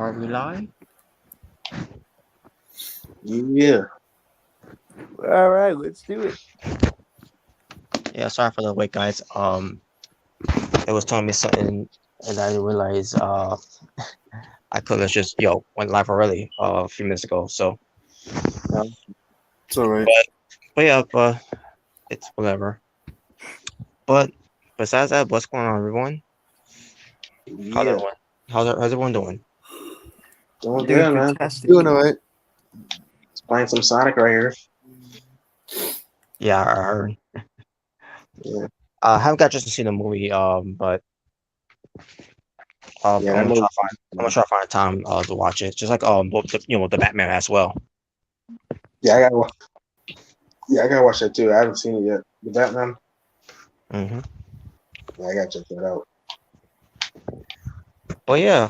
Are we live? Yeah. All right, let's do it. Yeah, sorry for the wait, guys. It was telling me something, and I didn't realize I could have just went live already a few minutes ago. So, It's all right. but it's whatever. But besides that, what's going on, everyone? How's Yeah. everyone? How's everyone doing? Doing Doing good, man. fantastic. Doing all right. It's playing some Sonic right here. Yeah, I heard. Yeah. I haven't got just to see the movie, but Yeah, I'm that gonna movie. try to find time to watch it. Just like the Batman as well. Yeah, I gotta watch that too. I haven't seen it yet. The Batman. Mm-hmm. Yeah, I gotta check that out. But yeah,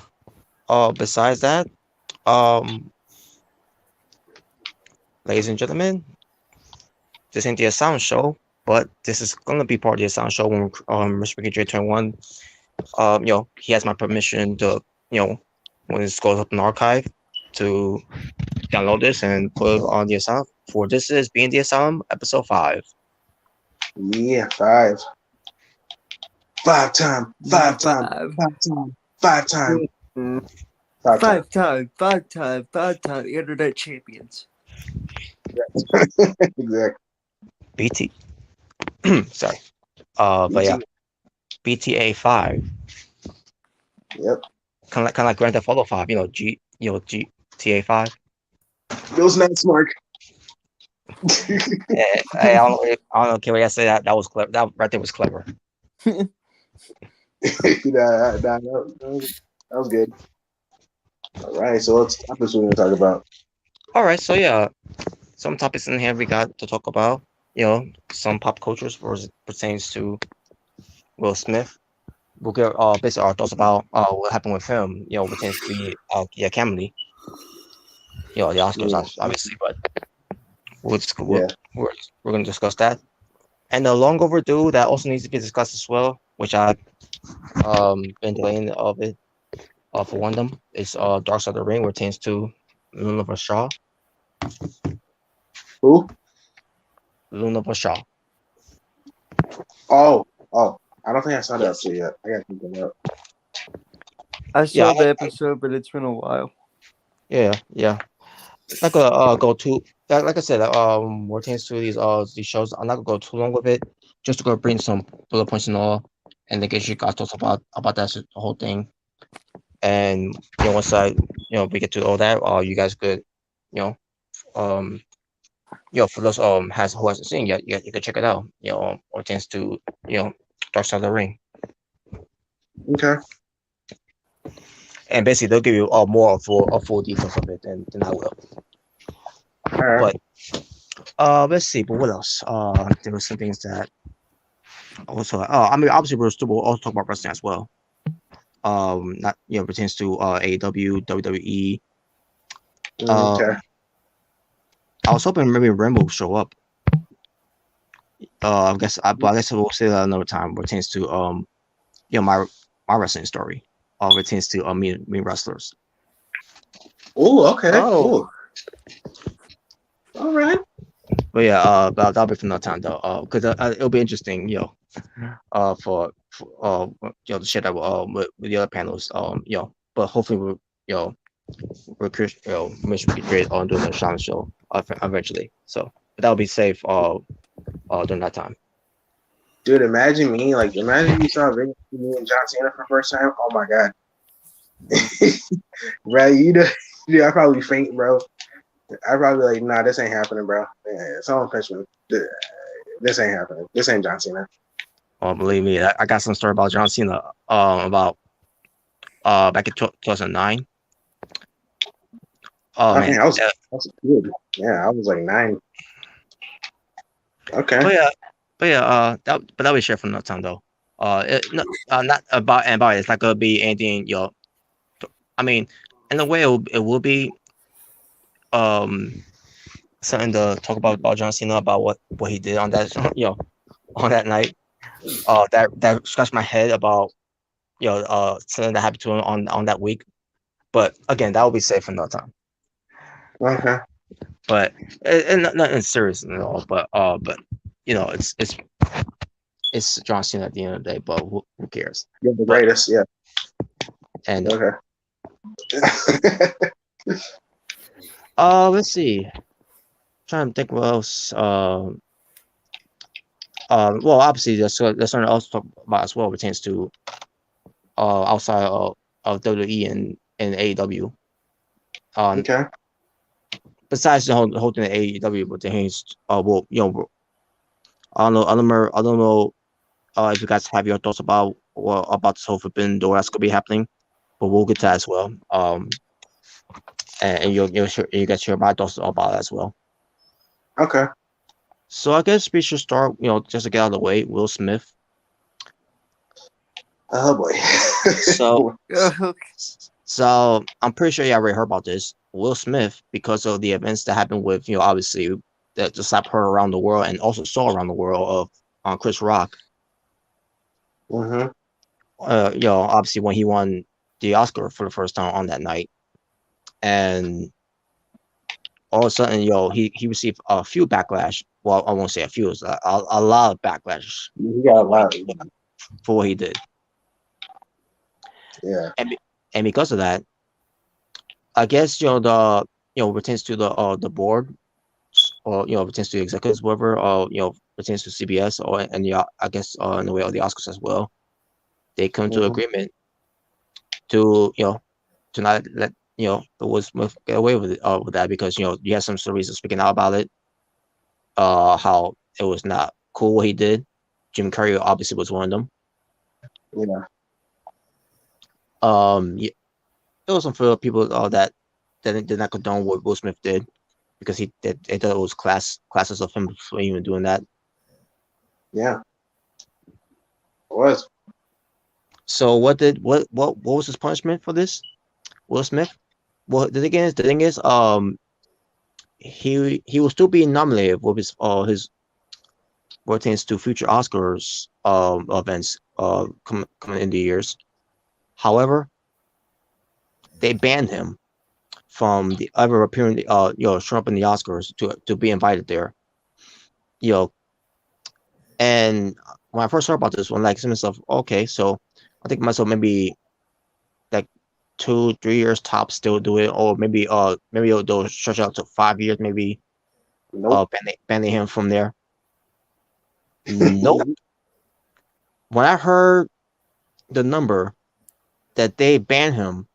besides that, ladies and gentlemen, this ain't the Asylum show, but this is gonna be part of the Asylum show when Mrricanjay21, he has my permission to, when this goes up in the archive, to download this and put it on the Asylum. For this is Being the Asylum, episode 5. Yeah, 5. 5 time. 5 time. 5 time. 5 time. 5 time. Five time internet champions. Exactly. BT. Sorry. But yeah, BTA 5. Yep. Kind of like Grand Theft Auto 5. GTA 5. Those nights, Mark. I don't care what I say. That was clever. That right there was clever. That was good. All right, so what topics we're going to talk about? All right, so yeah, some topics in here we got to talk about. Some pop cultures pertains to Will Smith. We'll get basically our thoughts about what happened with him. Pertains to the Academy. The Oscars, obviously, but we're going to discuss that. And the long overdue that also needs to be discussed as well, which I've been delaying of it for one of them, is Dark Side of the Ring, pertains to Luna Vachon. Who? Luna Vachon. Oh. I don't think I saw that episode yet. I got to think that up. I saw the episode, but it's been a while. Yeah. Not gonna go too. Like I said, pertains to these shows. I'm not gonna go too long with it. Just to go bring some bullet points and all, and then get you guys thoughts about that whole thing. And once we get to all that, you guys could, for those who hasn't seen yet, you can check it out. Pertains to Dark Side of the Ring. Okay. And basically, they'll give you more full details of it than I will. All right. But let's see. But what else? There were some things that also. Obviously, we'll also talk about wrestling as well. Not pertains to AEW, WWE. Okay. I was hoping maybe Ren will show up. I guess we'll say that another time. Pertains to my wrestling story. Pertains to me wrestlers. Oh, okay. Oh. Cool. All right. But yeah, that'll be for another time though. Because it'll be interesting, for the shit that with the other panels, But hopefully we should be great on doing the Sean show eventually. So, but that'll be safe during that time. Dude, imagine you saw a video of me and John Cena for the first time. Oh my god. Bro, I'd probably faint, bro. I'd probably be like, nah, this ain't happening, bro. Yeah, someone pinch me. This ain't happening. This ain't John Cena. Oh, believe me, I got some story about John Cena. About back in 2009. Oh man, I was good. Yeah, I was like 9. Okay. But that'll be shared for another time though. Not about anybody. It's not gonna be anything. I mean, in a way, it will be something to talk about John Cena, about what he did on that on that night. That scratched my head about something that happened to him on that week. But again, that will be safe for another time. Okay. But and nothing serious at all. But you know, it's John Cena at the end of the day. But who cares? You're the But, greatest. Yeah. And Okay. let's see. Trying to think what else. Well, obviously, there's something else to talk about as well. Pertains to outside of WWE and AEW. Okay. Besides the whole thing at AEW, but he's well, you know, I don't know if you guys have your thoughts about this whole Forbidden Door that's gonna be happening, but we'll get to that as well. And you guys share my thoughts about that as well. Okay. So I guess we should start, you know, just to get out of the way. Will Smith. Oh boy. So I'm pretty sure you already heard about this. Will Smith, because of the events that happened with, you know, obviously that just slapped her around the world and also saw around the world of Chris Rock. Mm-hmm. You know, obviously when he won the Oscar for the first time on that night, and all of a sudden, you know, he received a few backlash. Well, I won't say a few, it's a lot of backlash. You got a lot. For what he did. Yeah. And because of that, I guess, you know, pertains to the board, or, you know, pertains to the executives, whatever, you know, pertains to CBS, and yeah, I guess in the way of the Oscars as well. They come to agreement to, you know, to not let, you know, the Will Smith get away with that, because, you know, you have some stories speaking out about it, how it was not cool what he did. Jim Carrey obviously was one of them. Yeah. Yeah, there was some people that did not condone what Will Smith did, because they thought it was classes of him for even doing that. Yeah. It was. So what was his punishment for this? Will Smith? Well, the thing is, he will still be nominated with his pertains to future Oscars events coming in the years. However, they banned him from the ever appearing, you know, showing up in the Oscars to be invited there. You know, and when I first heard about this one, like, to myself, okay, so I think myself maybe like 2-3 years tops still do it, or maybe they'll stretch out to 5 years, maybe. Nope. Banning him from there. Nope. When I heard the number that they banned him,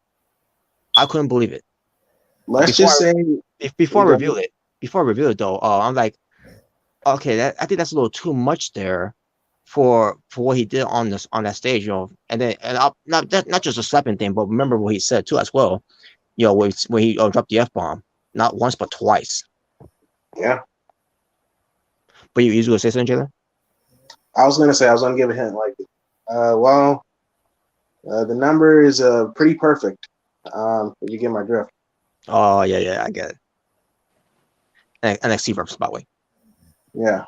I couldn't believe it. Before I reveal it though, I'm like, okay, I think that's a little too much there for what he did on that stage, you know. And then not just a slapping thing, but remember what he said too as well. You know, when he dropped the F-bomb, not once but twice. Yeah. But you gonna say something, Jalen? I was gonna give a hint. Like, the number is pretty perfect. If you get my drift. Oh yeah, I get it. NXT reps, by the way. Yeah.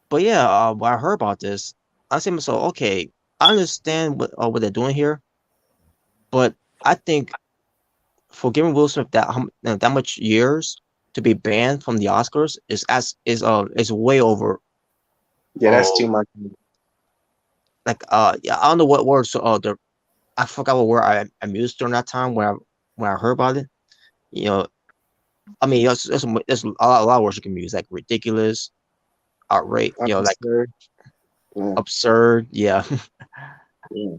But yeah, when I heard about this, I said to myself, okay, I understand what they're doing here, but I think for giving Will Smith that much years to be banned from the Oscars is way over. Yeah, that's too much. Like, yeah, I don't know what words I forgot what word I used during that time when I heard about it. You know, I mean, there's a lot of words you can use, like ridiculous, outrage, you know, like absurd, yeah. Yeah.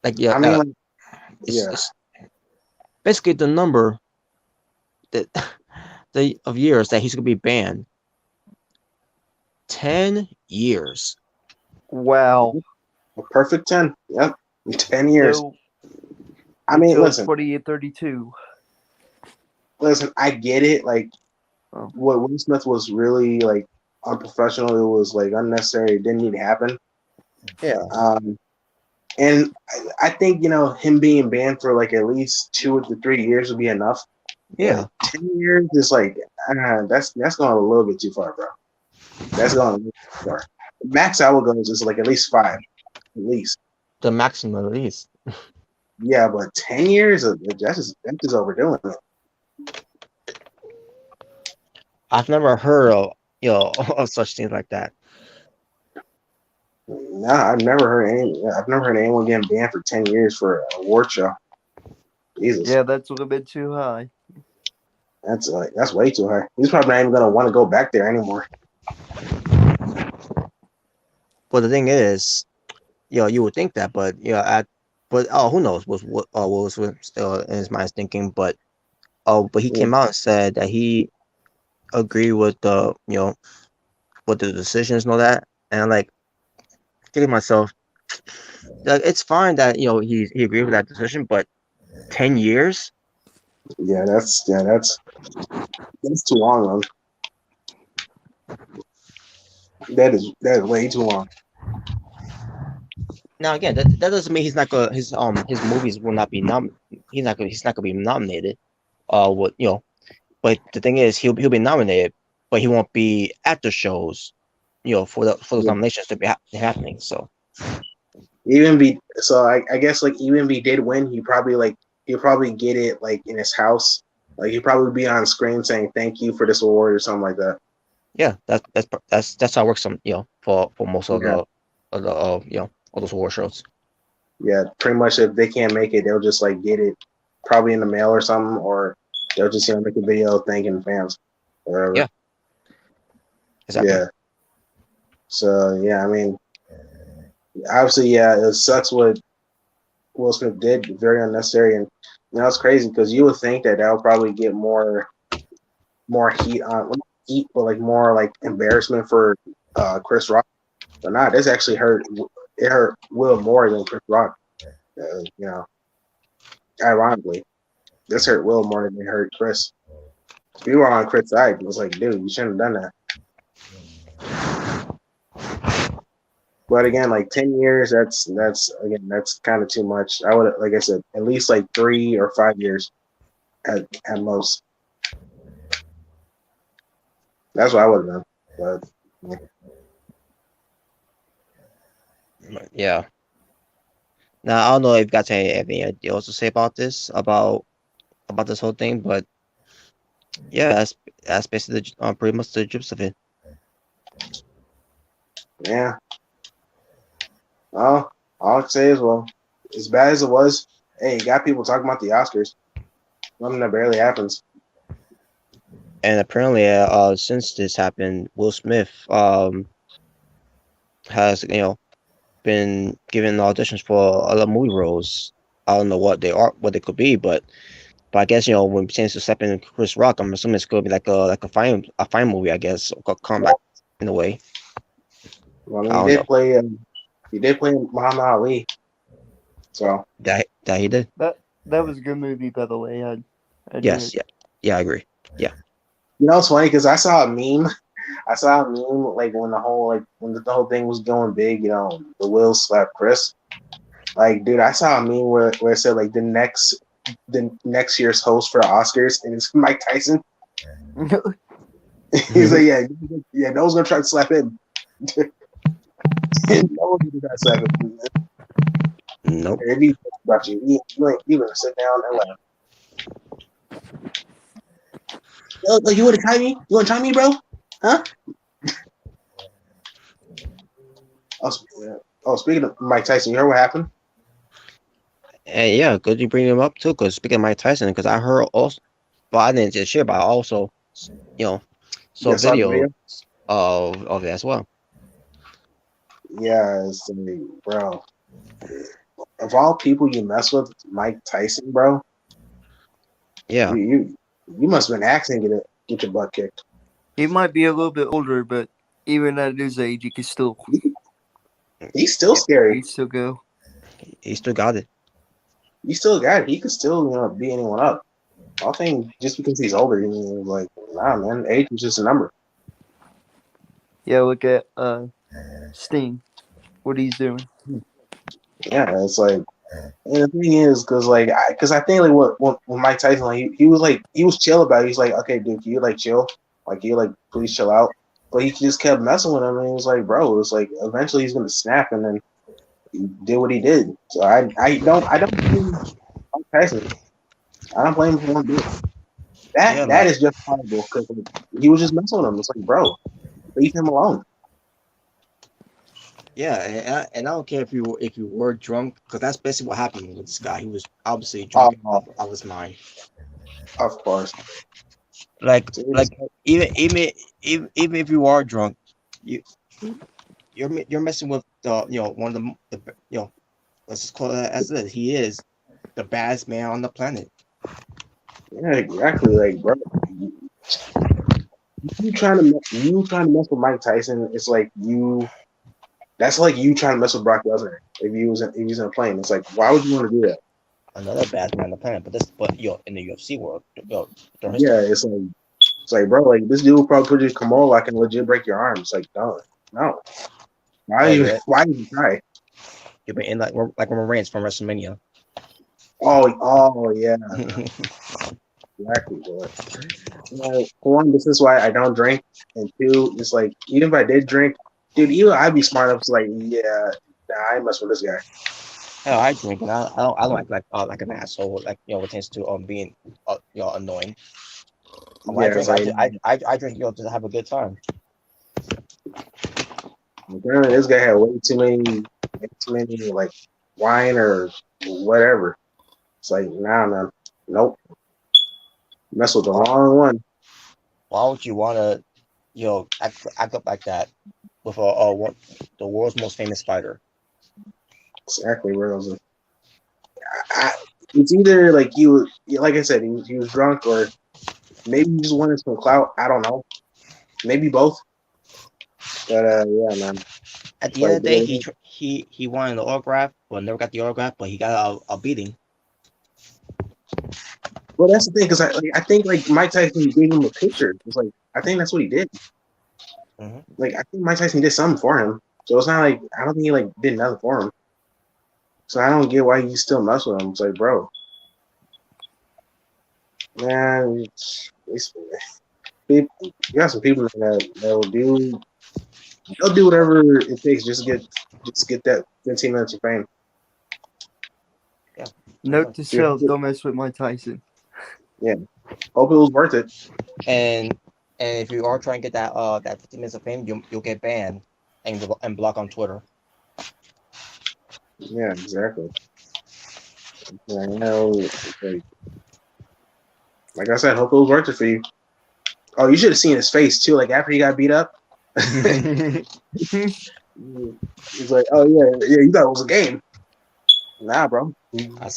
Like, yeah, I mean, it's basically the number that of years that he's gonna be banned. 10 years. Wow. A perfect 10. Yep. 10 years. So, I mean, listen. 28-32. Listen, I get it. Like, what Will Smith was really, like, unprofessional. It was, like, unnecessary. It didn't need to happen. Yeah. And I think, you know, him being banned for, like, at least 2 to 3 years would be enough. Yeah. 10 years is, like, that's going a little bit too far, bro. That's going a little bit far. Max I will go is like at least 5. At least. The maximum, at least. Yeah, but 10 years that's just overdoing it. I've never heard of of such things like that. Nah, I've never heard anyone getting banned for 10 years for a award show. Jesus. Yeah, that's a little bit too high. That's way too high. He's probably not even gonna want to go back there anymore. But the thing is, you would think that, but who knows what was still in his mind thinking, but he Yeah. came out and said that he agreed with the with the decisions and all that, and I'm like thinking to myself, like, it's fine that he agreed with that decision, but 10 years. Yeah, that's too long, man. That is way too long. Now again, that doesn't mean his movies will not be he's not gonna be nominated. What but the thing is, he'll be nominated, but he won't be at the shows, for those Yeah. nominations to be happening. So I guess like even if he did win, he'll probably get it like in his house. Like he'll probably be on screen saying thank you for this award or something like that. yeah, that's how it works. For most of Yeah. all those award shows. Yeah, pretty much if they can't make it, they'll just like get it probably in the mail or something, or they'll just make a video thanking fans. Whatever. Yeah. Exactly. Yeah. So yeah, I mean, obviously, yeah, it sucks what Will Smith did. Very unnecessary, and it's crazy because you would think that would probably get more heat on well, not heat, but like more like embarrassment for Chris Rock. But nah, this actually hurt. It hurt Will more than Chris Rock. Ironically, this hurt Will more than it hurt Chris. If you were on Chris' side, it was like, dude, you shouldn't have done that. But again, like 10 years, that's kind of too much. I would, like I said, at least like 3 or 5 years at most. That's what I would have done. But yeah. Now I don't know if you guys have anything else to say about this whole thing, but yeah, that's basically pretty much the gist of it. yeah. Well, all I can say is, well, as bad as it was, hey, you got people talking about the Oscars. Something that barely happens. And apparently, since this happened, Will Smith has been given auditions for other movie roles. I don't know what they could be, but I guess when chance to step in Chris Rock, I'm assuming it's gonna be like a fine movie, I guess, or comeback in a way. Well, I mean, he did play Muhammad Ali. So that he did. That was a good movie, by the way. Yes, yeah, I agree. Yeah. It's funny because I saw a meme. Like when the whole thing was going big. The Will slap Chris. Like, dude, I saw a meme where it said like the next year's host for the Oscars, and it's Mike Tyson. He's like, yeah, no one's gonna try to slap him. No one's gonna try to slap him. Nope. If you about you gonna sit down and laugh. Oh, you want to try me? You want to try me, bro? Huh? Speaking of Mike Tyson, you heard what happened? And yeah, good you bring him up too. Because speaking of Mike Tyson, because I heard also, but I didn't just share, but I also, saw video of it as well. Yeah, it's like, bro. Of all people you mess with, Mike Tyson, bro. Yeah. You must have been acting to get your butt kicked. He might be a little bit older, but even at his age, he can still. He's still scary. He still go. He still got it. He still got it. He could still, beat anyone up. I think just because he's older, like, nah, man, age is just a number. Yeah, look at Sting, what he's doing. Yeah, it's like, and the thing is, because I think like what Mike Tyson, like he was chill about it. He's like, okay, dude, can you like chill? Like, can you please chill out? But he just kept messing with him, and he was like, bro, it's like eventually he's gonna snap, and then he did what he did. So I don't blame Mike Tyson. I don't blame him for one bit. That is justifiable because he was just messing with him. It's like, bro, leave him alone. Yeah, and I don't care if you were drunk, because that's basically what happened with this guy. He was obviously drunk out of his mind. Of course. Like even if you are drunk, you're messing with one of the let's just call it as it is. He is the baddest man on the planet. Yeah, exactly. Like, bro, you trying to mess with Mike Tyson? It's like you. That's like you trying to mess with Brock Lesnar if he was in a plane. It's like, why would you want to do that? Another bad man on the planet, but in the UFC world, yeah, it's like, bro, like this dude will probably put you in Kimura, I can legit break your arms. Like, no. Why even try? You've been in like Roman Reigns from WrestleMania. Oh yeah. Exactly, boy. For one, this is why I don't drink, and two, it's like even if I did drink, dude, even I'd be smart enough to like, yeah, I ain't mess with this guy. Hell, I drink, and I don't act like an asshole, like what tends to being annoying. I drink to have a good time. Apparently, this guy had way too many like wine or whatever. It's like, nah, nope. Mess with the wrong one. Why would you want to, act up like that with the world's most famous fighter? Exactly, where was it? It's either like like I said, he was drunk, or maybe he just wanted some clout. I don't know. Maybe both. But yeah, man. At the end of the day, he wanted the autograph, but never got the autograph. But he got a beating. Well, that's the thing, because I think like Mike Tyson gave him a picture. It's like I think that's what he did. Mm-hmm. Like I think Mike Tyson did something for him, so it's not like I don't think he like did nothing for him. So I don't get why you still mess with him. It's like, bro, man, you got some people that will do. They'll do whatever it takes just get that 15 minutes of fame. Yeah. Note to self: don't mess with Mike Tyson. Yeah. Hope it was worth it. And if you are trying to get that 15 minutes of fame, you'll get banned and blocked on Twitter. Yeah, exactly. Yeah, you know, like I said, hope it was worth it for you. Oh, you should have seen his face too. Like after he got beat up, he's like, "Oh yeah, you thought it was a game." Nah, bro. I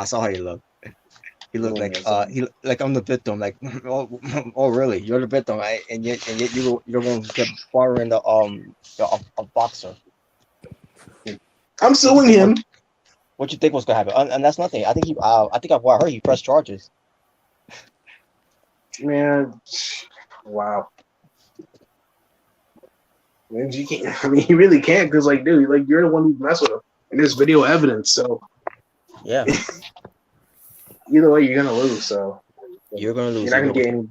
saw how he looked. He looked like I'm the victim. Like, oh really? You're the victim, right? And yet you're going to get borrowing a boxer. I'm suing him. What you think was gonna happen? And that's nothing. I think I heard he pressed charges. Man, wow. Man, you can't. I mean, you really can't, because like, dude, like you're the one who messed with him, and there's video evidence. So yeah. Either way, you're gonna lose. So you're gonna lose. You're not gonna get any.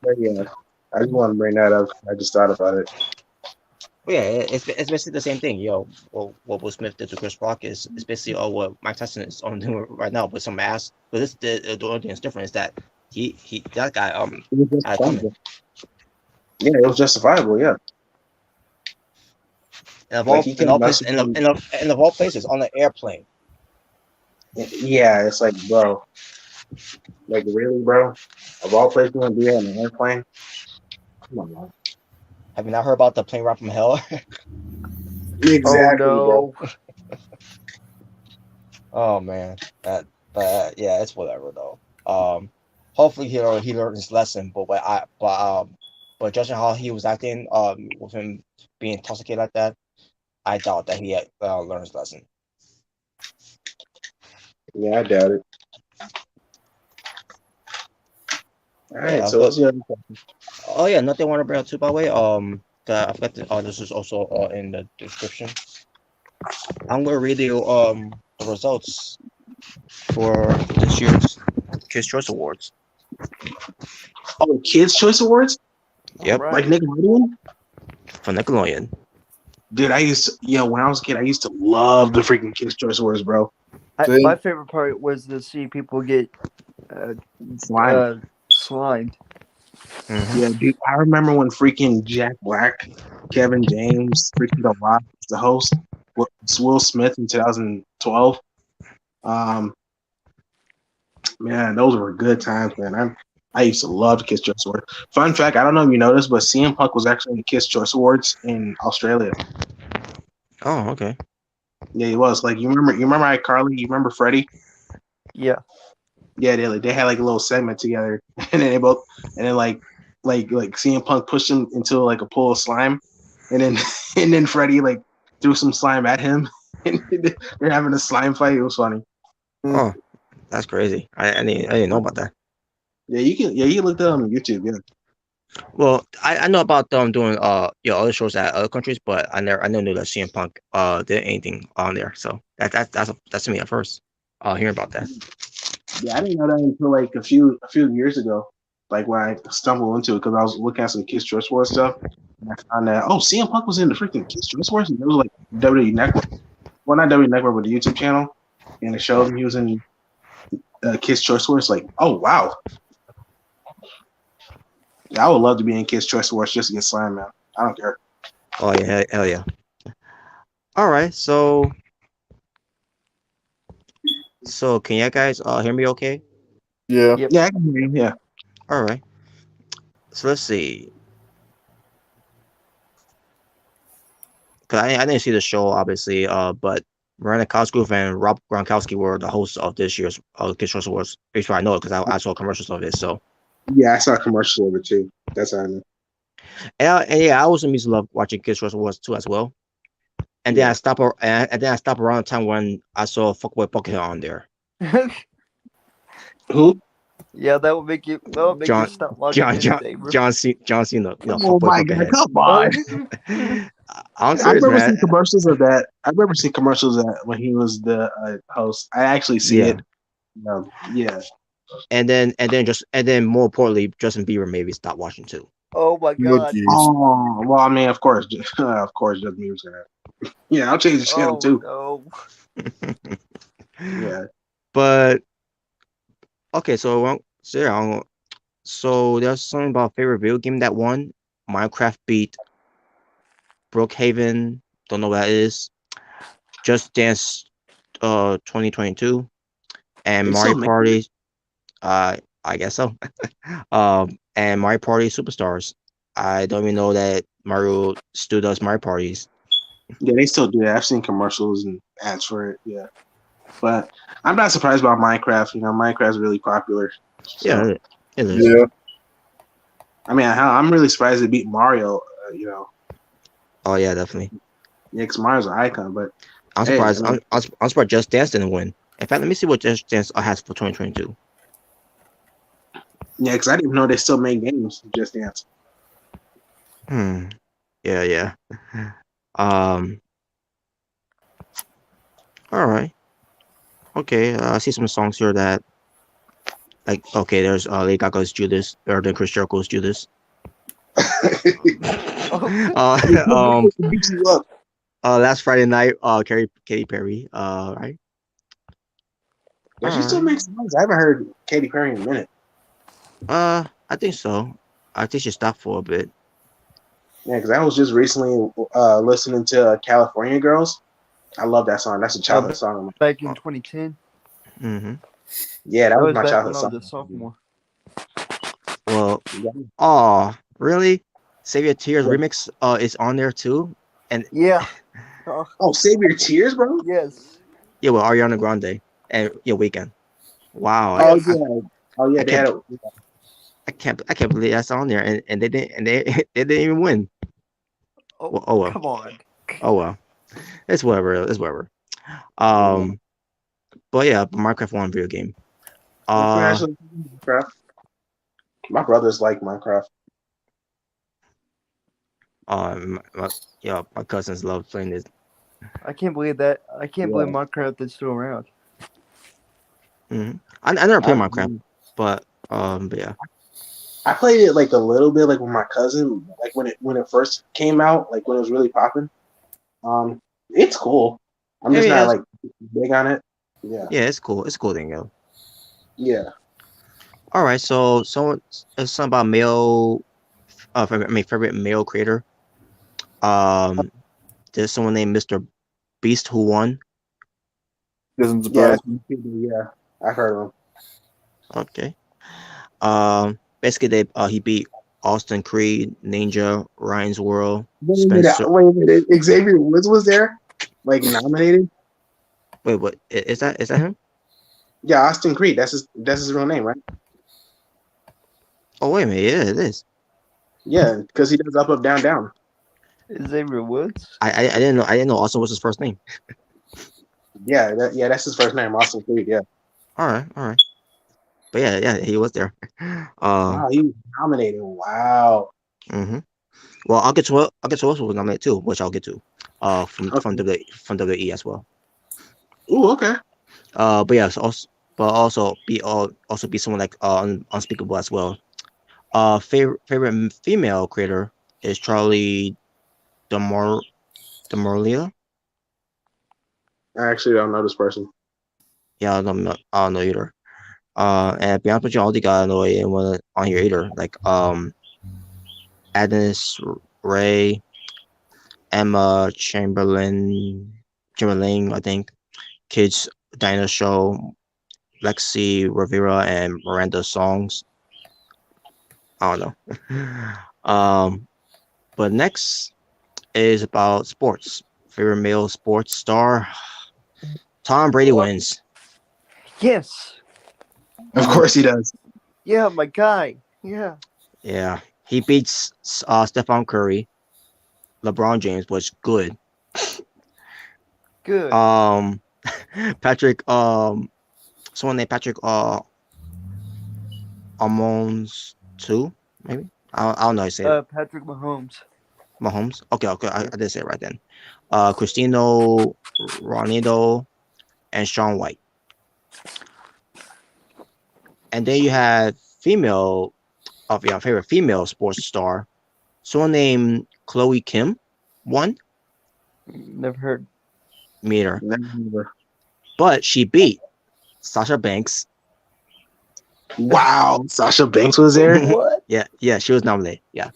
But yeah, I just want to bring that up. I just thought about it. Well, yeah, it's basically the same thing. What Will Smith did to Chris Rock is basically what Mike Tyson is on doing right now with some ass. But the only thing that's different is that that guy yeah, it was justifiable. Yeah. And of all places, on an airplane. Yeah, it's like, bro, like really, bro. Of all places, you want to do that on an airplane? Come on, man. Have you not heard about the plane ride from hell? Exactly, bro. Oh man, but yeah, it's whatever though. Hopefully he learned his lesson. But judging how he was acting, with him being intoxicated like that, I doubt that he had learned his lesson. Yeah, I doubt it. All right, so what's your other question? Oh yeah, nothing I want to bring up too, by the way. I forgot to, this is also in the description. I'm gonna read you the results for this year's Kids Choice Awards. Oh, Kids Choice Awards? Yep. Right. Like Nickelodeon? For Nickelodeon. Dude, when I was a kid, I used to love the freaking Kids Choice Awards, bro. My favorite part was to see people get Slime. slimed. Mm-hmm. Yeah, dude, I remember when freaking Jack Black, Kevin James, freaking The Rock, the host, Will Smith in 2012. Um, Man, those were good times, man. I used to love the Kids Choice Awards. Fun fact, I don't know if you noticed, but CM Punk was actually in the Kids Choice Awards in Australia. Oh, okay. Yeah, he was. Like you remember iCarly, you remember Freddie? Yeah. Yeah, they had like a little segment together, and then like CM Punk pushed him into like a pool of slime, and then and then Freddie like threw some slime at him, and they're having a slime fight. It was funny. Oh, that's crazy. I didn't know about that. Yeah, you can look that on YouTube. Yeah. Well, I know about them doing other shows at other countries, but I never knew that CM Punk did anything on there. So that's to me at first. Hearing about that. Yeah, I didn't know that until like a few years ago. Like when I stumbled into it because I was looking at some Kids Choice Wars stuff, and I found that CM Punk was in the freaking Kids Choice Wars, and it was like WWE Network. Well, not WWE Network, but the YouTube channel, and it showed him he was in Kids Choice Wars. Like, oh wow, yeah, I would love to be in Kids Choice Wars just to get slammed, man. I don't care. Oh yeah, hell yeah. All right, so can you guys hear me okay? Yep. Yeah, I can hear you. Yeah. All right. So let's see. Cause I didn't see the show obviously, but Miranda Cosgrove and Rob Gronkowski were the hosts of this year's Kids Choice Awards. Pretty sure I know it because I saw commercials of it. So Yeah, I saw a commercial of it too. That's how I know. and yeah, I also used to love watching Kids Choice Awards too as well. And then Yeah. and then I stopped around the time when I saw Fuckboy Buckethead on there. Who? Yeah, that would make you John stop watching anything, bro. John Cena, Oh Fuckboy my god, Buckethead. come on. I'm I serious, remember seeing man. commercials of that. I remember seeing commercials of that when he was the host. I actually see Yeah. it. Yeah. And then more importantly, Justin Bieber maybe stopped watching too. Oh my god. Oh well, I mean, of course, of course, Justin Bieber's gonna. Yeah, I'll change the channel Oh too. no. Yeah. But okay, so there's something about favorite video game that won. Minecraft beat Brookhaven. Don't know what that is. Just Dance 2022 and They Mario still make it. Party. I guess so. And Mario Party Superstars. I don't even know that Mario still does Mario parties. Yeah, they still do that. I've seen commercials and ads for it. Yeah, but I'm not surprised about Minecraft. Minecraft's really popular. So. Yeah, it is. Yeah. I mean, I'm really surprised they beat Mario. Oh yeah, definitely. Yeah, because Mario's an icon, but I'm hey, surprised. I'm surprised Just Dance didn't win. In fact, let me see what Just Dance has for 2022. yeah, because I didn't even know they still make games. Just Dance. Yeah. All right. Okay. I see some songs here that, like, okay, there's Lady Gaga's Judas, or then Chris Jericho's Judas. Beat you up. Last Friday night, Katy Perry. Right. Does she still make songs? I haven't heard Katy Perry in a minute. I think so. I think she stopped for a bit. Yeah, because I was just recently listening to California Girls. I love that song. That's a childhood song. Back in 2010. Mm-hmm. Yeah, that was my back childhood when I song. was a sophomore. Well, really? Save Your Tears remix is on there too, and yeah. Oh, Save Your Tears, bro. Yes. Yeah, well, Ariana Grande and Weekend. Wow. Yeah. I can't believe that's on there, and they didn't even win. Oh, well. Come on. Oh well, it's whatever. But yeah, Minecraft won video game. Minecraft. My brothers like Minecraft. My cousins love playing this. I can't believe that. I can't believe Minecraft is still around. Mm-hmm. I never played Minecraft, but yeah. I played it like a little bit, like with my cousin, like when it first came out, like when it was really popping. It's cool. I'm just not Yes. like big on it. Yeah. Yeah, it's cool. It's a cool thing, yo. Yeah. All right, so someone something about male, favorite male creator. Um, there's someone named Mr. Beast who won. Doesn't Yeah. surprise me. Yeah. I heard of him. Okay. Basically he beat Austin Creed, Ninja, Ryan's World, Spencer. Wait a minute. Xavier Woods was there, like nominated. Wait, what is that him? Yeah, Austin Creed. That's his real name, right? Oh wait a minute, yeah, it is. Yeah, because he does up, up, down, down. Xavier Woods? I didn't know Austin was his first name. Yeah, that's his first name, Austin Creed. Yeah. All right. But yeah, he was there. Wow, he was nominated. Wow. hmm Well, I'll get to also was nominated too, which I'll get to. From Okay. WWE as well. Ooh, okay. But yeah, so also be someone like unspeakable as well. Favorite female creator is Charlie Demar Demorlia. I actually don't know this person. Yeah, I don't know either. And to be honest with you, I don't think I know anyone on here either. Like Agnes Ray, Emma Chamberlain, I think. Kids Dino Show, Lexi Rivera, and Miranda Songs. I don't know. But next is about sports. Favorite male sports star. Tom Brady wins. Yes. Of course he does. Yeah, my guy. Yeah. Yeah, he beats Stephon Curry. LeBron James was good. Good. Patrick someone named Patrick Almons too, maybe. I don't know how to say it. Patrick Mahomes. Mahomes. Okay, I did say it right then. Cristino Ronaldo and Sean White. And then you had female of your favorite female sports star, someone named Chloe Kim, won Never heard. meter, Never. but she beat Sasha Banks. Wow, Sasha Banks was there. What? Yeah, she was nominated. Yeah.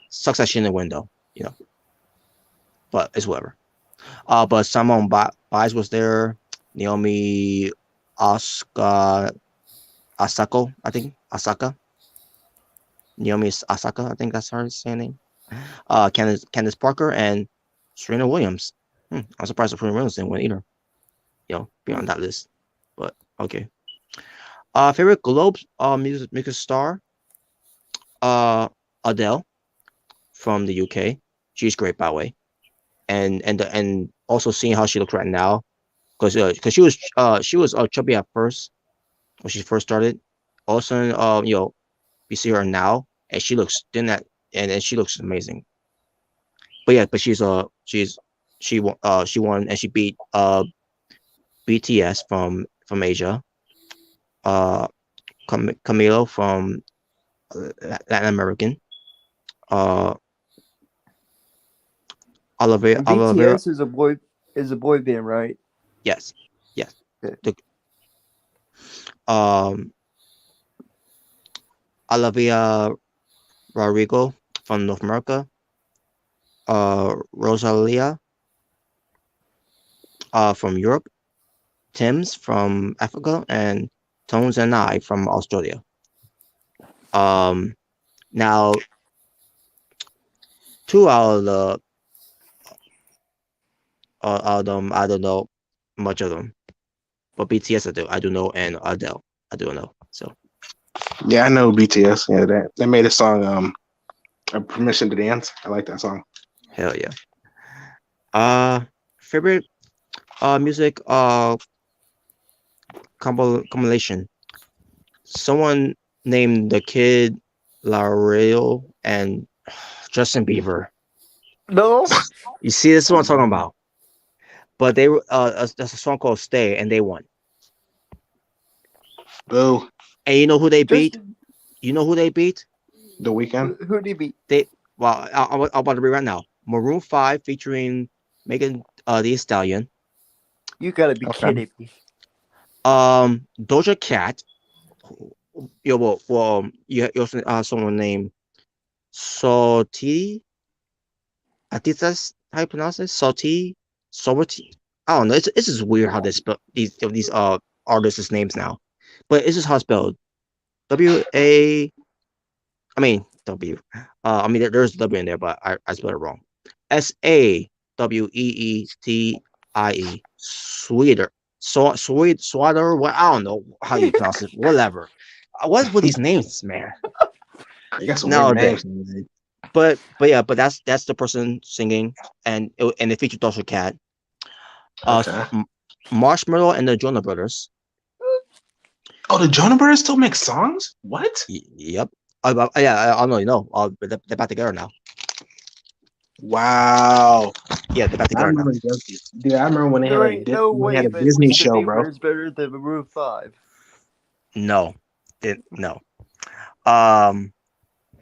Sucks that she didn't win though, but it's whatever. But Simone Biles was there. Naomi Osaka Asako, I think. Asaka. Naomi Asaka, I think that's her saying name. Candace Parker and Serena Williams. I'm surprised Serena Williams didn't win either. Be on that list. But okay. Favorite Globe music star. Adele from the UK. She's great, by the way. And also seeing how she looks right now, because she was chubby at first when she first started. Also, we see her now, and she looks thin and she looks amazing. But yeah, but she won and she beat BTS from Asia, uh Camilo from Latin American, uh And Oliveira. BTS is a boy band, right? Yes, yes. Okay. The um Olivia Rodrigo from North America, Rosalia from Europe, Tim's from Africa, and Tones and I from Australia. Now two out of them, I don't know much of them, but BTS I do know, and Adele I do know. So Yeah, I know BTS. Yeah, they made a song, "Permission to Dance." I like that song. hell yeah. Favorite music compilation. Someone named the Kid Lareo and Justin Bieber. No. You see, this is what I'm talking about. But they were there's a song called "Stay" and they won. Boo. And you know who they beat? Justin, You know who they beat? The Weeknd. who did he beat? I'm about to read right now. Maroon 5 featuring Megan Thee Stallion. You gotta be kidding me. Doja Cat. You also someone named Salty. I think that's how you pronounce it. Salty. I don't know. It's just weird how they spell these artists' names now, but it's just how it's spelled. W-A. I mean W. There's W in there, but I spelled it wrong. Saweetie. Sweeter. Swatter. What, I don't know how you pronounce it. Whatever. What's with these names, man? You got some Nowadays. weird names. But that's the person singing, and it featured Doja Cat. Marshmallow and the Jonah Brothers. Oh, the Jonah Brothers still make songs? What? Yep. Yeah, I know you know. But they're back together now. Wow. Yeah, they're back together now. Dude, I remember when they had a Disney show, bro. Is better than Maroon 5. No.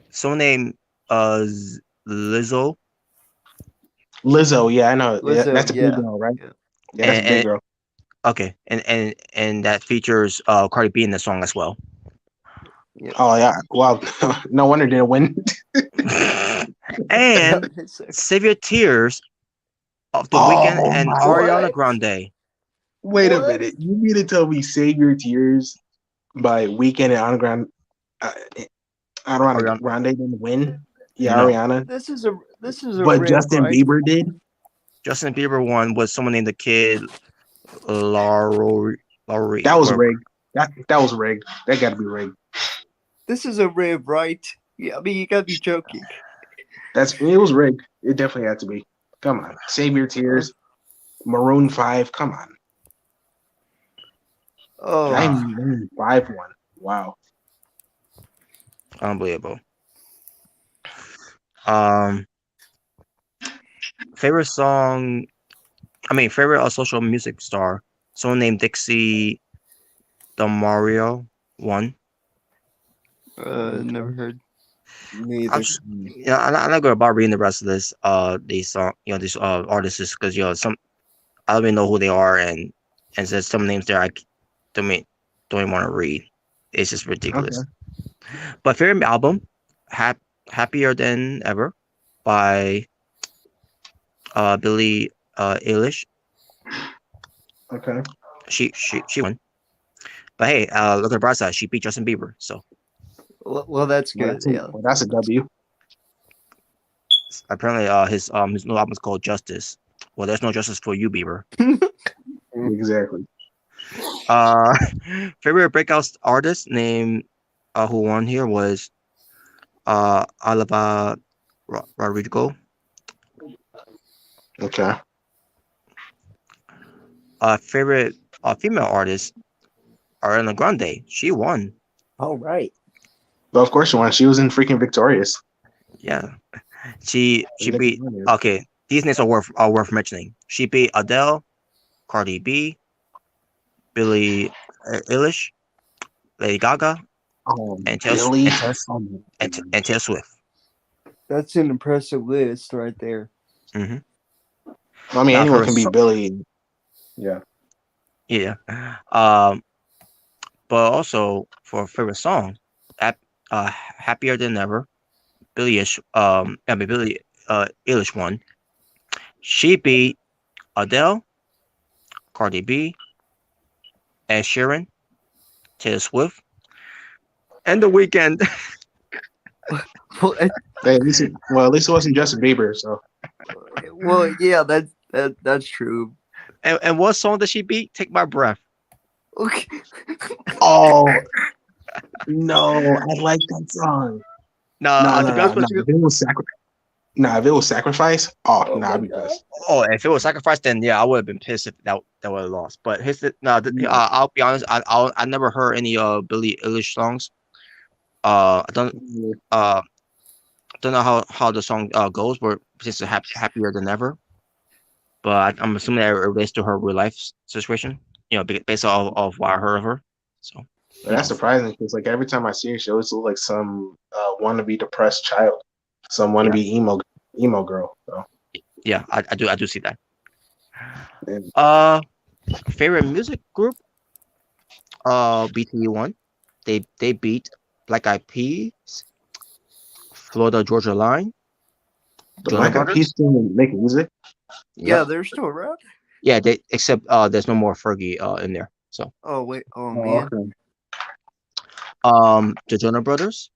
Someone named Lizzo. Lizzo, yeah, I know. Lizzo, that's a big girl, right? Yeah, that's a big girl. Okay, and that features Cardi B in the song as well. Yep. Oh yeah, well, no wonder they didn't win. And Save Your Tears of The Weeknd and Ariana Grande. Wait a minute, you mean to tell me Save Your Tears by Weeknd and Ariana Grande didn't win? Yeah, no. Ariana. This is a but Justin Bieber did. Justin Bieber won with someone named the Kid Larry. That was rigged. That was rigged. That got to be rigged. This is a rib, right? Yeah, I mean, you gotta be joking. It was rigged. It definitely had to be. Come on, Save Your Tears, Maroon 5. Come on. Oh, Maroon 5 won. Wow, unbelievable. Favorite song. Favorite social music star. Someone named Dixie D'Amelio won. Never heard. Neither. I'm not going about reading the rest of this. These song, these artists, because I don't even know who they are, and there's some names there I don't even want to read. It's just ridiculous. Okay. But favorite album, Happier Than Ever, by Billie Eilish. Okay. She won. But hey, look at the bright side. She beat Justin Bieber. So. Well, that's good. That's a W. Apparently, his new album is called Justice. Well, there's no justice for you, Bieber. Exactly. Favorite breakout artist name who won here was Olivia Rodrigo. Okay. Favorite female artist, Ariana Grande. She won. All right. Well, of course she won. She was in freaking Victorious. Yeah. She beat. Okay, these names are worth mentioning. She beat Adele, Cardi B, Billie Eilish, Lady Gaga, and Taylor Swift. That's an impressive list right there. Mm-hmm. I mean, anyone can beat Billie. Yeah. Yeah. But also for favorite song, Happier Than Ever, Billie Eilish won. She beat Adele, Cardi B, Ed Sheeran, Taylor Swift, and The Weeknd. At least it wasn't Justin Bieber. So. Well, yeah, that's true. And what song did she beat? Take My Breath. Okay. Oh no, I like that song. No. If it was Sacrifice, I'd be pissed. Oh, if it was Sacrifice, then yeah, I would have been pissed if that would have lost. But I'll be honest, I never heard any Billie Eilish songs. I don't know how the song goes, but it's Happier Than Ever. But I'm assuming that it relates to her real life situation, based off of what I heard of her. So that's surprising because every time I see her, she always looks like some wannabe depressed child, some wannabe emo girl. So Yeah, I do see that. Yeah. Favorite music group? BTE1. They beat Black Eyed Peas, Florida Georgia Line, The Jonah Black Eyed Peas Brothers. still making music. Yeah, Yep. they're still around. Yeah, they except there's no more Fergie in there. So Oh wait, oh Oh, man. okay. the Jonah Brothers,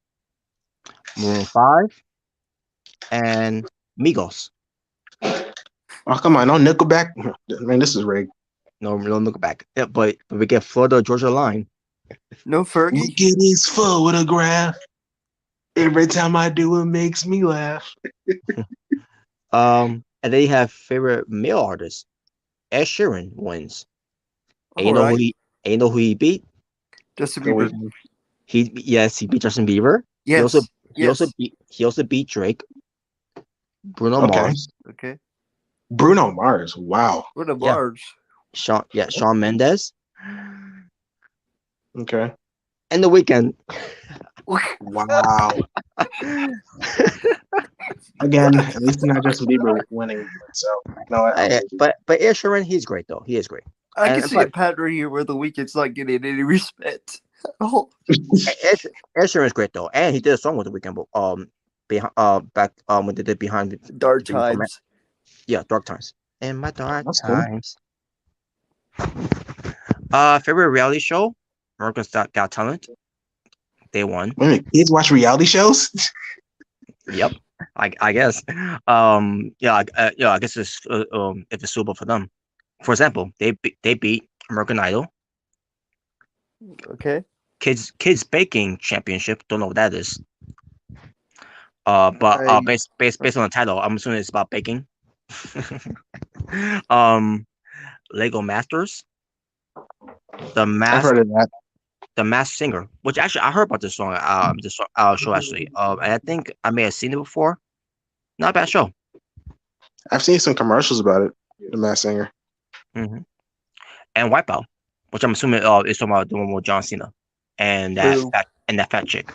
Maroon 5, and Migos. Oh, come on, no Nickelback. Man, this is rigged. No look back. Yeah, but we get Florida Georgia Line. No Look Fergie. at his photograph. Every time I do, it makes me laugh. And they have favorite male artist. Ed Sheeran wins. And All right. and you know who he beat? Justin The Bieber. Weeknd. He beat Justin Bieber. Yes. He also beat Drake, Bruno Okay. Mars, Okay. Bruno Mars. Wow. What a yeah, Mars. Shawn Mendes, Okay. and The Weeknd. Wow. Again, at least not Justin Bieber winning. So no, But Ed Sheeran, he's great though. He is great. I can And see a pattern here where the Weeknd's not getting any respect. Oh, Ed Sheeran is great though, and he did a song with The Weeknd. Behind back when they did behind dark the Informa- times. Yeah, Dark Times. In my dark That's cool. times. Favorite reality show? America's Got Talent. They won. Wait a minute, kids watch reality shows? Yep. I guess. Yeah. I guess it's if it's suitable for them. For example, they beat American Idol. Okay. Kids Baking Championship. Don't know what that is. But based on the title, I'm assuming it's about baking. Lego Masters. I've heard of that. The Masked Singer, which actually I heard about this song, show actually. And I think I may have seen it before. Not a bad show. I've seen some commercials about it. The Masked Singer. Mm-hmm. And Wipeout, which I'm assuming is talking about the one with John Cena and Boo. that fat chick.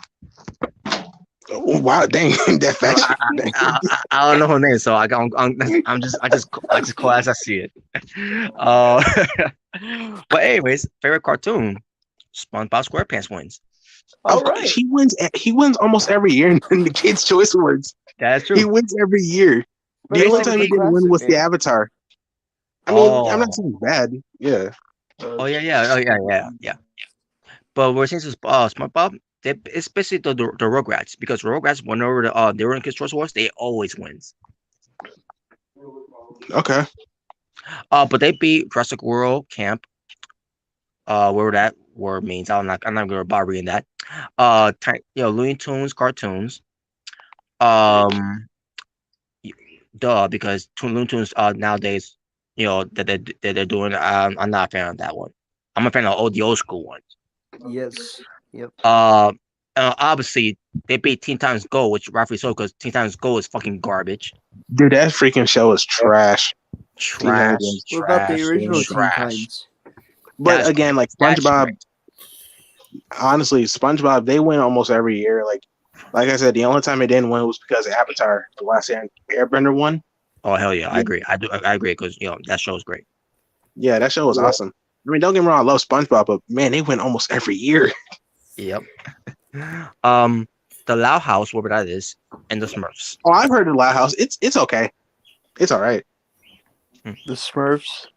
Oh, wow, dang, that I, fact. I don't know her name, so I just call it as I see it. But anyways, favorite cartoon, SpongeBob SquarePants wins. All Oh, right. he wins. He wins almost every year in the Kids' Choice Awards. That's He true. wins every year. But The it's only like time a he didn't win classic, was the man. Avatar. I mean, I'm Oh, not saying bad. Yeah. oh yeah. But we're saying SpongeBob, it's basically the Rugrats, because Rugrats, whenever they were in Kids' Choice Awards, they always wins. Okay. But they beat Jurassic World Camp. Whatever that word means. I'm not gonna bother reading that. Looney Tunes cartoons. Um, because Looney Tunes nowadays, that they're doing. I'm not a fan of that one. I'm a fan of the old school ones. Yes. Yep. Obviously they beat Teen Titans Go, which rightfully so, because Teen Titans Go is fucking garbage. Dude, that freaking show is trash. Trash. What about the original Teen Trash. Titans? But That's again, like That's SpongeBob, right. honestly, SpongeBob, they win almost every year. Like I said, the only time they didn't win was because of Avatar, the last Airbender one. Oh hell yeah, I Yeah. agree. I agree, because that show is great. Yeah, that show was Yeah. awesome. I mean, don't get me wrong, I love SpongeBob, but man, they win almost every year. Yep. The Loud House, whatever that is, and the Smurfs. Oh, I've heard of Loud House. It's okay. It's all right. The Smurfs.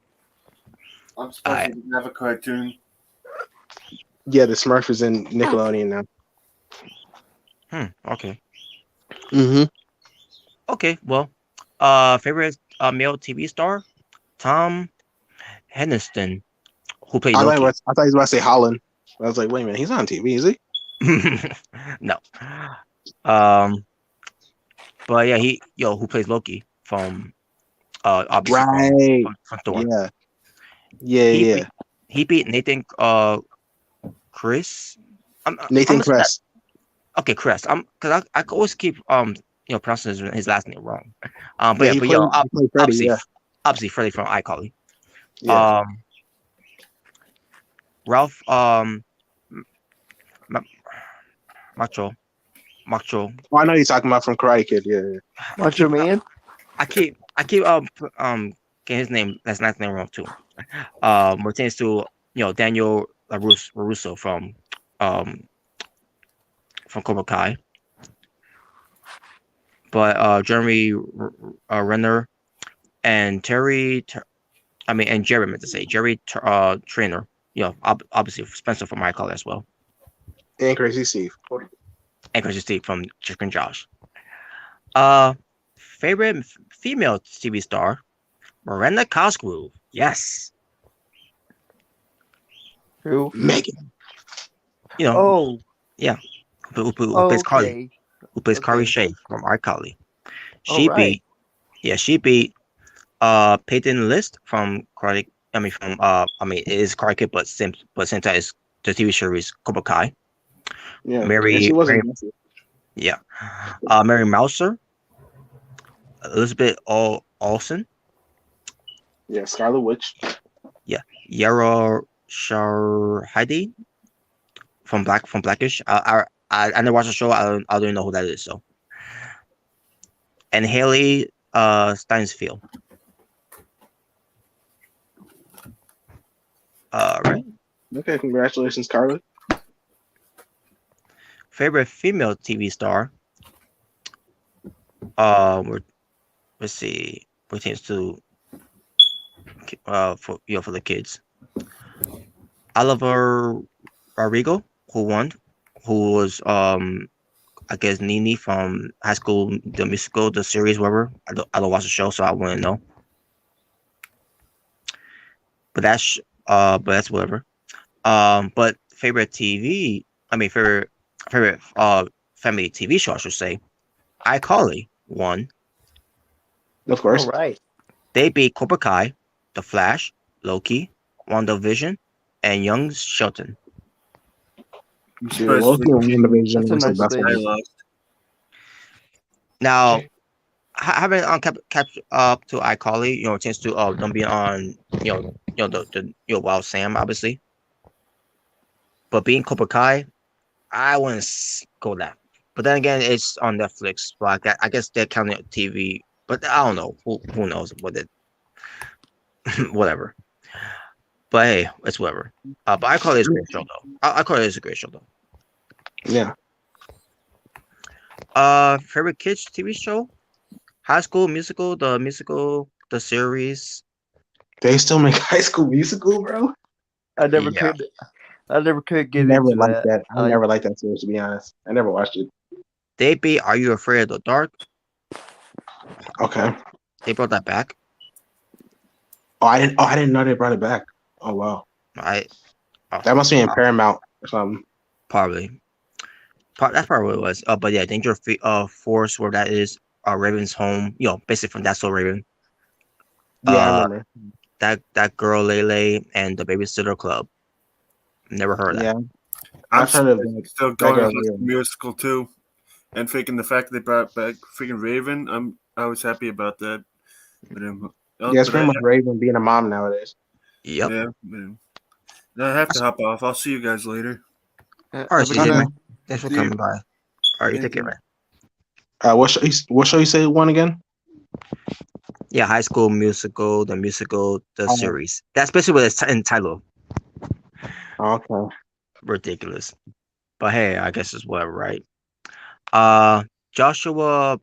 I'm supposed to have a cartoon. Yeah, the Smurf is in Nickelodeon now. Okay. Mm-hmm. Okay. Well, favorite male TV star, Tom Hiddleston, who played I thought Loki. he was about to say Holland. I was like, wait a minute, he's on TV, is he? No. But yeah, who plays Loki from obviously Right. from Thor. Yeah. He beat Nathan Chris. Nathan Kress. Okay, Chris. Because I always keep pronouncing his last name wrong. But Yeah, he played Freddy, obviously Freddy from iCarly. Yeah. Ralph Macho. Oh, I know you're talking about from Karate Kid. Yeah. Macho Man. I keep I keep getting his name. That's not name wrong too. Pertains to Daniel LaRusso from Cobra Kai, but Jeremy Renner and and Jerry meant to say Jerry Trainer. Obviously Spencer from iColor as well, And Crazy Steve. and Christian Steve from Chicken Josh. Favorite female TV star, Miranda Cosgrove. Yes. Who? Megan. Oh, Who plays Carly? okay. Who plays Carly Okay. Shay from iColly. All She right. beat Peyton List from Karate. It is Karate Kid, but same time is the TV series Cobra Kai. Yeah, and she wasn't. Mary Mouser, Elizabeth Olsen, Yeah, Scarlet Witch. Yara Shahidi from Blackish. I never watched the show. I don't even know who that is. So, and Haley Steinsfield. Right. Okay, congratulations, Carly. Favorite female TV star. Let's see. Pertains to for the kids. Oliver Rodrigo, who was I guess Nini from High School the Musical, the series, whatever. I don't watch the show, so I wouldn't know. But that's whatever. But favorite favorite family TV show, I should say. iCarly won. Of course. All right. They beat Cobra Kai, The Flash, Loki, WandaVision, and Young Shelton. Yeah, Loki and WandaVision That's a was the nice best thing. I one. lost. Now, I haven't kept up to iCarly, chance to don't be on the Wild Sam, obviously. But being Cobra Kai, I wouldn't go that. But then again, it's on Netflix. But I guess they're counting TV. But I don't know. Who knows what it? Whatever. But hey, it's whatever. But iCarly is a great show though. iCarly is a great show though. Yeah. Favorite kids TV show? High School Musical, the series. They still make High School Musical, bro. I never Yeah. could. I never could get Never into liked that. I I- never liked that series, to be honest. I never watched it. They beat Are You Afraid of the Dark? Okay. They brought that back. I didn't know they brought it back. Oh wow. That must be in Paramount or something. Probably. That's probably what it was. But yeah, Danger Force, where that is Raven's home. Basically from That's So Raven. Yeah, I remember. That girl Lele and the Babysitter Club. Never heard of that. Yeah. I'm I've heard of still that going girl on the Raven. musical too, and thinking the fact that they brought back freaking Raven, I was happy about that. But, Yeah, it's pretty much Raven being a mom nowadays. Yep. Yeah, but I have to hop off. I'll see you guys later. All right, have a CJ, good man. night. Thanks for See you. coming by. All right, you take care, man. What show you say won again? Yeah, High School Musical, the series. That's basically what it's entitled. Okay. Ridiculous. But hey, I guess it's whatever, right? Joshua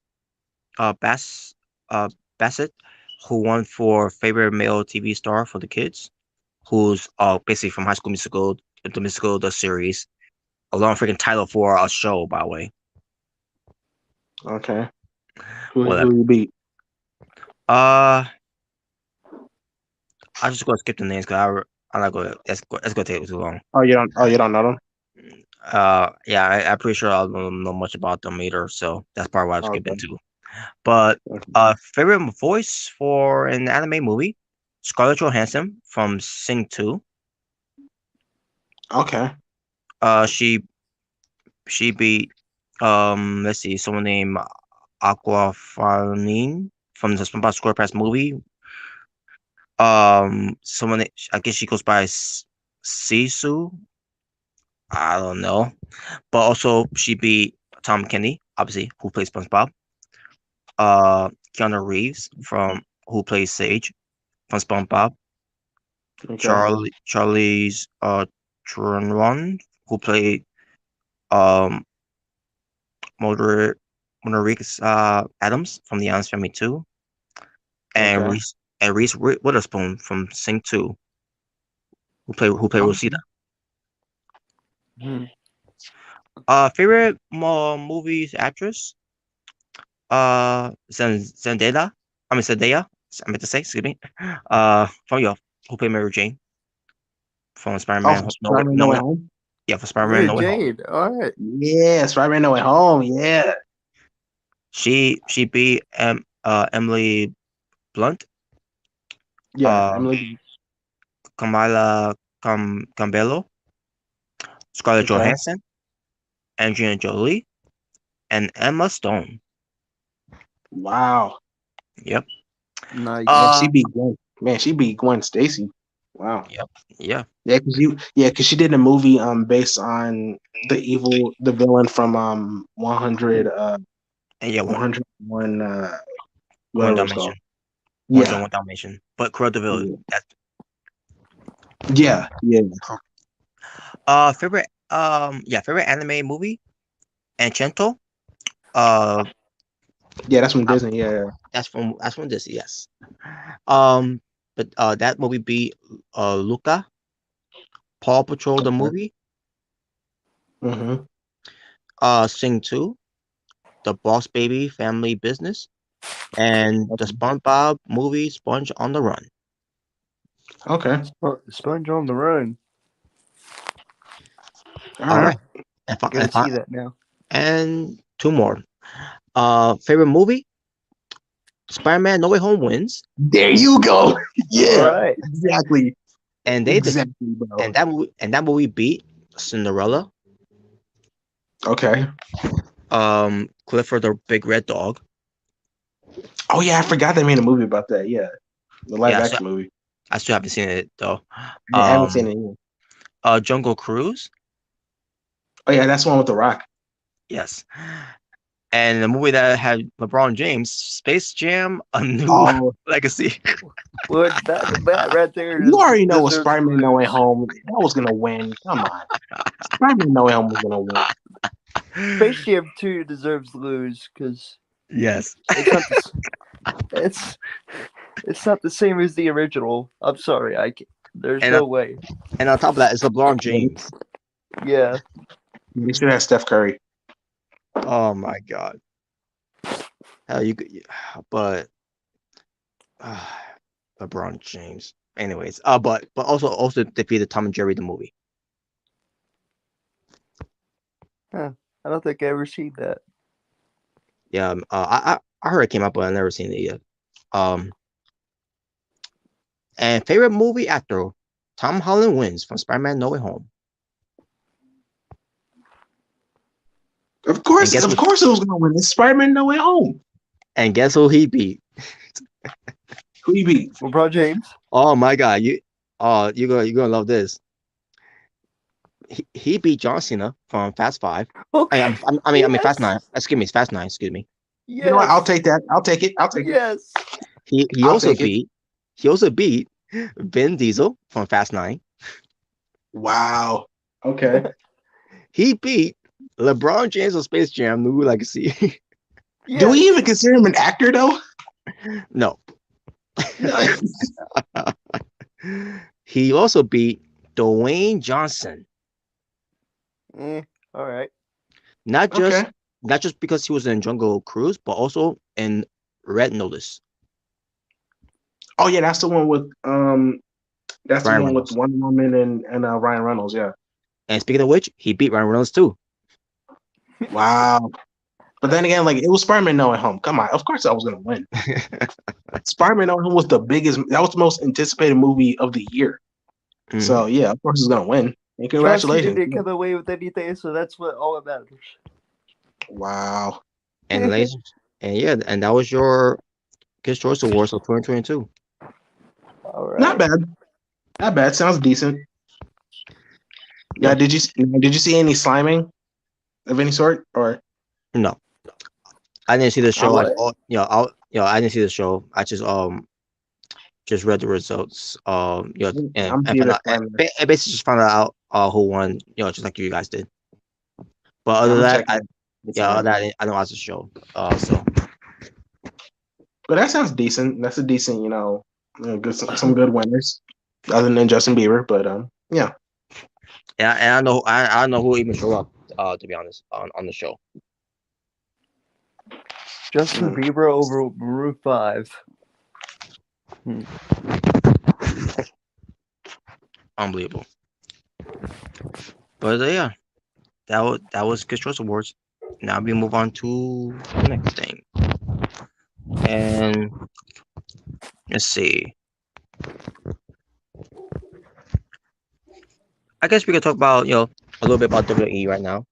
Bassett, who won for favorite male TV star for the kids, who's basically from High School Musical, the series, a long freaking title for a show, by the way. Okay. Who Whatever. you beat? I just gonna skip the names because I'm not gonna. That's gonna take too long. Oh, you don't know them? Yeah, I'm pretty sure I don't know much about them either, so that's probably why I skipped Okay. into. But favorite voice for an anime movie, Scarlett Johansson from Sing 2. Okay. She beat let's see, someone named Aquafine from the SpongeBob SquarePants movie. Someone, I guess she goes by Sisu. I don't know, but also she beat Tom Kenny, obviously, who plays SpongeBob. Keanu Reeves from who plays Sage from SpongeBob. Okay. Charlie's Theron who played um Moder Monoric Adams from the Addams Family 2, and Okay. Reese Witherspoon from Sing 2, who played Oh, Rosita. Hmm. Favorite movies actress? Zendaya. I mean Zendaya. I meant to say, excuse me. From your who played Mary Jane from oh, Spider-Man. from No way, Spider-Man No no Way way. Home. Yeah, for Spider-Man Mary No Way Home. Jane. All right. Yeah, Spider-Man No Way Home. Yeah. She beat Emily Blunt, Yeah, uh, Emily. Kamala Campbell, Scarlett Okay. Johansson, Angelina Jolie, and Emma Stone. Wow. Yep. Nice. Yeah, Uh, she beat Gwen. Man, she beat Gwen Stacy. Wow. yep. Yeah. Because she did a movie based on the villain from 100 And yeah, 101 one whatever it's called. Dalmatian. Yeah. One Dalmatian. But Cruella de Vil. Yeah. That's Yeah. Yeah. favorite anime movie. Enchanto. Uh, Yeah, that's from Disney. Yeah. that's from Disney. Yes. Um, but that movie beat Luca, Paw Patrol the Okay. movie, Mm-hmm. Sing 2, The Boss Baby Family Business, and the SpongeBob movie Sponge on the Run. Okay. Sponge on the Run. All All right. right, and, I fi- gotta and, fi- see that now. and two more. Favorite movie? Spider-Man No Way Home wins, There you go. All Yeah. right. Exactly. and Exactly, bro. that movie beat Cinderella, Okay. Clifford the Big Red Dog. Oh yeah, I forgot they made a movie about that. Yeah, the live Yeah, so action movie. I still haven't seen it though. I haven't seen it yet. Jungle Cruise, Oh yeah, that's the one with the Rock. yes, and the movie that had LeBron James, Space Jam: A New Oh, Legacy. Well, that right there you already know what deserves Spider-Man No Way lose. Home that was gonna win. Come on, Spider-Man No Way Home was gonna win. Space Jam 2 deserves lose because Yes, it's not it's not the same as the original. I'm sorry, there's and no way. and on top of that, it's LeBron James. Yeah, They should have Steph Curry. Oh my God, hell you could, but uh, LeBron James. Anyways, but also defeated Tom and Jerry the movie. I don't think I ever seen that. Yeah, I heard it came out, but I never seen it yet. Um, and favorite movie actor, Tom Holland wins from Spider-Man No Way Home. Of And course, guess of what? course, it was gonna win. It's Spider-Man No Way Home. And guess who he beat? Who you beat? LeBron James. Oh my God, you're gonna love this. He beat John Cena from Fast Five. Okay. I mean Fast Yes. Nine. Excuse me, it's Fast Nine. Excuse me. You know what? I'll Yes. take that. I'll take it. I'll take it. Yes. He I'll also take it. beat he also beat Vin Diesel from Fast Nine. Wow. Okay. He beat LeBron James of Space Jam: New Legacy. Yes. Do we even consider him an actor though? No. No. He also beat Dwayne Johnson. All right. Not just Okay. not just because he was in Jungle Cruise, but also in Red Notice. Oh yeah, that's the one with that's the Ryan one with Reynolds. Wonder Woman and Ryan Reynolds. Yeah. And speaking of which, he beat Ryan Reynolds too. Wow. But then again, like it was Spider-Man No Way Home. Come on, of course I was gonna win. Spider-Man No Way Home was the biggest. That was the most anticipated movie of the year. Mhm. So yeah, of course he's gonna win. And Plus, he congratulations. didn't come away with anything, so that's what all that matters. Wow. And ladies, and yeah, and that was your Kids Choice Awards of 2022. All right. Not bad. Not bad. Sounds decent. Yeah. Yeah. Did you see any sliming of any sort or? No. I didn't see the show. What? I didn't see the show. I just read the results. And I'm found here to out, find and basically just found out who won. Just like you guys did. But other I'm than that, checking. other than that, I don't watch the show. So But that sounds decent. That's a decent, good some good winners, other than Justin Bieber. But yeah. yeah, and I don't know who even showed up. To be honest, on the show. Justin Bieber over Maroon 5. Unbelievable. But yeah, that was Kids Choice Awards. Now we move on to the next thing, and let's see. I guess we could talk about a little bit about WWE right now.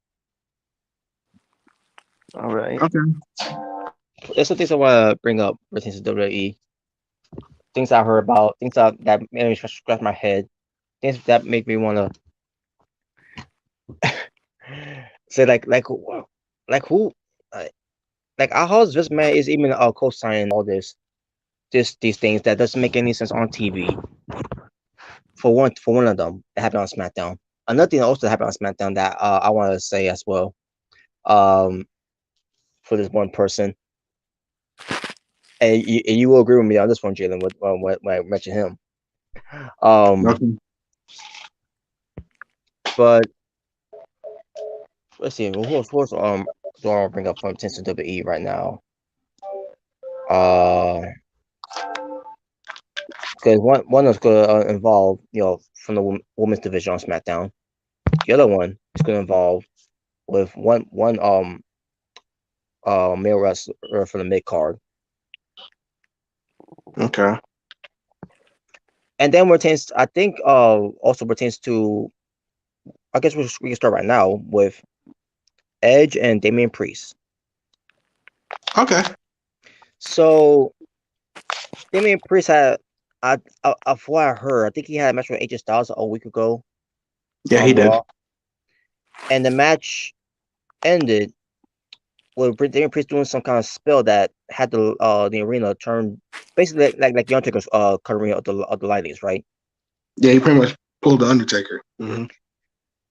All right. Okay. There's some things I want to bring up relating to WWE. Things I heard about, things that made me scratch my head, things that make me want to say who how this man is even co-signing all these things that doesn't make any sense on TV. For one of them that happened on SmackDown. Another thing also happened on SmackDown that I want to say as well. For this one person, and you will agree with me on this one, Jalen, when I mention him. Okay. But let's see. Who else do I want to bring up from attention to WWE right now? Because one is going to involve from the women's division on SmackDown. The other one is going to involve with one male wrestler for the mid card. Okay. And then I think also pertains to, I guess we can start right now with Edge and Damian Priest. Okay. So Damian Priest had, of what I heard, I think he had a match with AJ Styles a week ago. Yeah, he did. And the match ended with Damian Priest doing some kind of spell that had the arena turn basically like the Undertaker's covering of the lightings, right? Yeah, he pretty much pulled the Undertaker. Mm-hmm.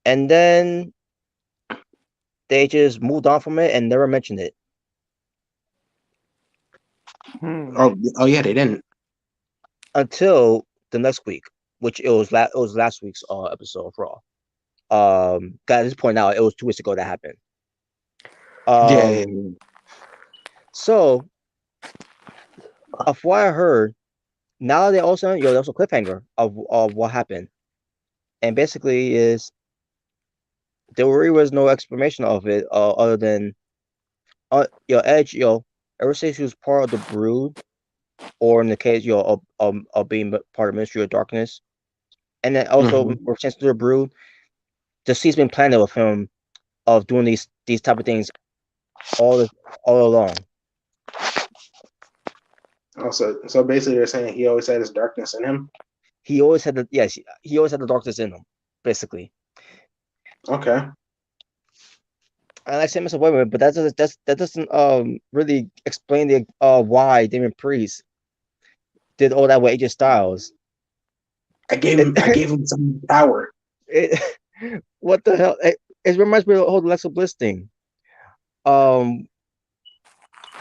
And then they just moved on from it and never mentioned it. Oh yeah, they didn't Until the next week, which it was last week's episode of Raw. At this point now, it was 2 weeks ago that happened. Yeah. So, of what I heard, now they also there's a cliffhanger of what happened, and basically is there really was no explanation of it other than Edge ever since he was part of the Brood, or in the case of being part of Ministry of Darkness, and then also for chance to the Brood, the seed's been planted with him of doing these type of things all along. So basically, you're saying he always had his darkness in him. He always had the darkness in him, basically. Okay. And like I said, Mr. Webber, but that doesn't really explain the why Damian Priest did all that with AJ Styles. I gave him some power. What the hell? It reminds me of the whole Alexa Bliss thing. When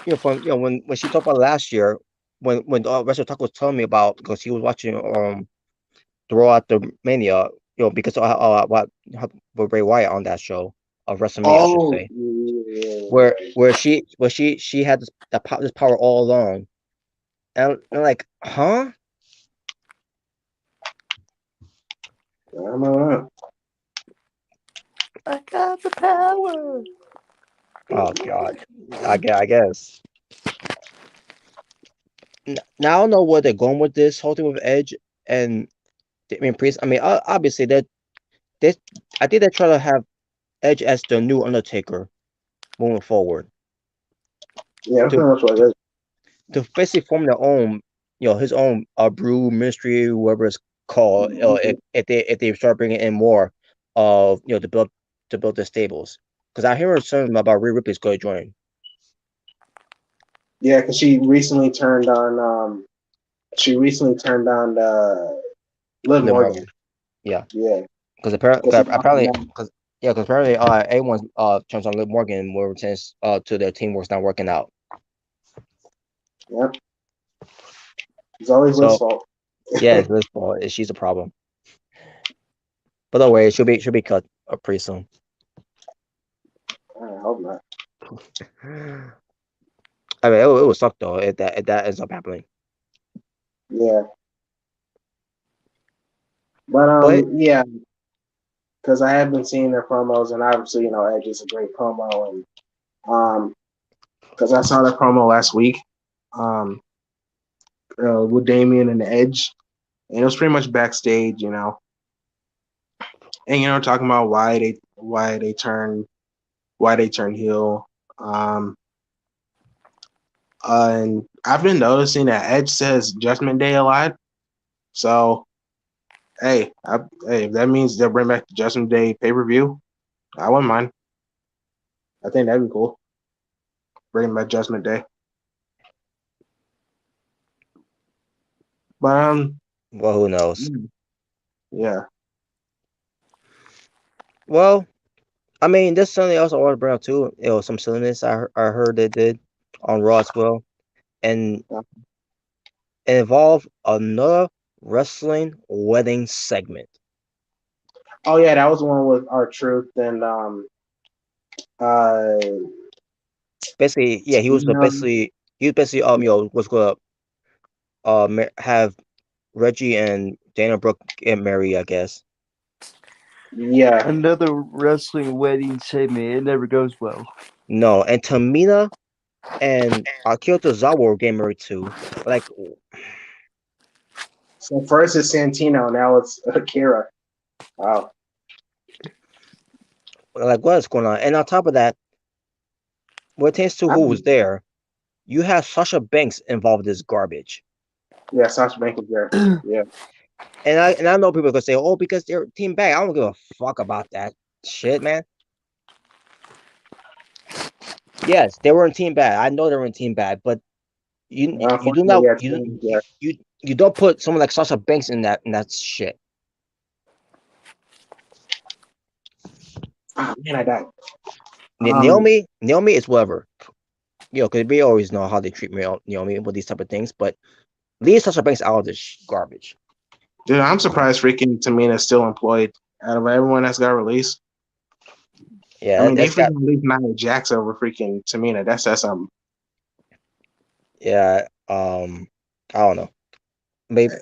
she talked about last year, when Wrestler Talk was telling me about, because he was watching the Raw after Mania, because what with Bray Wyatt on that show of WrestleMania, I should say, where she had this power all along, and I'm like, huh? I got the power. Oh God, I guess. Now I don't know where they're going with this whole thing with Edge and Damian Priest. I mean, obviously I think they try to have Edge as the new Undertaker moving forward. Yeah, that's pretty much what it is. To basically form their own, his own Brew Ministry, whatever it's called. If they start bringing in more of to build the stables, because I hear something about Rhea Ripley's going to join. Yeah, because she recently turned on. Liv Morgan. Yeah. Yeah. Because apparently, everyone turns on Liv Morgan more since to their teamwork's not working out. Yep. It's always Liv's fault. Yeah, it's Liv's fault. She's a problem. But don't worry, she'll be cut pretty soon. I hope not. I mean, it would suck though if that ends up happening. Yeah. But yeah, because I have been seeing their promos, and obviously, Edge is a great promo, and because I saw that promo last week, with Damian and Edge, and it was pretty much backstage, and talking about why they turn heel, and I've been noticing that Edge says Judgment Day a lot, so hey, if that means they'll bring back the Judgment Day pay-per-view, I wouldn't mind. I think that'd be cool. Bring back Judgment Day. But well, who knows? Yeah. Well, I mean, this Sunday also want to bring up too. Some silliness I heard they did on Raw as well, and it involved another wrestling wedding segment. Oh yeah, that was the one with R-Truth and basically, yeah, he was basically was gonna have Reggie and Dana Brooke get married, I guess. Yeah. Another wrestling wedding segment. It never goes well. No, and Tamina and Akira Tozawa were getting married too. Like, so first it's Santino, now it's Akira. Wow. Like, what is going on? And on top of that, when it pertains to who was there, you have Sasha Banks involved in this garbage. Yeah, Sasha Banks was there. Yeah. And I know people are gonna say, "Oh, because they're Team Bad." I don't give a fuck about that shit, man. Yes, they were in Team Bad. I know they were in Team Bad, but you do not you don't put someone like Sasha Banks in that shit. Oh, man, I died. Naomi is whatever, because we always know how they treat Naomi with these type of things. But leave Sasha Banks out of this garbage. Dude, I'm surprised freaking Tamina's still employed out of everyone that's got released. Yeah, I mean, they freaking released Nia Jax over freaking Tamina. That says something. Yeah, I don't know. Maybe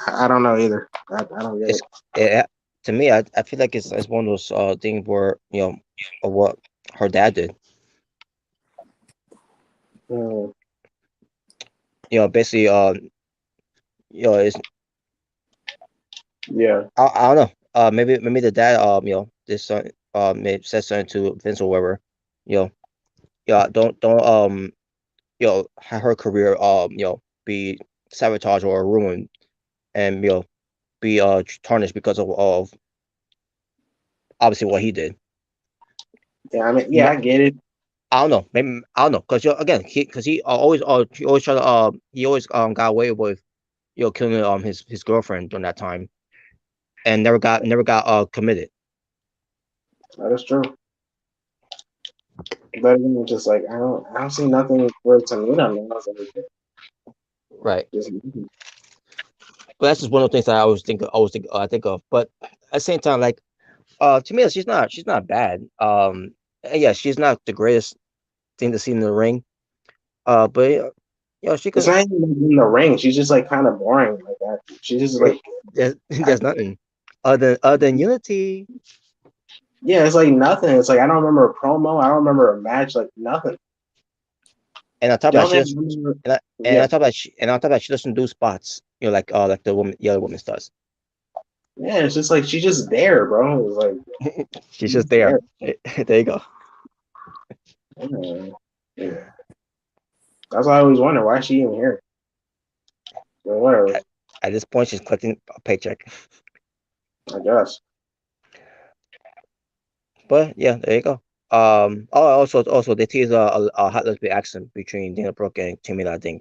I don't know either. I don't get it. To me, I feel like it's one of those things where of what her dad did. Basically, it's I don't know. Maybe the dad, this son, may said something to Vince or whatever. Don't have her career, be sabotaged or ruined, and be tarnished because of obviously what he did. Yeah, I mean, I get it. I don't know. Maybe I don't know because again, he always tried to he always got away with killing his girlfriend during that time, and never got committed. That is true. But again, just like I don't see nothing for Tamina. Right. But that's just one of the things that I always think of. But at the same time, like to me, she's not bad. Yeah, she's not the greatest thing to see in the ring. But she could. It's not even in the ring. She's just like kind of boring like that. She's just like there's nothing other than Unity. Yeah, it's like nothing. It's like I don't remember a promo. I don't remember a match. Like nothing. And on top of that, on top of that, she doesn't do spots. Like the other woman does. Yeah, it's just like she's just there, bro. It's like she's just there. There you go. Yeah. That's why I always wonder why is she even here. But whatever. At this point, she's collecting a paycheck. I guess. But yeah, there you go. Also they teased a hot lesbian action between Dana Brooke and Tamina.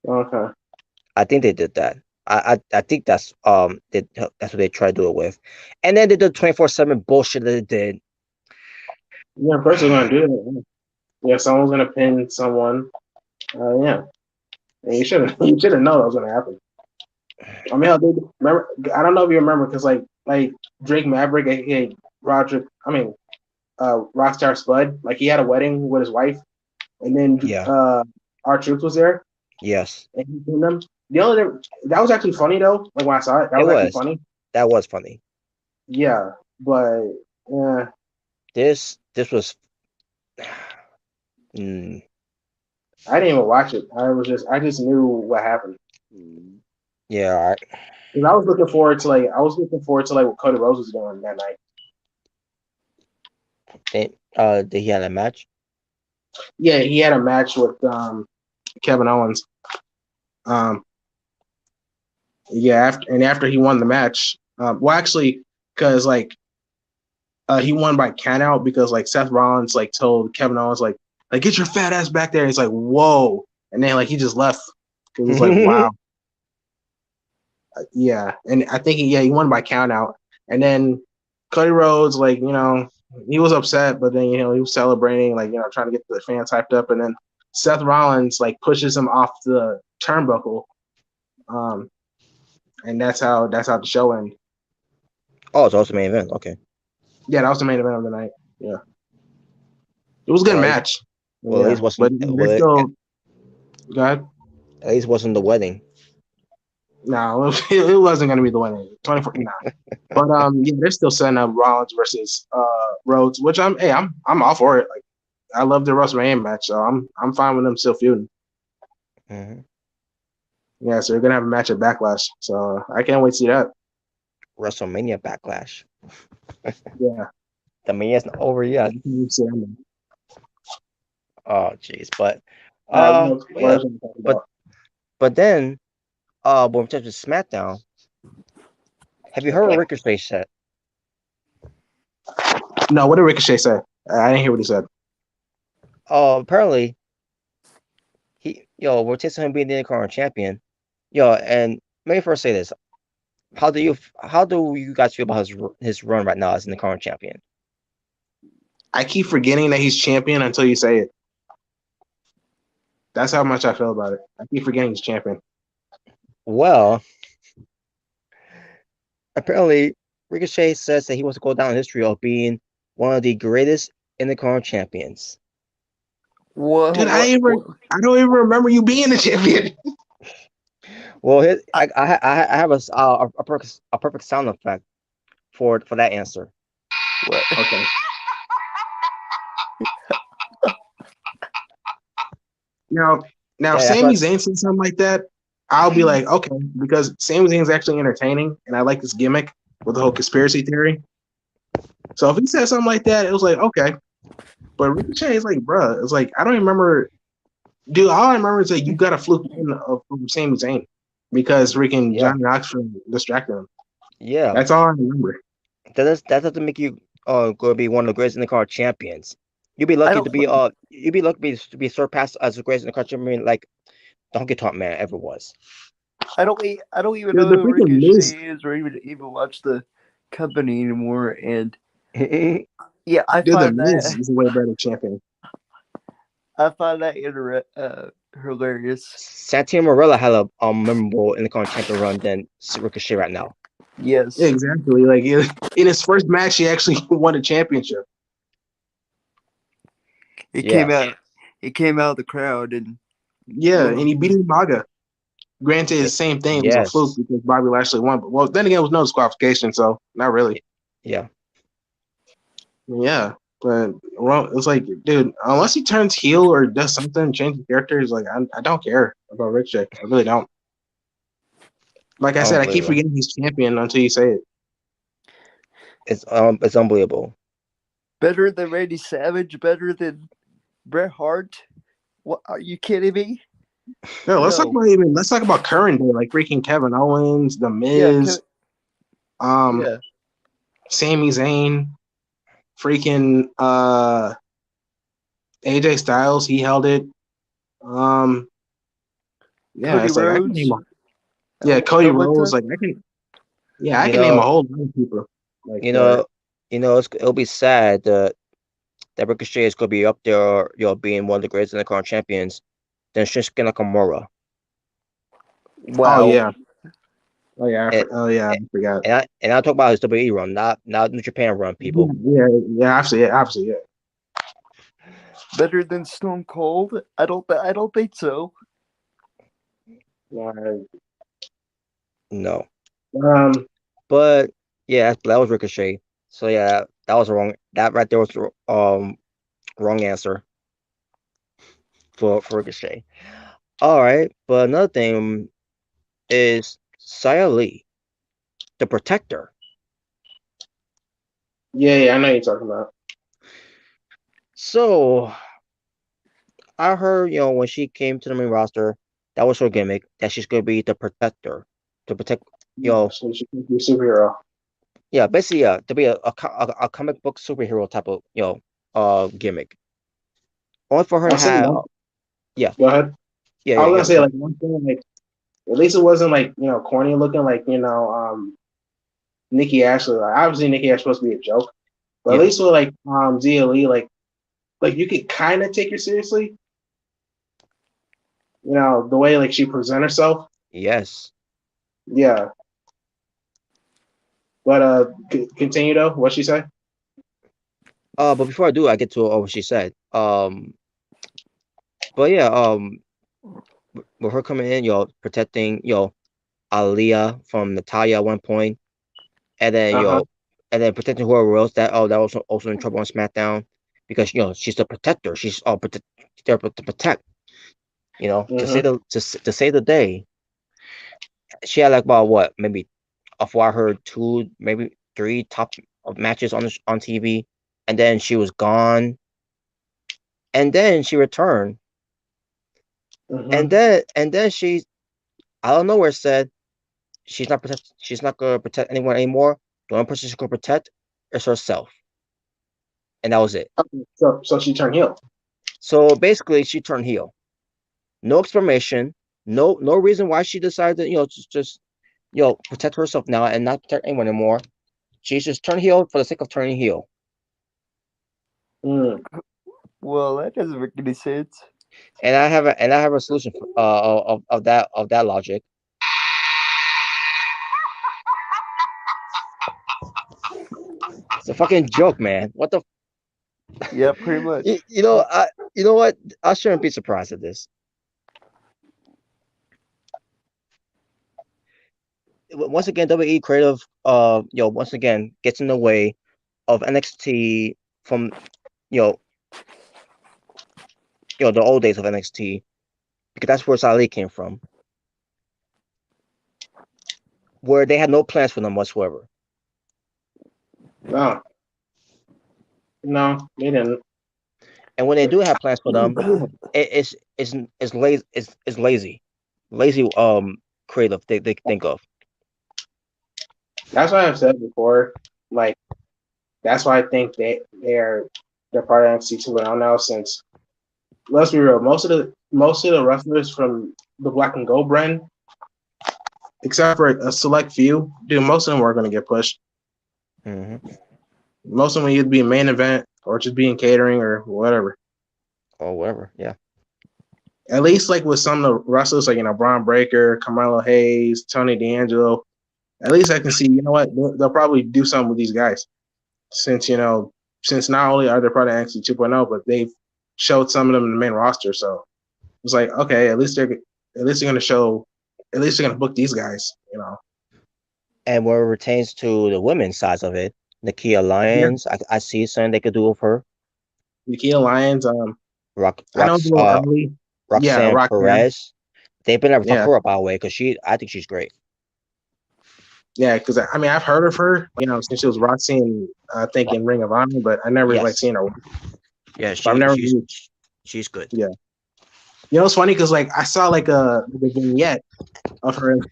Okay. I think they did that. I think that's that's what they try to do it with, and then they did 24/7 bullshit that they did. Yeah, of course they're gonna do that. Yeah, someone's gonna pin someone. Yeah, and you should have known that was gonna happen. I mean, remember? I don't know if you remember because like Drake Maverick, aka Roger. I mean, Rockstar Spud. Like he had a wedding with his wife, and then R-Truth was there. Yes. And he pinned them. That was actually funny though. Like when I saw it, that was actually funny. That was funny. Yeah, but yeah. This was. I didn't even watch it. I just knew what happened. Yeah, I was looking forward to what Cody Rhodes was doing that night. Did he have a match? Yeah, he had a match with Kevin Owens. Yeah, after he won the match, because he won by countout because like Seth Rollins like told Kevin Owens like get your fat ass back there. And he's like, whoa, and then like he just left because he's like, wow. Yeah, and I think he won by countout, and then Cody Rhodes like he was upset, but then he was celebrating like trying to get the fans hyped up, and then Seth Rollins like pushes him off the turnbuckle, and that's how the show ended. Oh, it's also the main event. Okay. Yeah, that was the main event of the night. Yeah, it was a good match. Well, at least wasn't. Go ahead. At least wasn't the wedding. No, it wasn't going to be the wedding. 24. Nah. But yeah, they're still setting up Rollins versus Rhodes, which I'm all for it. Like, I love the WrestleMania match, so I'm fine with them still feuding. Mm-hmm. Yeah, so they're gonna have a match at Backlash, so I can't wait to see that. WrestleMania Backlash. Yeah, the mania's not over yet. Oh, jeez, but but then when we touch SmackDown, have you heard what Ricochet said? No, what did Ricochet say? I didn't hear what he said. Apparently, we're tasting him being the current champion. And let me first say this: how do you guys feel about his run right now as the current champion? I keep forgetting that he's champion until you say it. That's how much I feel about it. I keep forgetting he's champion. Well, apparently, Ricochet says that he wants to go down in history of being one of the greatest in the current champions. What? Dude, I don't even remember you being the champion. Well, I have a perfect sound effect for that answer. What? Okay. Now, if Sami Zayn said something like that, I'll be like, okay, because Sami Zayn's actually entertaining, and I like this gimmick with the whole conspiracy theory. So if he said something like that, it was like, okay. But Ricochet is like, bruh, it's like, I don't even remember. Dude, all I remember is that you got a fluke in from Sami Zayn because freaking Johnny Knoxville distracted him. Yeah. That's all I remember. That doesn't make you going to be one of the greatest in the card champions. You'd be lucky to be surpassed as the greatest in the card champion like Donkey Kong Man ever was. I don't even know who Ricochet is or even watch the company anymore. And yeah, I find that he's a way better champion. I find that hilarious. Santino Marella had a memorable in the current champion run than Ricochet right now. Yes, exactly. Like in his first match, he actually won a championship. He came out of the crowd and and he beat Umaga. Granted, the same thing was a fluke because Bobby Lashley won. But well, then again, it was no disqualification, so not really. Yeah. Yeah, but it's like, dude, unless he turns heel or does something, change the character, like I don't care about Ricochet. I really don't. Like I said, I keep forgetting he's champion until you say it. It's unbelievable. Better than Randy Savage, better than Bret Hart. What, are you kidding me? No, let's talk about current day, like freaking Kevin Owens, The Miz, Sami Zayn. freaking AJ Styles, he held it. Yeah, Cody it's like I can Rhodes. name Cody Rhodes. That? Like I can name a whole lot of people. Like it'll be sad that Ricochet is gonna be up there, being one of the greatest Intercontinental champions than Shinsuke Nakamura. Wow. Oh yeah, I forgot. And I talk about his WWE run, not New Japan run, people. Yeah, absolutely, yeah. Better than Stone Cold? I don't think so. No. But yeah, that was Ricochet. So yeah, that was wrong. That right there was wrong answer for Ricochet. All right, but another thing is Xia Li, the Protector. Yeah, I know you're talking about. So I heard, when she came to the main roster, that was her gimmick, that she's gonna be the Protector, to protect, So she can be a superhero. Yeah, basically, to be a comic book superhero type of gimmick. Only for her to have, yeah. Go ahead. Yeah, I was gonna say like one thing, like at least it wasn't like corny looking, like Nikki Ashley. Like, obviously, Nikki Ashley supposed to be a joke, but at least with like Xia Li, like you could kind of take her seriously. The way like she present herself. Yes. Yeah. But continue though. What she say? But before I do, I get to what she said. But yeah, with her coming in, protecting, Aaliyah from Natalia at one point, and then and then protecting whoever else that was also in trouble on SmackDown, because she's the protector. She's there to protect. To say the day. She had like about what, maybe of what I heard, 2, maybe 3 top matches on TV, and then she was gone, and then she returned, and then she, I don't know where it said she's not gonna protect anyone anymore. The only person she's gonna protect is herself, and that was it. So she turned heel. So basically, she turned heel. No explanation, no reason why she decided to just protect herself now and not protect anyone anymore. She's just turned heel for the sake of turning heel. Well, that doesn't make any sense. And I have a solution of that logic. It's a fucking joke, man. What the? Yeah, pretty much. You know what? I shouldn't be surprised at this. Once again, WWE creative, once again gets in the way of NXT from, the old days of NXT, because that's where Xia Li came from, where they had no plans for them whatsoever. No, they didn't. And when they do have plans for them, it's lazy creative they think of. That's what I've said before. Like, that's why I think they're part of NXT 2.0 now. Since, let's be real, most of the wrestlers from the Black and Gold brand, except for a select few, most of them are going to get pushed. Mm-hmm. Most of them will either be a main event or just be in catering or whatever. Or whatever, yeah. At least like with some of the wrestlers, like Braun Breaker, Carmelo Hayes, Tony D'Angelo. At least I can see, they'll probably do something with these guys, since not only are they part of NXT 2.0, but they've showed some of them in the main roster. So it's like, okay, at least they're going to book these guys, And where it pertains to the women's side of it, Nakia Lyons, I see something they could do with her. Nakia Lyons, Roxanne Perez. They've been able to talk her up, by the way, because I think she's great. Yeah, because I've heard of her, since she was Roxanne, I think in Ring of Honor, but I never seen her. Yeah, she's good. Yeah, it's funny because I saw a vignette of her, and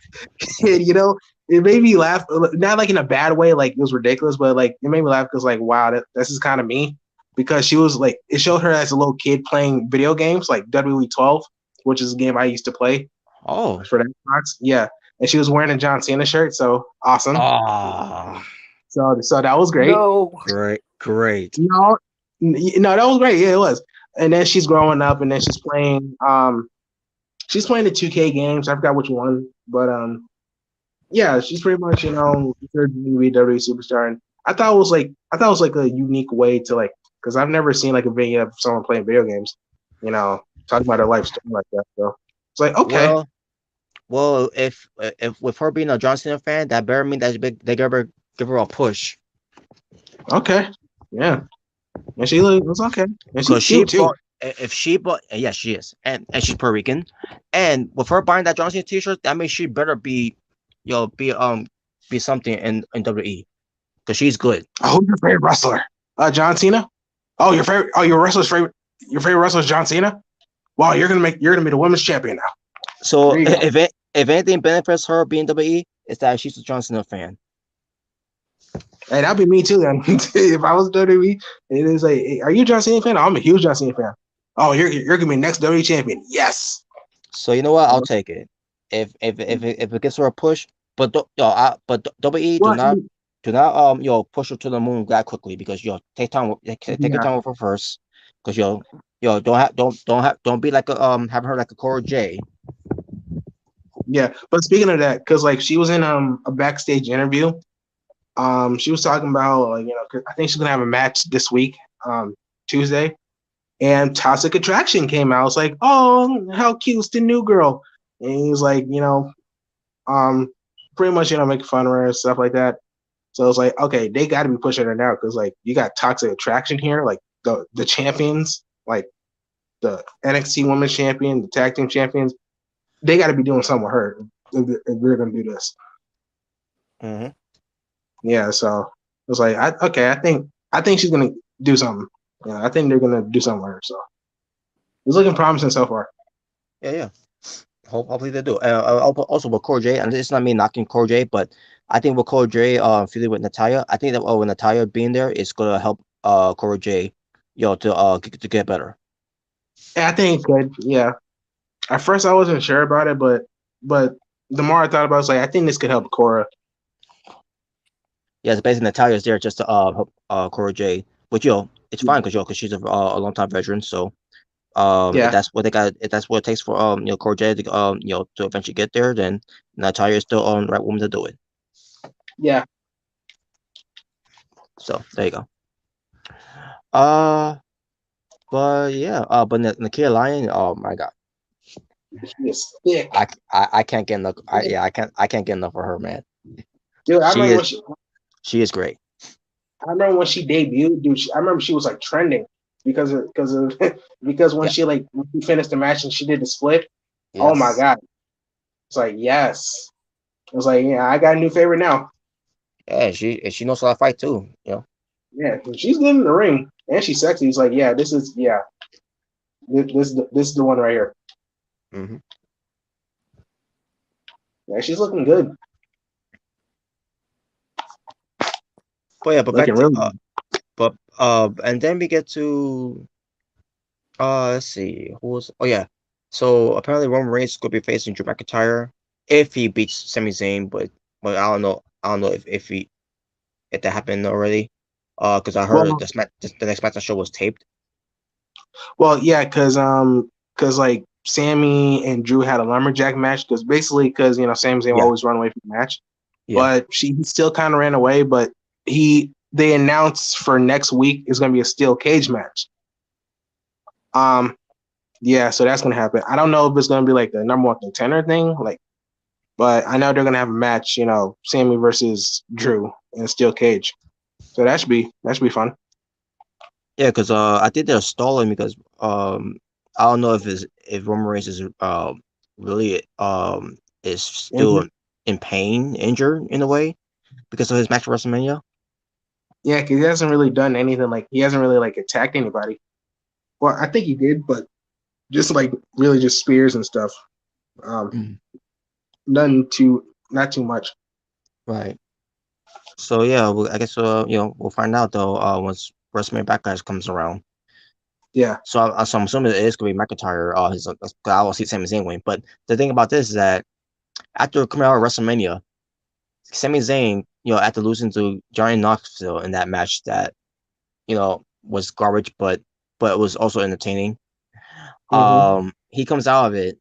it made me laugh, not like in a bad way, like it was ridiculous, but like it made me laugh because like wow, this is kind of me. Because she was like, it showed her as a little kid playing video games like WWE 12, which is a game I used to play for the Xbox. Yeah, and she was wearing a John Cena shirt, so awesome. So that was great. No, great. No, that was great. Yeah, it was. And then she's growing up, and then she's playing the 2K games. I forgot which one, but yeah, she's pretty much third WWE superstar. And I thought it was like a unique way to like, because I've never seen like a video of someone playing video games, talking about their life story like that. So it's like okay. Well, if with her being a John Cena fan, that better mean that they give her a push. Okay. Yeah. And she was okay. And she's she cute too. If she bought, yeah, she is, and she's Puerto Rican, and with her buying that John Cena T-shirt, that means she better be something in WWE because she's good. Oh, who's your favorite wrestler? John Cena. Oh, your favorite. Oh, your favorite wrestler is John Cena. Wow, you're gonna be the women's champion now. So if anything benefits her being WWE, it's that she's a John Cena fan. Hey, that'd be me too. Then, if I was WWE, it is like, hey, are you a John Cena fan? Oh, I'm a huge John Cena fan. Oh, you're gonna be next WWE champion. Yes. So you know what? I'll take it. If it gets her a push, but WWE do not push her to the moon that quickly because take time take your time with her first because don't be like having her like a Cora J. Yeah, but speaking of that, because like she was in a backstage interview. She was talking about like I think she's gonna have a match this week, Tuesday, and Toxic Attraction came out. It's like, oh, how cute's the new girl? And he was like, pretty much making fun of her and stuff like that. So it's like, okay, they got to be pushing her now because like you got Toxic Attraction here, like the champions, like the NXT Women's Champion, the Tag Team Champions. They got to be doing something with her if they're gonna do this. Mm-hmm. Yeah, so it was like, I think she's gonna do something. Yeah, I think they're gonna do something with her. So it's looking promising so far. Yeah. Hopefully they do. Also with Cora J, and it's not me knocking Cora J, but I think with Cora J, feuding with Natalya, I think that with Natalya being there, it's gonna help Cora J, to get better. Yeah, I think it could. Yeah. At first, I wasn't sure about it, but the more I thought about it, it's like I think this could help Cora. Yeah, it's basically Natalya's there just to help Cora J, which it's fine because she's a long time veteran, so. If that's what it takes for Cora J to to eventually get there, then Natalya is still on the right woman to do it. Yeah. So there you go. But yeah, but Nakia Lion, oh my god, she is thick. I can't get enough. I can't get enough of her, man. Dude, she is great. I remember when she debuted, dude. I remember she was like trending because when she finished the match and she did the split. Yes. Oh my god! It's like yes. It was like I got a new favorite now. Yeah, she knows how to fight too. Yeah, she's good in the ring and she's sexy. It's like this is the one right here. Mm-hmm. Yeah, she's looking good. But yeah, but back to and then we get to let's see so apparently Roman Reigns could be facing Drew McIntyre if he beats Sami Zayn, but I don't know if that happened already because I heard the next SmackDown show was taped. Well, yeah, because like Sammy and Drew had a lumberjack match because Sami Zayn always run away from the match, but he still kind of ran away, but they announced for next week is going to be a steel cage match. Yeah, so that's going to happen. I don't know if it's going to be like the number one contender thing, but I know they're going to have a match, Sammy versus Drew in a steel cage. So that should be fun. Yeah, because I think they're stalling because I don't know if Roman Reigns is really is still in pain, injured in a way because of his match at WrestleMania. Yeah, because he hasn't really done anything. He hasn't really attacked anybody. Well, I think he did, but just really just spears and stuff. Not too much. Right. So yeah, I guess we'll find out though once WrestleMania Backlash comes around. Yeah. So I'm assuming it is going to be McIntyre. I will see Sami Zayn win. But the thing about this is that after coming out of WrestleMania, Sami Zayn, after losing to Johnny Knoxville in that match that was garbage, but it was also entertaining. He comes out of it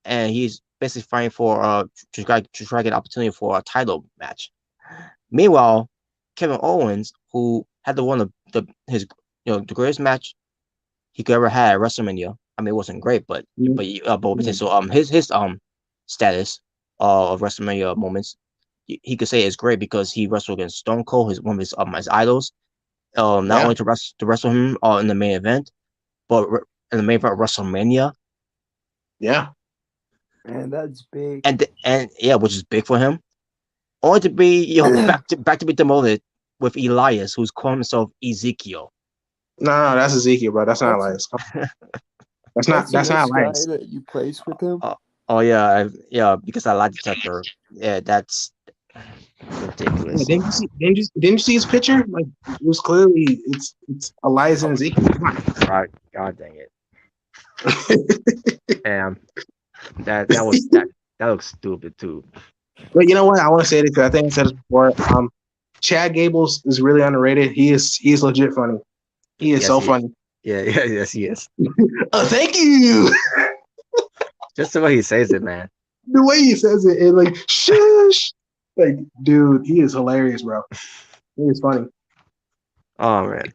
and he's basically fighting for to try to get an opportunity for a title match. Meanwhile, Kevin Owens, who had the one of his the greatest match he could ever had at WrestleMania. I mean, it wasn't great, but so his status of WrestleMania moments, he could say is great because he wrestled against Stone Cold, one of his idols. Not only to wrestle him in the main event, but in the main event of WrestleMania. Yeah. And that's big. And yeah, which is big for him. Only to be back to be demoted with Elias, who's calling himself Ezekiel. No, that's Ezekiel, bro. That's not Elias. That's not Elias. Guy that you place with him. Oh yeah, because I lie detector. Yeah, that's ridiculous. Yeah, didn't you see his picture? Like it was clearly it's Elias and Ezekiel. God dang it. And that looks stupid too. But you know what? I want to say this because I think I said this before. Chad Gables is really underrated. He is legit funny. He is so funny. Yeah, yes, he is. Thank you. Just the way he says it, man. The way he says it, and like shush, like dude, he is hilarious, bro. He is funny. Oh man.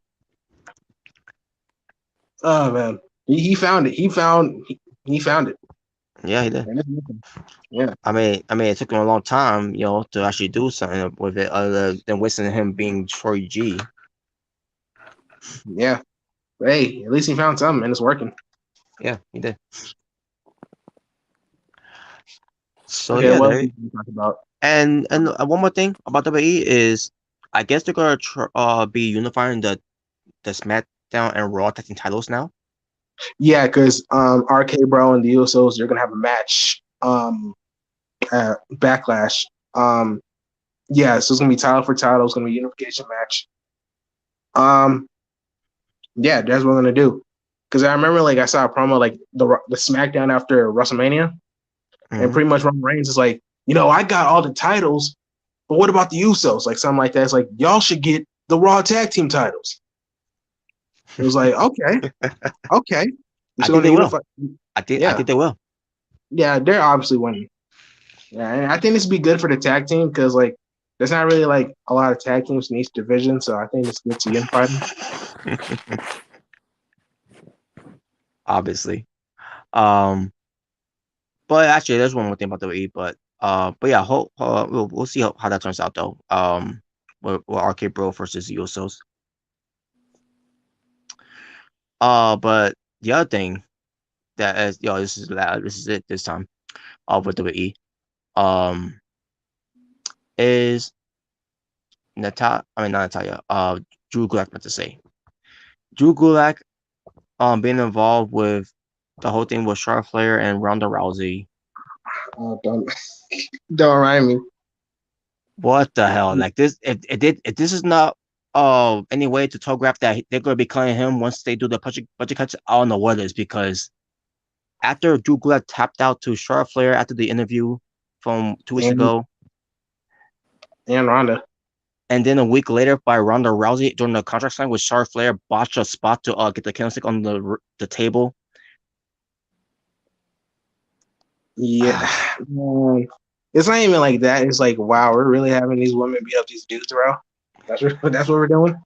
Oh man, he found it. He found it. Yeah, he did. Yeah. I mean, it took him a long time, to actually do something with it, other than wasting him being Troy G. Yeah. Hey, at least he found something, and it's working. Yeah, he did. So okay, yeah, what else talk about? And one more thing about WWE is, I guess they're gonna be unifying the SmackDown and Raw tag team titles now. Yeah, because RK Bro and the Usos, they're gonna have a match at Backlash. Yeah, so it's gonna be title for title. It's gonna be a unification match. Yeah, that's what we're gonna do. Because I remember, like, I saw a promo like the SmackDown after WrestleMania, and pretty much Roman Reigns is like, I got all the titles, but what about the Usos? Like something like that. It's like y'all should get the Raw tag team titles. It was like, okay. I think they will. I think they will. Yeah, they're obviously winning. Yeah, and I think this would be good for the tag team because like there's not really like a lot of tag teams in each division, so I think it's good to unify them. Obviously. But actually, there's one more thing about WWE, but yeah, we'll see how that turns out though. With RK Bro versus the Usos. But the other thing that is, this is it this time, with WWE, is not Natalia, Drew Gulak, meant to say. Drew Gulak, being involved with the whole thing with Charlotte Flair and Ronda Rousey. Oh, don't remind me. What the hell? Like this, if this is not any way to telegraph that they're going to be killing him once they do the budget cuts, I don't know what it is, because after Drew Gulak tapped out to Charlotte Flair after the interview from 2 weeks ago, and Ronda, and then a week later by Ronda Rousey during the contract signing with Charlotte Flair botched a spot to get the candlestick on the table. Yeah, it's not even like that. It's like, wow, we're really having these women beat up these dudes, bro. That's what we're doing.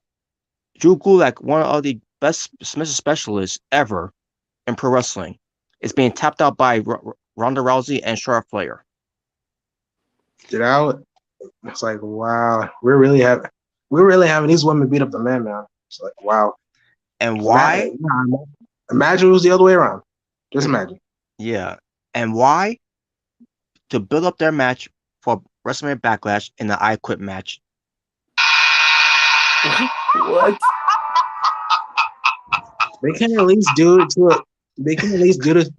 Drew Gulak, one of the best submission specialists ever in pro wrestling, is being tapped out by Ronda Rousey and Charlotte Flair. It's like, wow, we're really having these women beat up the man. It's like, wow. And why? Imagine it was the other way around. Just imagine. Yeah. And why? To build up their match for WrestleMania Backlash in the I Quit match. What? They can at least do it to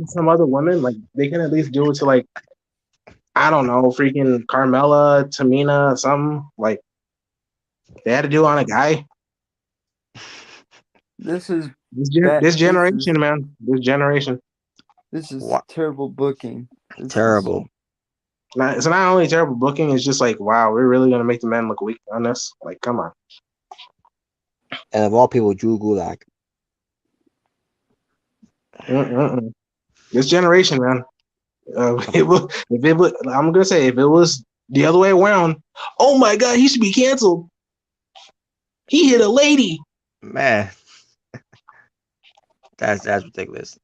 some other woman. Like they can at least do it to like I don't know, freaking Carmella, Tamina, something like they had to do on a guy. This is This generation, man. This generation. This is What? terrible booking. Terrible. It's not only terrible booking, it's just like, wow, we're really gonna make the men look weak on this. Like, come on. And of all people, Drew Gulak. This generation, man. I'm gonna say if it was the other way around, oh my god, he should be canceled. He hit a lady. Man. That's ridiculous.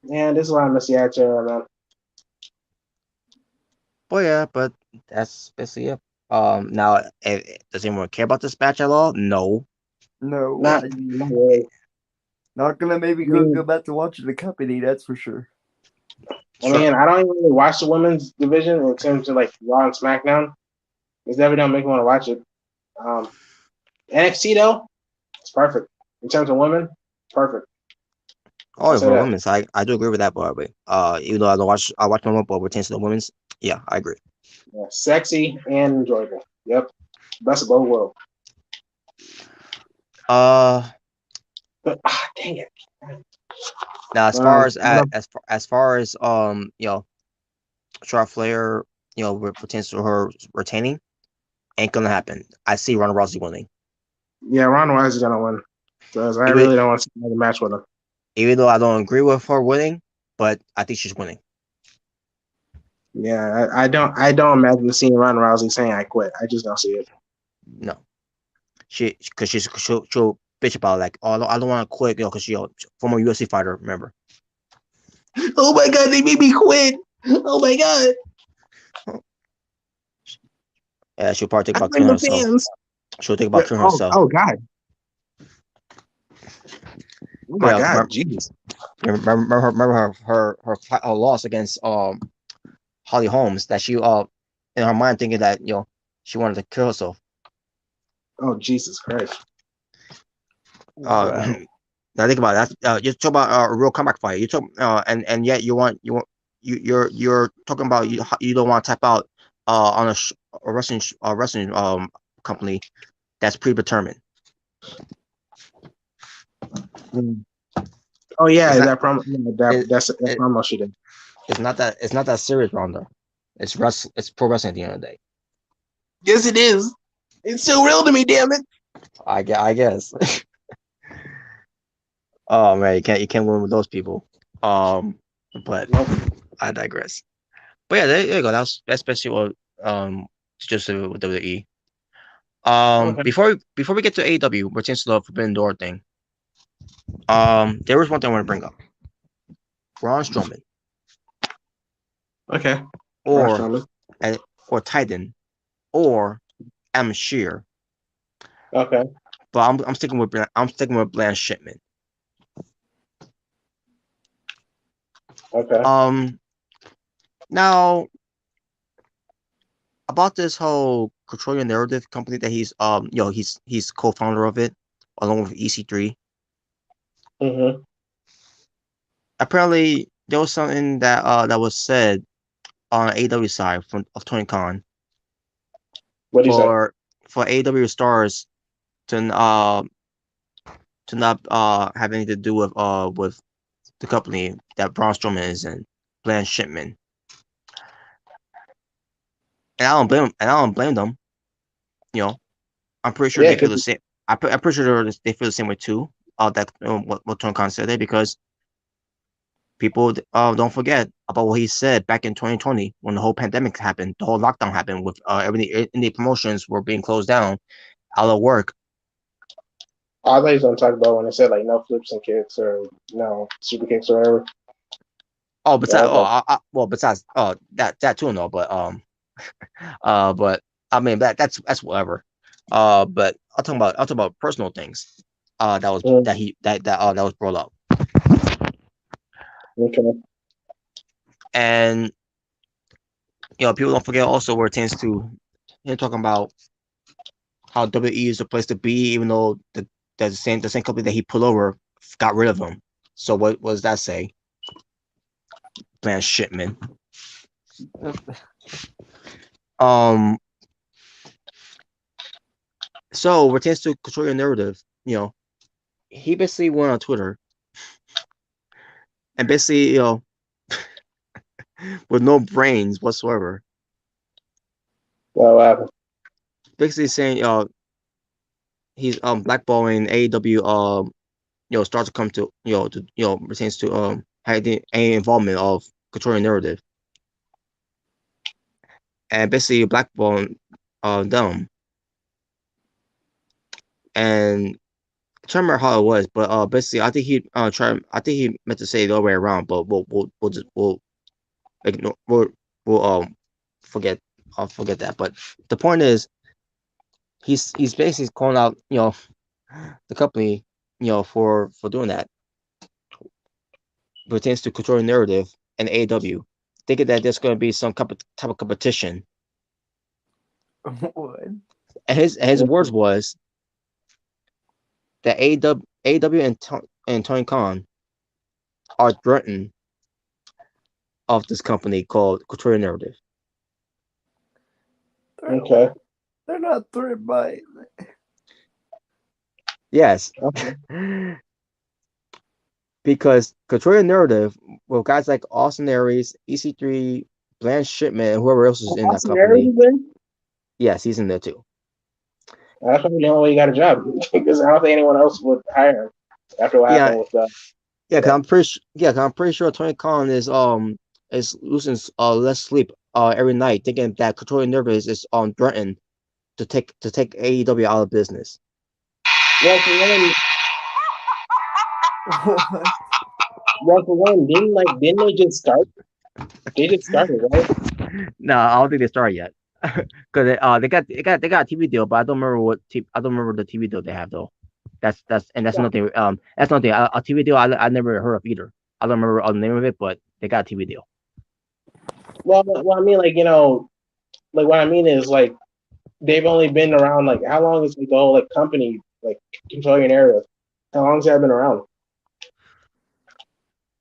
Man, this is why I miss the actor, man. Well, yeah, but that's basically it. Now, does anyone care about this match at all? No. No, Not really. Not gonna maybe go back to watching the company. That's for sure. I mean, I don't even really watch the women's division in terms of like Raw and SmackDown. It's never don't make me want to watch it. NXT though, it's perfect in terms of women. Perfect. Oh, for women's, I do agree with that, by the way. Even though I watch women, but pertains to the women's, yeah, I agree. Yeah, sexy and enjoyable. Yep, best of both worlds. But dang it. Now, as far as Charlotte Flair, pertains to her retaining, ain't gonna happen. I see Ronda Rousey winning. Yeah, Ronda Rousey's gonna win because I really don't want to see another match with her. Even though I don't agree with her winning, but I think she's winning. Yeah, I don't imagine seeing Ronda Rousey saying I quit. I just don't see it. No, she'll bitch about it, like, oh, I don't want to quit, because she's a former UFC fighter. Remember? Oh my god, they made me quit. Oh my god. Yeah, she'll probably think about killing herself. She'll think about killing herself. Oh god. Oh my god, jeez. Remember her loss against Holly Holmes, that she in her mind thinking that she wanted to kill herself. Oh Jesus Christ. Now think about that. You talk about a real comeback fight. You talk and yet you're talking about you don't want to tap out on a wrestling company that's predetermined. Oh yeah, that promo. That's promo she did. It's not that serious, Ronda. It's pro wrestling at the end of the day. Yes, it is. It's so real to me, damn it. I guess. Oh man, you can't win with those people. But I digress. But yeah, there you go. That's basically what just with WWE. Okay. Before we get to AEW, we're to the Forbidden Door thing. There was one thing I want to bring up. Braun Strowman. Okay. Or Titan, or Adam Shear. Okay. But I'm sticking with Blanche Shipman. Okay. Now, about this whole Control Your Narrative company that he's co-founder of it, along with EC3. Mm-hmm. Apparently, there was something that was said on AEW side of Tony Khan. What for AEW stars to not have anything to do with the company that Braun Strowman is in, Blanche Shipman. And I don't blame them. I'm pretty sure they feel the same. I'm pretty sure they feel the same way too. That what Tony Khan said there, because people don't forget about what he said back in 2020 when the whole pandemic happened, the whole lockdown happened, with everything in the promotions were being closed down, out of work. I thought he was going to talk about when they said like no flips and kicks or no super kicks or whatever. Oh, besides that too, no, but but I mean that's whatever. But I'll talk about personal things. That was brought up. Okay. And people don't forget also where it tends to talking about how WWE is the place to be, even though the same company that he pulled over got rid of him. So what does that say? Blanche Shipman. So pertains to control your narrative, he basically went on Twitter and basically, with no brains whatsoever, Well, what happened? basically saying, he's blackballing AEW, starts to come to, pertains to having any involvement of controlling narrative, and basically blackballing them. And I can't remember how it was, but basically I think he meant to say the other way around, but we'll just ignore we'll forget I'll forget that. But the point is, he's basically calling out the company for doing that. Pertains to controlling narrative and AEW, thinking that there's going to be some type of competition. What? And his words was that AEW and Tony Khan are threatened of this company called Controlling Narrative. Okay. They're not threatened by it. Yes. Okay. Because Controlling Narrative, with guys like Austin Aries, EC3, Blanche Shipman, and whoever else is in that company. Yes, he's in there too. That's probably the only way he got a job, because I don't think anyone else would hire him after what happened with that. Yeah, because I'm pretty sure Tony Khan is losing less sleep every night, thinking that Controlling Nervous is threatened to take AEW out of business. Well, for one, didn't they just start? They just started, right? No, I don't think they started yet. Because they got a TV deal, but I don't remember the TV deal they have though. That's nothing. That's nothing. A TV deal I never heard of either. I don't remember the name of it, but they got a TV deal. Well, I mean, what I mean is they've only been around how long is the whole company Control Your Narrative? How long has that been around?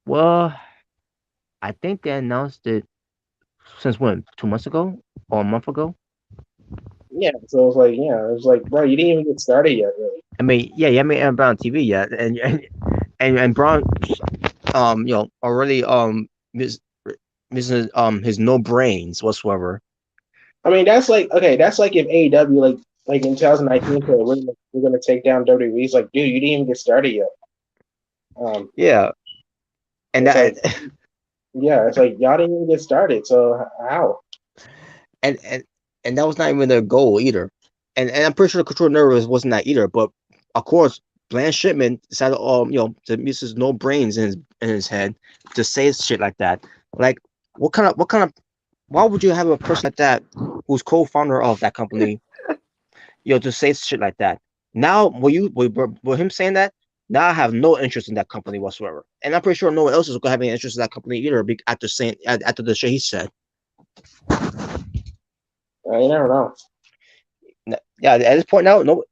Well, I think they announced it since when? 2 months ago or a month ago? Yeah, so it was bro, you didn't even get started yet, really. I mean, yeah, you haven't been on TV yet, and Braun, already missing his no brains whatsoever. I mean, that's that's like if AEW in 2019 said we're gonna take down WWE. He's like, dude, you didn't even get started yet. Yeah, and that. Yeah, it's y'all didn't even get started, so how? And that was not even their goal either. And I'm pretty sure the Control Nervous wasn't that either. But of course, Blanche Shipman decided, to use his no brains in his head to say shit like that. Like, what kind of why would you have a person like that who's co-founder of that company, to say shit like that? Now, with him saying that, now I have no interest in that company whatsoever, and I'm pretty sure no one else is going to have any interest in that company either. After the shit he said. You never know. Yeah, at this point now, no,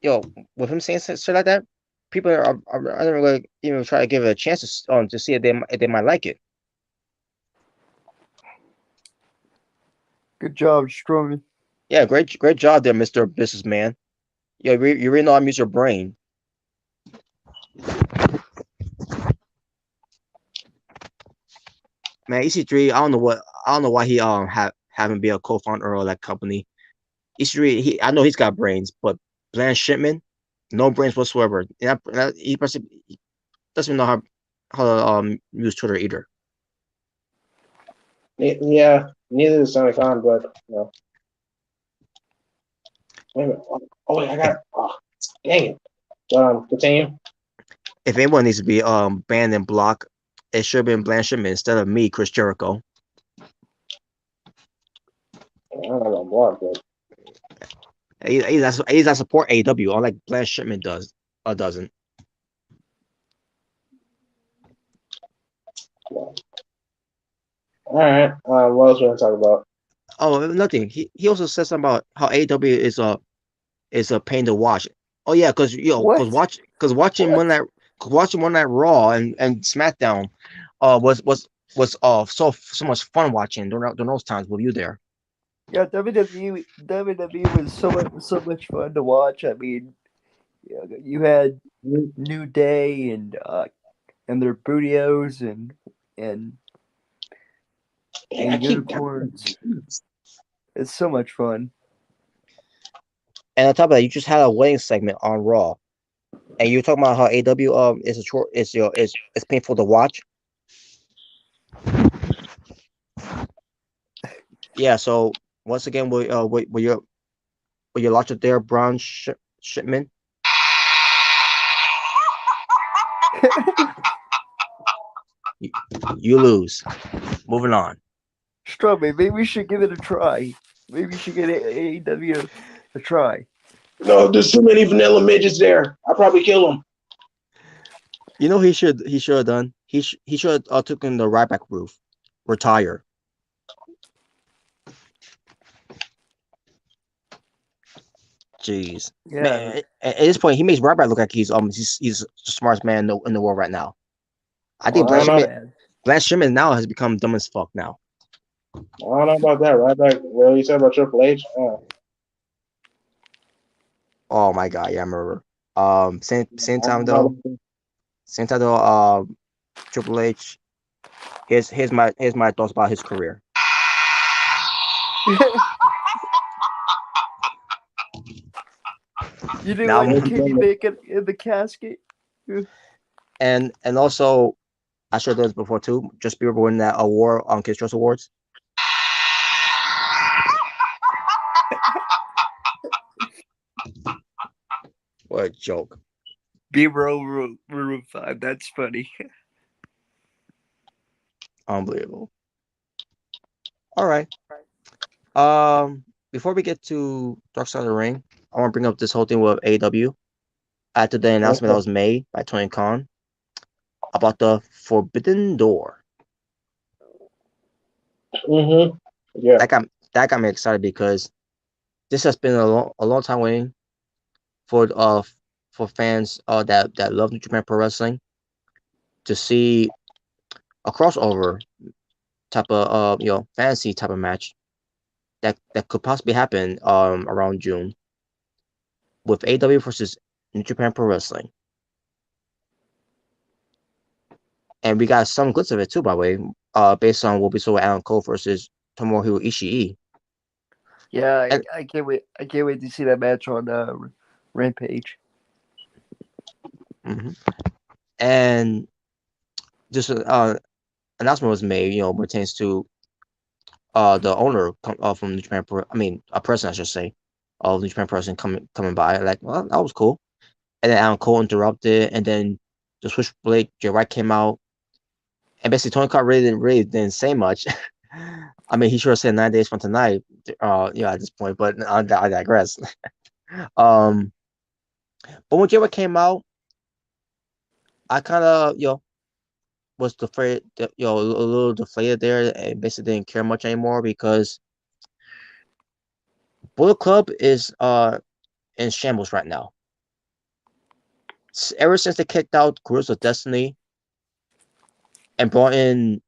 with him saying shit like that, people are not going to even try to give it a chance to see if they might like it. Good job, Strowman. Yeah, great job there, Mr. Businessman. Yeah, you really know how to use your brain. Man, EC3, I don't know why he haven't been a co-founder of that company. EC3, I know he's got brains, but Blanche Shipman, no brains whatsoever. He doesn't even know how to use Twitter either. Yeah, neither does Tony Khan, but Wait a minute. Oh wait, I got. Oh, dang it. Continue. If anyone needs to be banned and blocked, it should have been Blanche Shipman instead of me, Chris Jericho. I don't know about block, but He's not support AEW, unlike Blanche Shipman doesn't. All right. What else we want to talk about? Oh, nothing. He also said something about how AEW is a pain to watch. Oh yeah, because watching Monday Raw and SmackDown was was so much fun watching during those times with you there. Yeah, WWE was so much fun to watch. I mean, you had New Day and their Bootios and Man, I and keep. unicorns. It's so much fun. And on top of that, you just had a wedding segment on Raw, and you were talking about how AW is a chore, it's painful to watch. Yeah. So once again, with your logic there, Shipman, you, you lose. Moving on. Strawberry, maybe we should give it a try. Maybe we should get AEW a try. No, there's too many vanilla midgets there. I'll probably kill them. You know he should have done. He should have taken the right back roof, retire. Jeez, Yeah, man. At this point, he makes Ryback look like he's the smartest man in the world right now. I think oh, I don't that's know. bad. Black Shimon now has become dumb as fuck now. I don't know about that. Right back. Well, you said about Triple H. Oh my god, yeah, I remember. Same I time don't know though. about that. Same time though. Triple H. Here's my thoughts about his career. You didn't Now like I'm- Kenny Bacon in the casket? and also I should have done this before too. Just be winning that award on Kids Choice Awards. What a joke. Beaver over Room 5. That's funny. Unbelievable. All right. Before we get to Dark Side of the Ring, I want to bring up this whole thing with AEW after the announcement that was made by Tony Khan about the Forbidden Door. Mm-hmm. Yeah. That got me excited because this has been a long time waiting for fans that love New Japan Pro Wrestling to see a crossover type of fantasy type of match that could possibly happen around June with AEW versus New Japan Pro Wrestling. And we got some glimpses of it too, by the way, based on what we saw with Adam Cole versus Tomohiro Ishii. Yeah, And, I can't wait. I can't wait to see that match on Rampage. mm-hmm. And just announcement was made, pertains to the owner from New Japan Pro, I mean, a person I should say, of New Japan Pro Wrestling coming by. Like, well, that was cool. And then Adam Cole interrupted, and then the Switchblade Jay White came out, and basically Tony Khan really didn't say much. I mean, he sure said 9 days from tonight. At this point, but I digress. But when Jay White came out, I kind of was deflated, a little deflated there, and basically didn't care much anymore because Bullet Club is in shambles right now. Ever since they kicked out Guerrillas of Destiny and brought in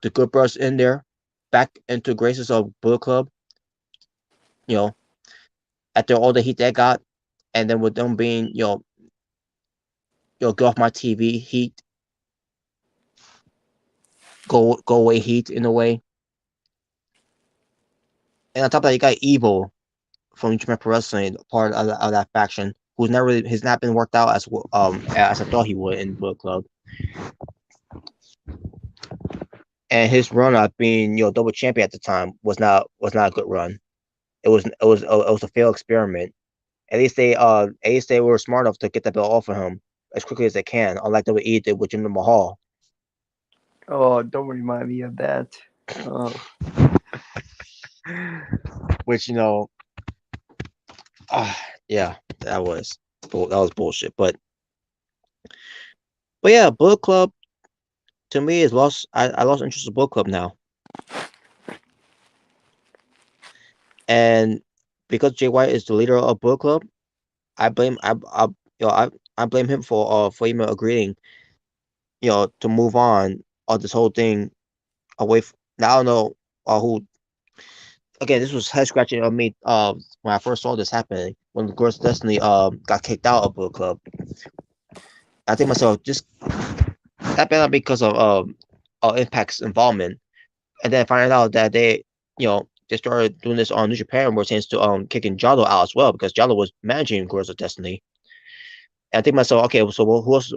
the Good Brothers in there, back into graces of Bullet Club, after all the heat they got, and then with them being, get off my TV heat, go away heat in a way. And on top of that, you got Evil from New Japan Pro Wrestling, part of that faction, has not been worked out as I thought he would in Bullet Club. And his run up being double champion at the time was not a good run. It was a failed experiment. At least they were smart enough to get the belt off of him as quickly as they can, unlike WWE did with Jinder Mahal. Oh, don't remind me of that. Oh. Which yeah, that was bullshit. But yeah, Bullet Club to me is lost. I lost interest in Bullet Club now, and because Jay White is the leader of Bullet Club, I blame I blame him for even agreeing to move on this whole thing away. Now I don't know who. Again, this was head scratching on me. When I first saw this happening, when Girls of Destiny got kicked out of Bullet Club, I think myself just that better not because of Impact's involvement, and then finding out that they started doing this on New Japan, where it tends to kicking Jalo out as well because Jalo was managing Girls of Destiny. And I think myself, okay, so who else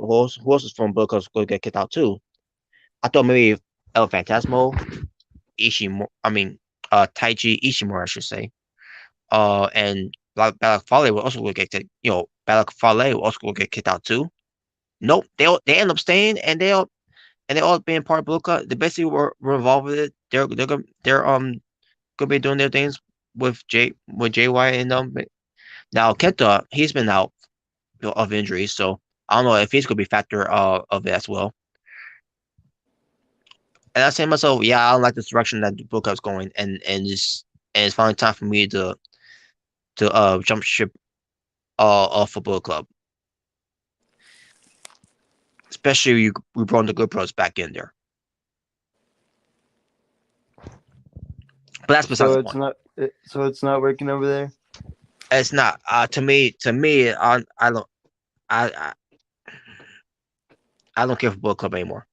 is from Bullet Club going to get kicked out too? I thought maybe El Fantasmo, Ishimori, Taiji Ishimori, I should say. And Balak Fale will also Balak Fale will also get kicked out too. Nope, they end up staying, and they all being part of Bullet Club. They basically were involved with it. They're gonna be doing their things with JY and now Kenta, he's been out of injuries, so I don't know if he's gonna be a factor of it as well. And I say to myself, yeah, I don't like this direction that the Bullet Club's going, and it's finally time for me to jump ship off of Bullet Club. Especially we brought the good pros back in there. But that's besides the point. So it's not working over there. It's not. To me, I don't, I, I don't care for Bullet Club anymore.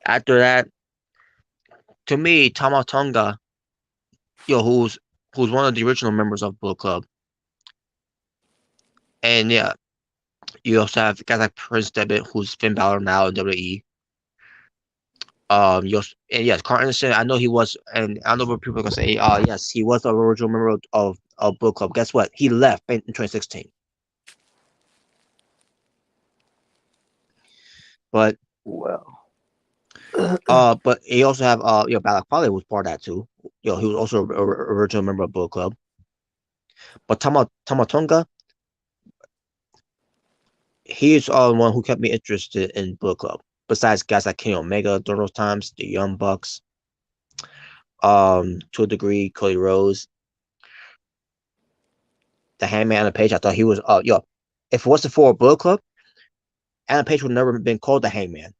After that, to me, Tama Tonga, who's one of the original members of Bullet Club, and yeah, you also have guys like Prince Devitt, who's Finn Balor now in WWE. And yes, Carl Anderson. I know he was, and I know what people are gonna say. Yes, he was the original member of Bullet Club. Guess what? He left in 2016. But Well, but he also have Balak Fale was part of that too. He was also a original member of Bullet Club. But Tamatonga, he's the one who kept me interested in Bullet Club. Besides guys like Kenny Omega during those times, the Young Bucks, to a degree, Cody Rhodes, the Hangman Adam Page. I thought he was if it wasn't for Bullet Club, Adam Page would never have been called the Hangman.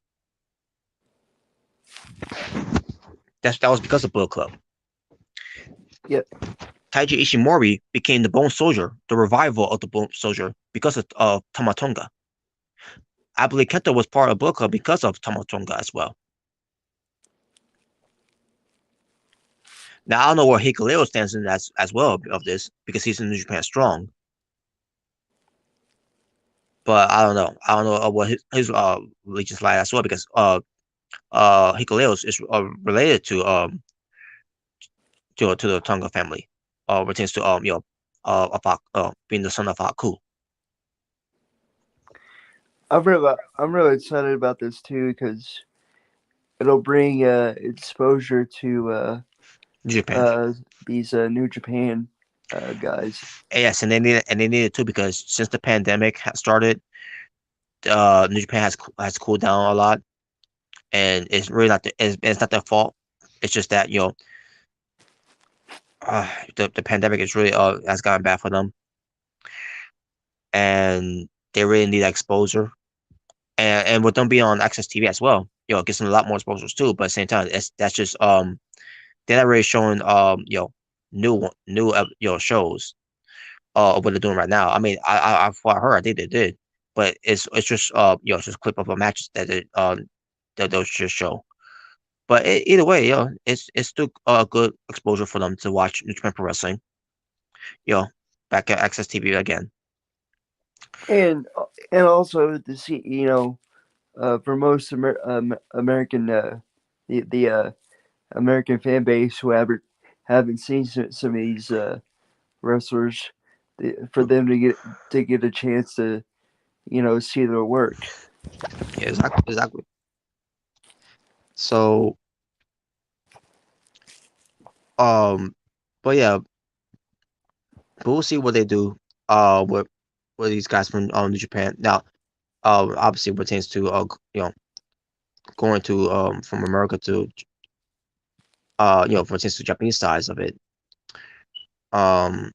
That was because of Bullet Club. Yep. Taiji Ishimori became the Bone Soldier, the revival of the Bone Soldier, because of Tamatonga. I believe Kenta was part of Bullet Club because of Tamatonga as well. Now I don't know where Hikuleo stands in as well of this because he's in New Japan Strong. But I don't know. I don't know what his allegiance like as well because Hikuleo is related to the Tonga family. Pertains to being the son of Haku. I'm really excited about this too because it'll bring exposure to Japan. These New Japan guys. Yes, and they need it too because since the pandemic has started, New Japan has cooled down a lot, and it's really it's not their fault. It's just that the pandemic is really has gotten bad for them, and they really need exposure. And with them being on Access TV as well, it gives them a lot more exposures too. But at the same time, that's just they're not really showing new shows what they're doing right now. I mean, I heard I think they did, but it's just it's just a clip of a match that they'll just show. But either way, it's still good exposure for them to watch New Japan Pro Wrestling. Back at Access TV again. And also to see for most American the American fan base who haven't seen some of these wrestlers, for them to get a chance to see their work. Yeah, exactly. So, but yeah, but we'll see what they do. With these guys from New Japan now. Obviously pertains to going to from America to pertains to Japanese sides of it. You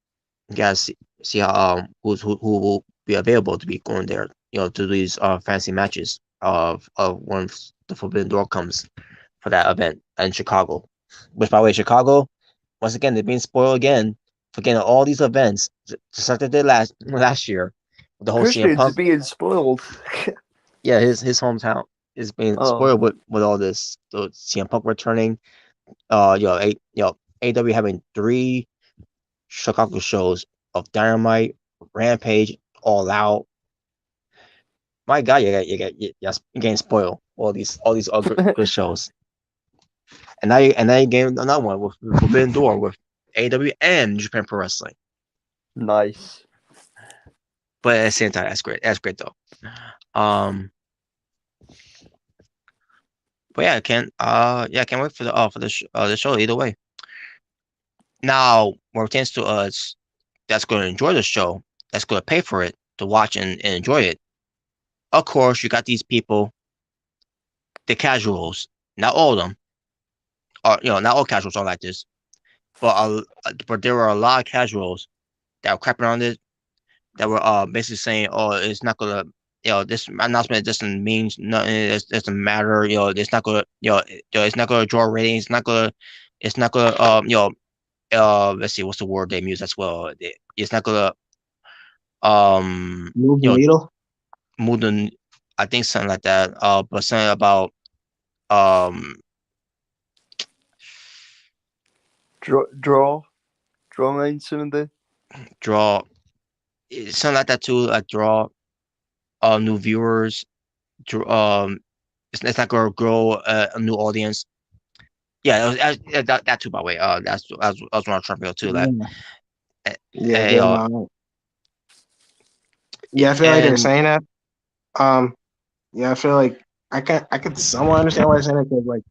guys see how who will be available to be going there, to these fancy matches. of when the Forbidden Door comes for that event in Chicago. Which, by the way, Chicago, once again, they're being spoiled again for getting all these events just like they did last year. The whole CM Christian's Punk, being spoiled. yeah, his hometown is being Oh, spoiled with all this. The CM Punk returning, AW having 3 Chicago shows of Dynamite, Rampage, All Out. My God, you're getting spoiled. All these other good shows, and now you getting another one with Forbidden Door with AEW and Japan Pro Wrestling. nice. But at the same time, that's great. That's great though. Um, but yeah, I can't wait for the show either way. Now, when it pertains to us that's going to enjoy the show, that's going to pay for it to watch and enjoy it. Of course, you got these people, the casuals. Not all of them, or not all casuals are like this, but there were a lot of casuals that were crapping on it, that were basically saying, "Oh, it's not gonna, this announcement doesn't mean nothing. It doesn't matter. It's not gonna, it's not gonna draw ratings. It's not gonna, let's see, what's the word they use as well. It's not gonna, Move the you know, needle. move the, I think something like that. But something about, um, Draw line something. draw, something like that too. Like draw, new viewers. It's not gonna grow a new audience. Yeah, that too. By the way, that's what I'm trying to go to. That Yeah, uh, yeah, yeah. I feel like they're and saying that. Um, yeah, I feel like I could somewhat understand why they're saying it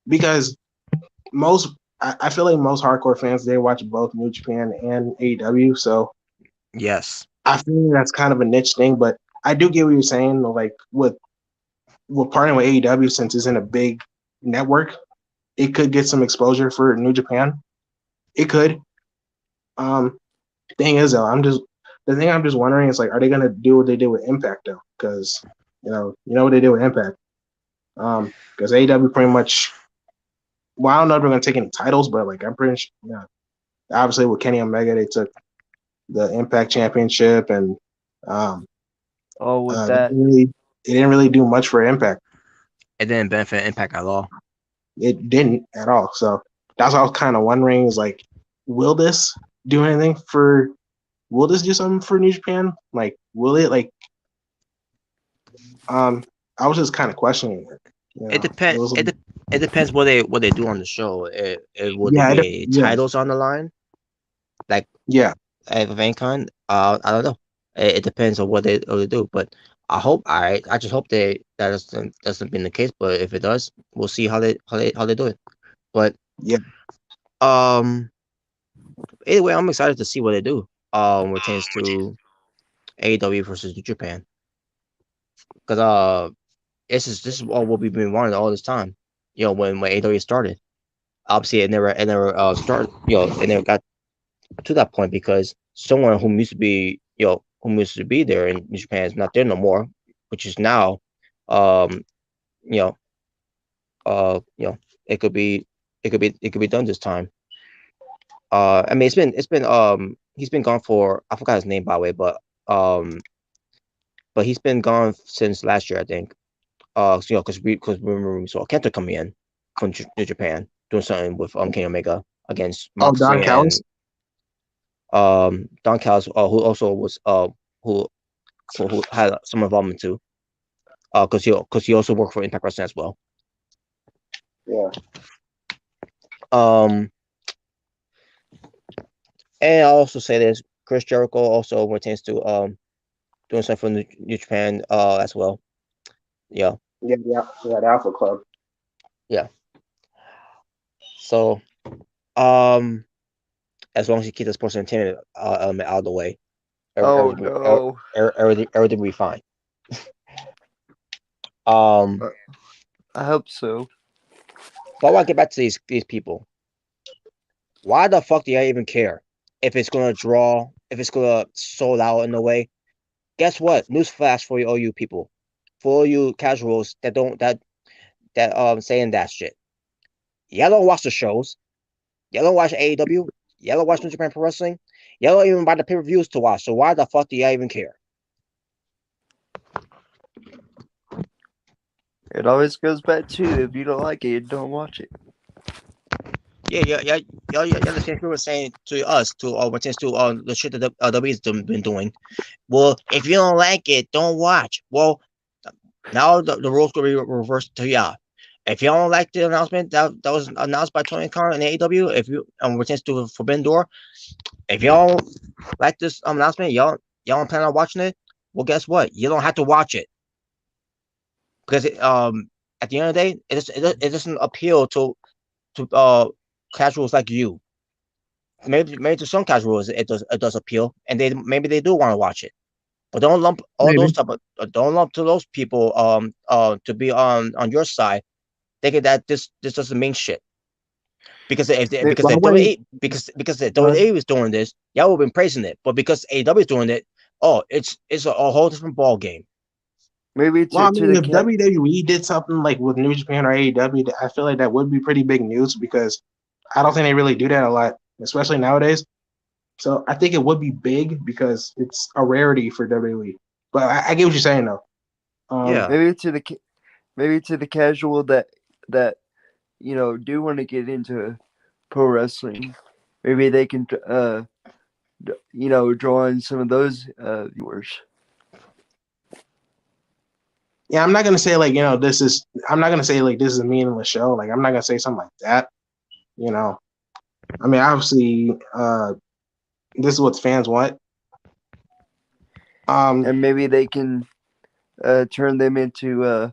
because most I feel like most hardcore fans they watch both New Japan and AEW, so yes, I feel like that's kind of a niche thing. But I do get what you're saying. Like with partnering with AEW since it's in a big network, it could get some exposure for New Japan. It could. Um, thing is though, I'm just wondering is like, are they gonna do what they did with Impact though? Because you know what they did with Impact. Because AEW pretty much. Well, I don't know if they're gonna take any titles, but like I'm pretty sure. Yeah, obviously with Kenny Omega, they took the Impact Championship, and um, Oh, with they that. didn't really do much for Impact. it didn't benefit Impact at all. It didn't at all. So that's what I was kind of wondering is like, will this do anything for? Will this do something for New Japan? Like, will it like? I was just kind of questioning it. It It depends. was like, It depends what they do on the show. Will there yeah, be any yeah, titles on the line, like yeah. of any kind? I don't know. It depends on what they do. But I just hope that doesn't been the case. But if it does, we'll see how they do it. But Yeah. um, anyway, I'm excited to see what they do. When it pertains to AEW versus New Japan, because this is all what we've been wanting all this time. When AEW started, obviously it never started. It never got to that point because someone who used to be who used to be there in Japan is not there no more, which is now, um, you know, you know, it could be it could be done this time. I mean, he's been gone for I forgot his name by the way, but he's been gone since last year I think. Because we remember we saw Kenta come in from New Japan doing something with Kenny Omega against Oh, Don Moxley Callis. and Don Callis, who also was who who had some involvement too. Because he also worked for Impact Wrestling as well. Yeah. Um, and I'll also say this: Chris Jericho also pertains to doing something for New Japan as well. Yeah, Yeah. The Alpha Club. yeah. So um, as long as you keep the sports entertainment element out of the way, Oh no. everything will be fine. Um, I hope so. but I want to get back to these people. Why the fuck do I even care if it's gonna draw, if it's gonna sold out in a way? Guess what? Newsflash for all you people. for you casuals that don't saying that shit. Y'all don't watch the shows. Y'all don't watch AEW. Y'all don't watch New Japan Pro Wrestling. Y'all don't even buy the pay-per-views to watch. So why the fuck do y'all even care? It always goes back to if you don't like it, don't watch it. Yeah. The same people were saying to us to when it to the shit that the WWE's been doing. Well, if you don't like it, don't watch. Well, now the rules will be reversed to y'all. If y'all don't like the announcement that was announced by Tony Khan and AEW, if you returns to Forbidden Door, if y'all don't like this announcement, y'all don't plan on watching it. Well, guess what? You don't have to watch it because at the end of the day, it doesn't appeal to casuals like you. Maybe to some casuals it does appeal, and maybe they do want to watch it. But don't lump all those don't lump to those people to be on your side, thinking that this doesn't mean shit. Because if the WWE was doing this, y'all would have been praising it. But because AEW is doing it, it's a whole different ball game. Maybe if WWE did something like with New Japan or AEW, I feel like that would be pretty big news because I don't think they really do that a lot, especially nowadays. So I think it would be big because it's a rarity for WWE. But I get what you're saying though. Yeah. Maybe to the casual that do want to get into pro wrestling, maybe they can draw in some of those viewers. Yeah, I'm not gonna say like this is. I'm not gonna say like this is a meaningless show. Like I'm not gonna say something like that. I mean, obviously, this is what the fans want. And maybe they can turn them into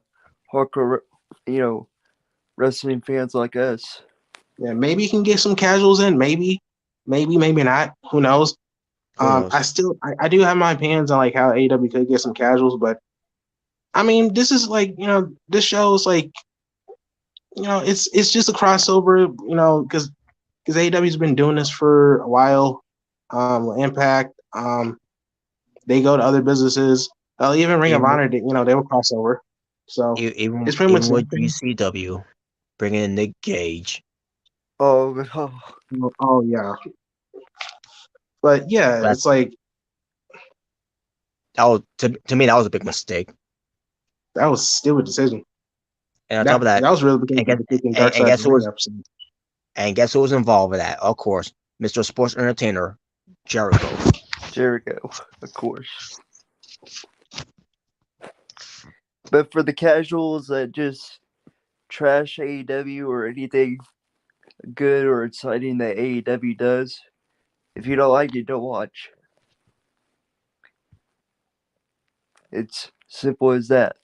hardcore, wrestling fans like us. Yeah, maybe you can get some casuals in. Maybe not. Who knows? I do have my opinions on like how AEW could get some casuals, but I mean, this is like this show is like it's just a crossover, because AEW's been doing this for a while. Impact, they go to other businesses. Even Ring of Honor, they will cross over. So it's pretty much with GCW bringing in Nick Gage. Oh yeah. But yeah, it's like to me that was a big mistake. That was a stupid decision. And on top of that was really and guess who was involved with that? Of course, Mr. Sports Entertainer, Jericho, of course. But for the casuals that just trash AEW or anything good or exciting that AEW does, if you don't like it, don't watch. It's simple as that.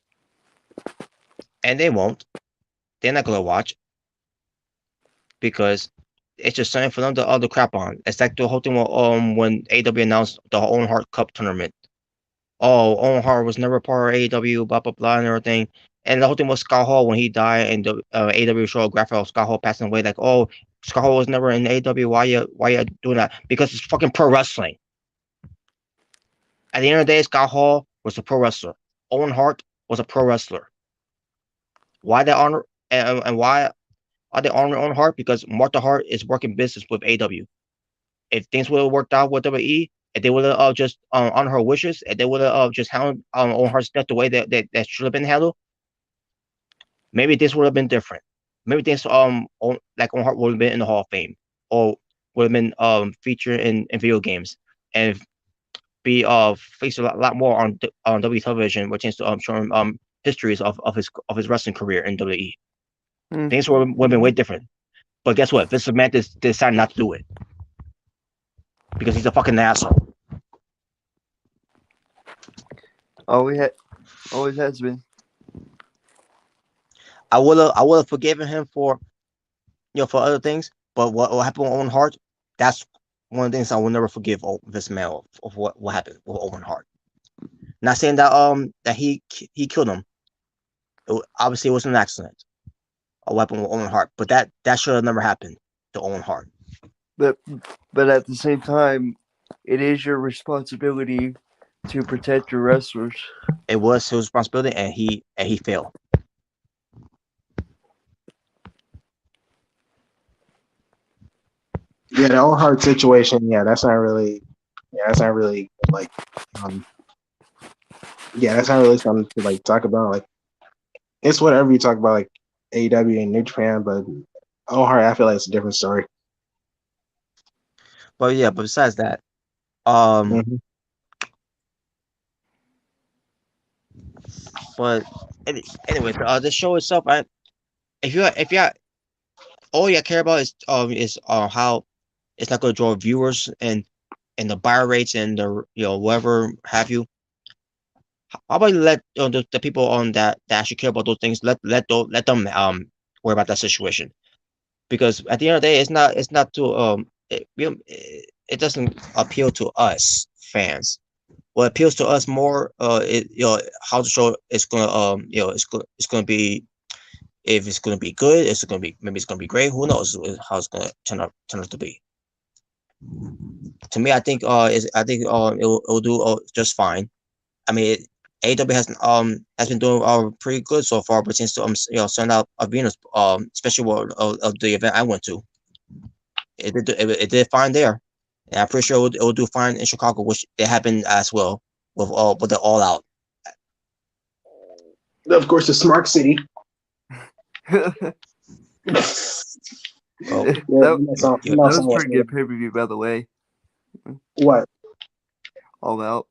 And they won't. They're not gonna watch because it's just something for them to the crap on. It's like the whole thing when AEW announced the Owen Hart Cup tournament. Oh, Owen Hart was never part of AEW, blah blah blah, and everything. And the whole thing was Scott Hall when he died, and the AEW showed a graphic of Scott Hall passing away. Like, oh, Scott Hall was never in AEW. Why you doing that? Because it's fucking pro wrestling. At the end of the day, Scott Hall was a pro wrestler. Owen Hart was a pro wrestler. Why they honor and why are they honoring Owen Hart? Because Martha Hart is working business with AEW. If things would have worked out with WWE, if they would have just on her wishes, if they would have just handled Owen Hart's death the way that should have been handled, maybe this would have been different. Maybe this like Owen Hart would have been in the Hall of Fame or would have been featured in video games and be faced a lot more on WWE television, which is showing histories of his wrestling career in WWE. Things would have been way different. But guess what? Vince McMahon decided not to do it because he's a fucking asshole. Always has been. I would have forgiven him for for other things, but what happened with Owen Hart, that's one of the things I will never forgive Vince McMahon of what happened with Owen Hart. Not saying that that he killed him. Obviously, it was an accident. A weapon with Owen Hart, but that should have never happened to Owen Hart. But at the same time, it is your responsibility to protect your wrestlers. It was his responsibility, and he failed. Yeah, the Owen Hart situation. Yeah, that's not really. Yeah, that's not really like. Um, yeah, that's not really something to like talk about. Like, it's whatever you talk about, like AEW and New Japan, but Owen Hart, I feel like it's a different story. But yeah, but besides that, um, Mhm. but anyway, the show itself, if you all you care about is how it's not going to draw viewers and the buy rates and the whatever have you. How about you let the people on that actually care about those things let them worry about that situation, because at the end of the day it's not to it doesn't appeal to us fans. What appeals to us more how the show is gonna it's gonna be, if it's gonna be good, it's gonna be, maybe it's gonna be great, who knows how it's gonna turn out to be. To me, I think it'll do just fine. I mean, AEW has been doing pretty good so far, but since selling out arenas, especially of the event I went to, it did fine there, and I'm pretty sure it will do fine in Chicago, which it happened as well with the All Out. Of course, the Smart City. Well, that, Yeah, that was pretty good pay per view, by the way. What? All Out.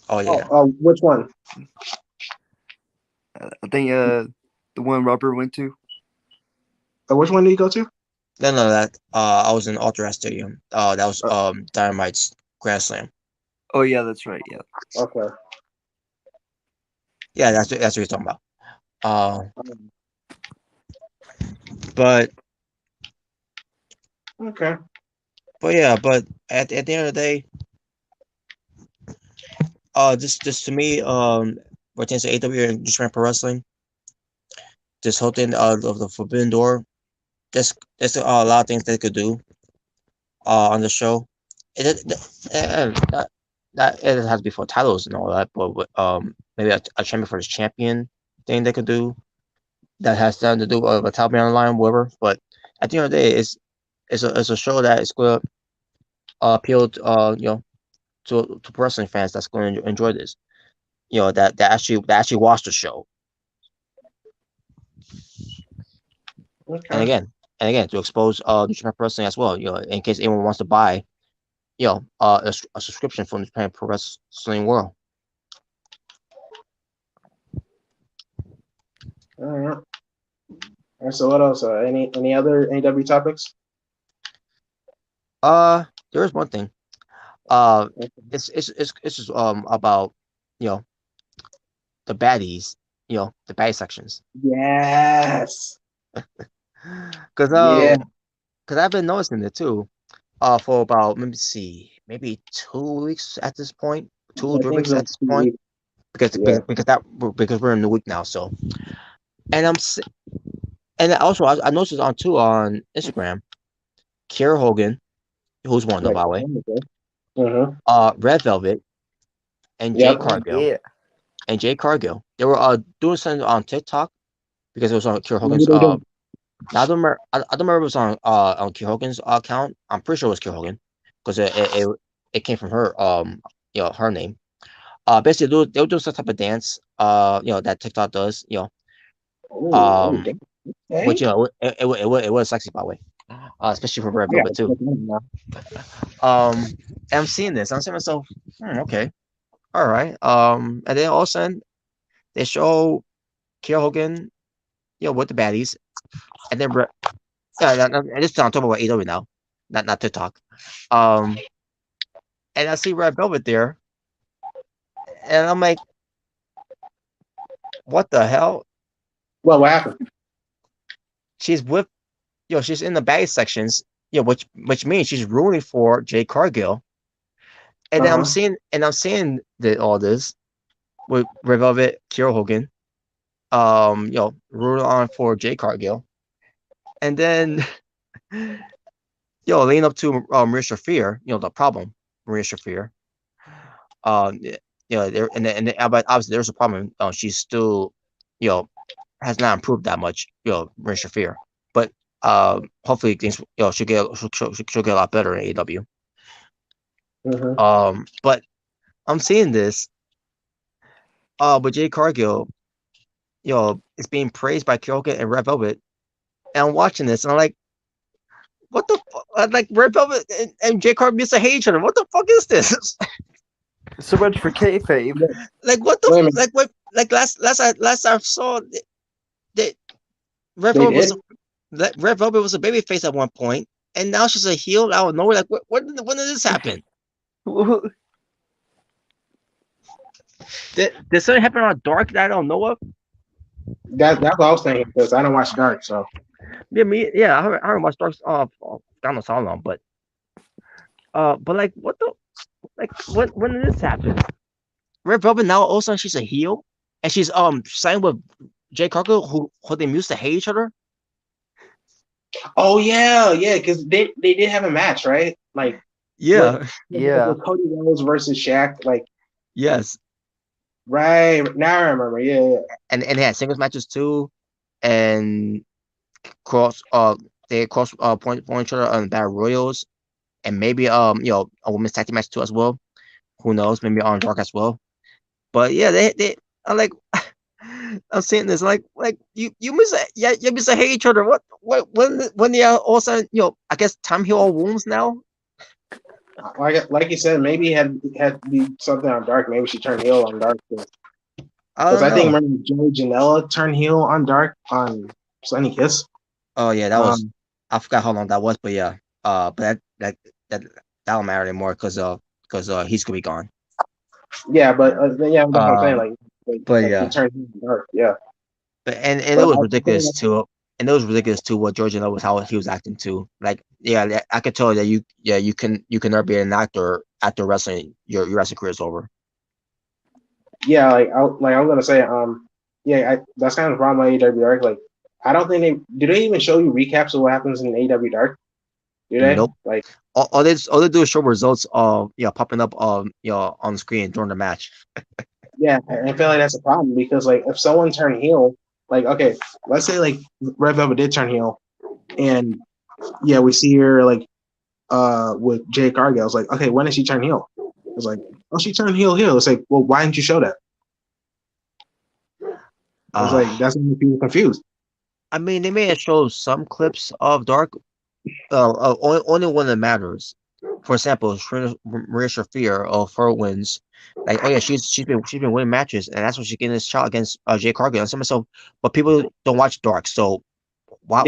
oh yeah, Which one? I think the one Robert went to. Which one did you go to? no that I was in Ultra Stadium. That was Uh, Dynamite's Grand Slam. oh yeah, that's right. Yeah. Okay. Yeah, that's what you're talking about. But Okay. yeah, but at the end of the day, just to me, pertains to AEW and Japan Pro Wrestling, this whole thing of the Forbidden Door, there's a lot of things they could do on the show. That it has to be for titles and all that, but maybe a champion for the champion thing they could do that has something to do with a title being on the line, whatever. But at the end of the day, it's a show that is going to appeal to to wrestling fans that's going to enjoy this. That actually watch the show. Okay. And again, to expose New Japan Pro Wrestling as well. In case anyone wants to buy, a subscription from the Japan Pro Wrestling world. All right. All right. So what else? Any other AEW topics? There is one thing. It's just about you know the baddies, the baddie sections. Yes. Cause Yeah. I've been noticing it too. For about, let me see, maybe 2 weeks at this point, two I three think weeks so. at this point, Yeah. because we're in the week now. So, and and also I noticed on too on Instagram, Kiera Hogan, who's one of them Like, by the way, uh-huh. Red Velvet, and Jay Yep. Oh Cargill, yeah. They were doing something on TikTok because it was on Kiera What Hogan's are they doing? I don't remember if it was on Kiera Hogan's account. I'm pretty sure it was Kiera Hogan because it came from her her name. Basically they were doing some type of dance that TikTok does, Oh, um damn. Okay. which it was sexy, by the way, especially for Red Yeah. Velvet too. And I'm seeing this, I'm saying to myself, okay, all right, and then all of a sudden they show Kiera Hogan with the baddies, and then and this is, I'm talking about AEW now, not TikTok. um and I see Red Velvet there, and I'm like, what the hell? Well, what happened? She's with she's in the bag sections, which means she's rooting for Jay Cargill. And then Uh-huh. I'm seeing all this with Red Velvet, Kiera Hogan, rooting on for Jay Cargill. And then leading up to Maria Shafir, the problem, Maria Shafir. there but obviously there's a problem. She's still, has not improved that much. Maria Shafir, but hopefully things, she'll get a lot better in AEW. But I'm seeing this, but Jade Cargill, is being praised by Kyoka and Red Velvet, and I'm watching this, and I'm like, what the fuck? Like Red Velvet and Jade Cargill used to hate each other. What the fuck is this? So much for kayfabe. Like what the like what like last I saw that Red Velvet was a babyface at one point, and now she's a heel out of nowhere. Like when did this happen? Did something happen on Dark that I don't know of? That's what I was thinking because I don't watch Dark, so Yeah, I haven't watched Dark down so long, but like what the when did this happen? Red Velvet now all of a sudden she's a heel, and she's signed with Jay Cargill, who they used to hate each other. Oh yeah, because they did have a match, right? Like yeah. Cody Rhodes versus Shaq, like yes. Right now I remember, yeah. And they had singles matches too, and they cross point each other on Battle Royals, and maybe a women's tag team match too as well. Who knows? Maybe on Dark as well. But yeah, they are like. I'm saying this like you miss to hate each other. What when they are all of a sudden, I guess time heal all wounds now. Like you said, maybe it had to be something on Dark. Maybe she turned heel on Dark. Because I think remember Joey Janela turned heel on Dark on Sunny Kiss. Oh yeah, that was I forgot how long that was, but yeah, but that don't matter anymore because he's gonna be gone. Yeah, but that's what I'm saying. But yeah, he turned heel on Dark. Yeah, but and it was ridiculous too. And it was ridiculous too what George and was how he was acting too. Like, yeah, I could tell that you can never be an actor after wrestling. Your wrestling career is over. Yeah, I'm gonna say, that's kind of the problem with AEW Dark. Like, I don't think they even show you recaps of what happens in AEW Dark? Do they? Nope. Like, all they do is show results of popping up on the screen during the match. Yeah, and I feel like that's a problem because like if someone turned heel, like okay, let's say like Red Velvet did turn heel, and yeah, we see her like with Jade Cargill. It's like, okay, when did she turn heel? It's like, oh, she turned heel. It's like, well, why didn't you show that? It's like that's making people confused. I mean, they may have showed some clips of Dark, only one that matters. For example, Maria Shafir of her wins, like, oh yeah, she's been winning matches, and that's what she's getting this shot against Jade Cargill and some myself. But people don't watch Dark, so why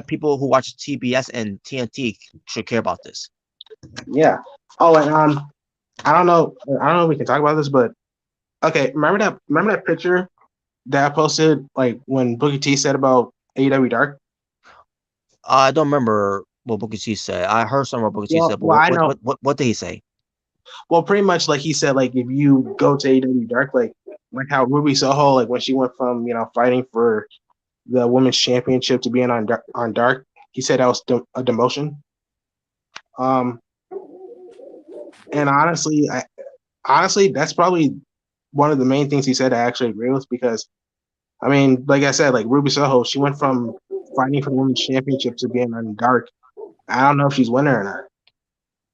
people who watch TBS and TNT should care about this? Yeah. Oh, and I don't know if we can talk about this, but okay, remember that picture that I posted like when Booker T said about AEW Dark? I don't remember what Booker T said. I heard some of what Booker T said, but I know. What did he say? Well, pretty much like he said, like if you go to AEW Dark, like how Ruby Soho, like when she went from fighting for the women's championship to being on Dark, he said that was a demotion. And honestly, that's probably one of the main things he said I actually agree with because, I mean, like I said, like Ruby Soho, she went from fighting for the women's championship to being on Dark. I don't know if she's winning or not.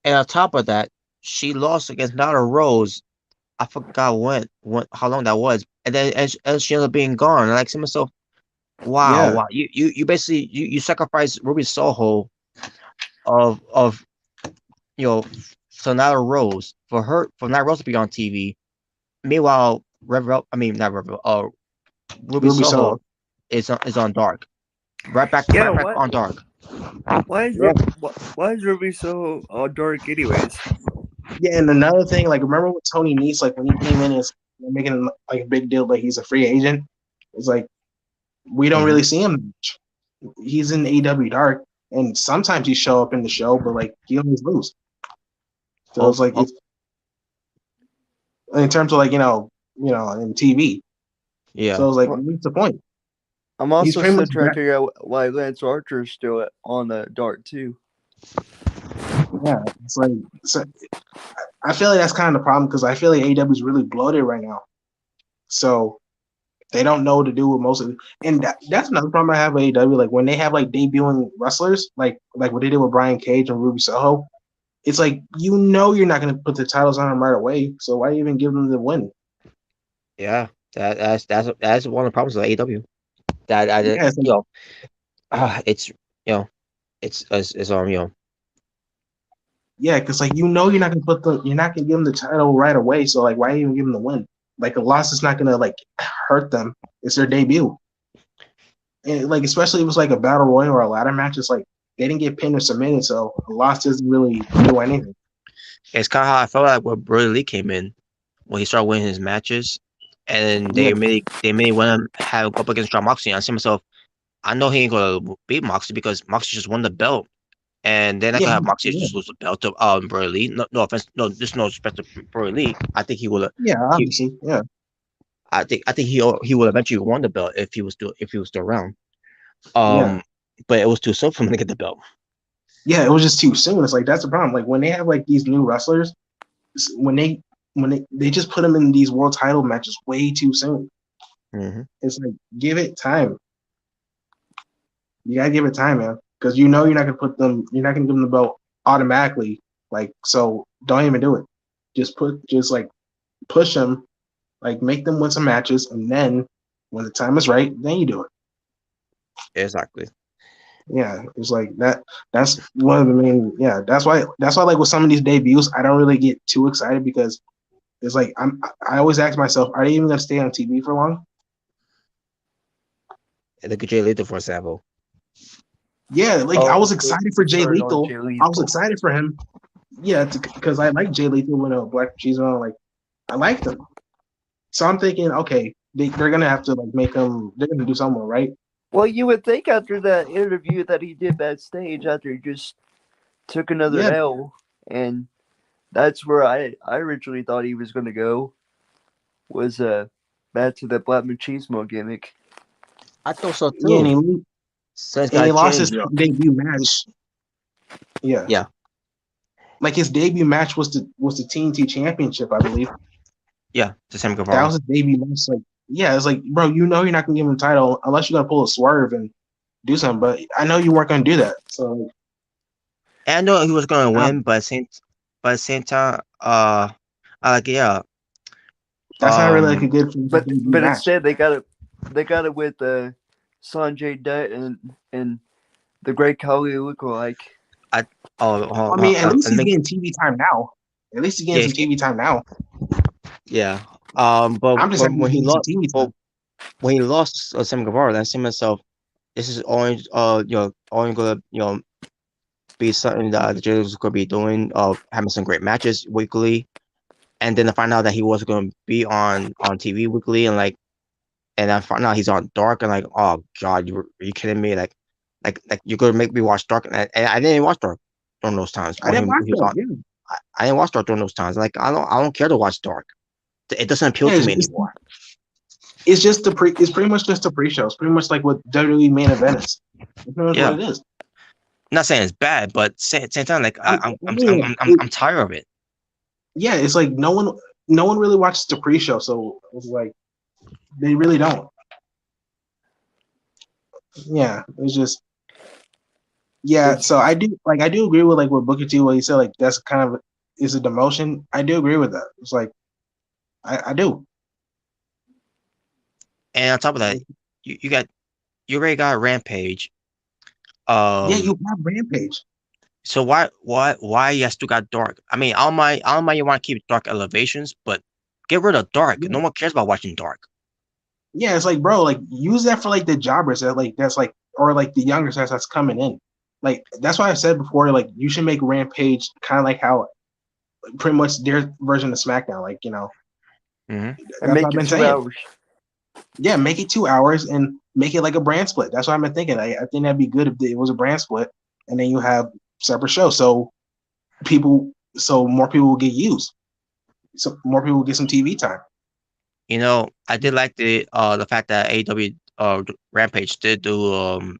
And on top of that, she lost against Nyla Rose. I forgot how long that was, and then and she ended up being gone. And like to myself, wow, you basically you sacrificed Ruby Soho of for Nyla Rose for Nyla Rose to be on TV. Meanwhile, Ruby Soho is on Dark. Right back on Dark. Why is Ruby so on Dark anyways? Yeah, and another thing, like remember with Tony Nese, like when he came in, is making like a big deal, like he's a free agent. It's like we don't really see him much. He's in AEW Dark, and sometimes he show up in the show, but like he always lose. So it's like in terms of like in TV. Yeah. So it's like what's the point? I'm also still trying to figure out why Lance Archer is still on the Dark too. Yeah, it's like so I feel like that's kind of the problem because I feel like AEW is really bloated right now. So they don't know what to do with most of it. And that's another problem I have with AEW. Like when they have like debuting wrestlers, like what they did with Brian Cage and Ruby Soho, it's like you're not going to put the titles on them right away. So why even give them the win? Yeah, that's one of the problems with AEW. That I Yeah, it's like, it's it's yeah, because like you're not going to give them the title right away. So like why even give them the win? Like a loss is not going to like hurt them. It's their debut. And like especially if it was like a battle royal or a ladder match, it's like they didn't get pinned or submitted, so a loss doesn't really do anything. It's kind of how I felt like when Brody Lee came in, when he started winning his matches, and Yeah. they made him have go up against John Moxley. And I see myself, I know he ain't gonna beat Moxley because Moxley just won the belt, and they're not Yeah, gonna have Moxley yeah, just lose the belt to Brody Lee. No offense, there's no respect to Brody Lee. I think he will. yeah, He, obviously, yeah, I think he will eventually won the belt if he was still around. yeah, But it was too soon for him to get the belt. yeah. It was just too soon. It's like that's the problem. Like when they have like these new wrestlers, when they just put them in these world title matches way too soon. Mm-hmm. It's like give it time. You gotta give it time, man, because you're not gonna you're not gonna give them the belt automatically. Like so, don't even do it. Just like push them, like make them win some matches, and then when the time is right, then you do it. Exactly. Yeah, it's like that. That's one of the main. Yeah, that's why. Like with some of these debuts, I don't really get too excited because it's like I always ask myself, are they even gonna stay on TV for long? Look at Jay Lethal, for example. Yeah, like I was excited for Jay Turn on Lethal. Jay I was Lethal. excited for him. Yeah, because I like Jay Lethal when a Black Cheese on. Like I liked him. So I'm thinking, okay, they're gonna have to like make him. They're gonna do something, right? Well, you would think after that interview that he did backstage, after he just took another Yeah, L, and that's where I originally thought he was going to go, was back to the Black Machismo gimmick. I thought so yeah, too. So it's and he gotta lost change, his debut match. Yeah. Yeah. Like his debut match was the TNT Championship, I believe. Yeah, the Sam That Guevara. was his debut match. Like, yeah, it's like, bro, you're not gonna give him a title unless you're gonna pull a swerve and do something. But I know you weren't gonna do that. So And I know he was gonna win, but at the same time, I like that's not really like a good But debut match. instead they got it with Sanjay Dutt and the Great Khali lookalike. I I mean, at least he's getting TV time now. At least he's getting some TV time now. Yeah. But I'm just happy when he he's getting some lost, TV time. when he lost Sam Guevara, I see myself, this is only only gonna be something that the Jails could be doing, having some great matches weekly, and then to find out that he wasn't gonna be on TV weekly, and I found out he's on Dark, and like, oh god, are you kidding me? Like you're gonna make me watch Dark, and I didn't watch Dark during those times I when didn't watch he was that. on. Yeah. I didn't watch Dark during those times. Like I don't care to watch Dark. It doesn't appeal to me anymore. It's just it's pretty much just a pre-show. It's pretty much like what WWE main event is. It's pretty much what it is. I'm not saying it's bad, but same time, like I'm tired of it. Yeah, it's like no one really watches the pre-show, so it's like they really don't. Yeah, it's just so I do agree with like what Booker T what he said, like that's kind of is a demotion. I do agree with that. It's like I do. And on top of that, you already got Rampage. Yeah, you have Rampage. So why you still got Dark? I mean, I don't mind you want to keep Dark elevations, but get rid of Dark. Yeah. No one cares about watching Dark. Yeah, it's like, bro, like use that for like the jobbers that's like or like the younger sets that's coming in. Like that's why I said before, like you should make Rampage kind of like how pretty much their version of SmackDown, like And make it 2 hours. Yeah, make it 2 hours and make it like a brand split. That's what I've been thinking. I think that'd be good if it was a brand split, and then you have separate shows, so more people will get used, so more people will get some TV time. I did like the fact that AEW Rampage did do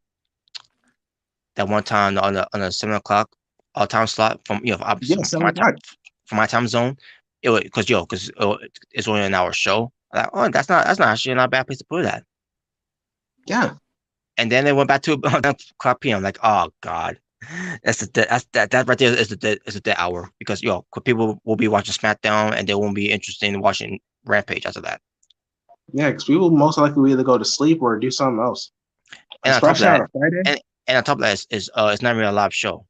that one time on a 7 o'clock time slot from obviously Yeah, from my 7 o'clock. from my time zone. It would because it's only an hour show. Like, oh, that's not actually not a bad place to put that. Yeah. And then they went back to 9 p.m. Like, oh god, that right there is the dead hour because 'cause people will be watching SmackDown and they won't be interested in watching Rampage after that. Yeah, because people most likely will either go to sleep or do something else. And on top of Especially on that, a Friday. and on top of that is it's not really a live show.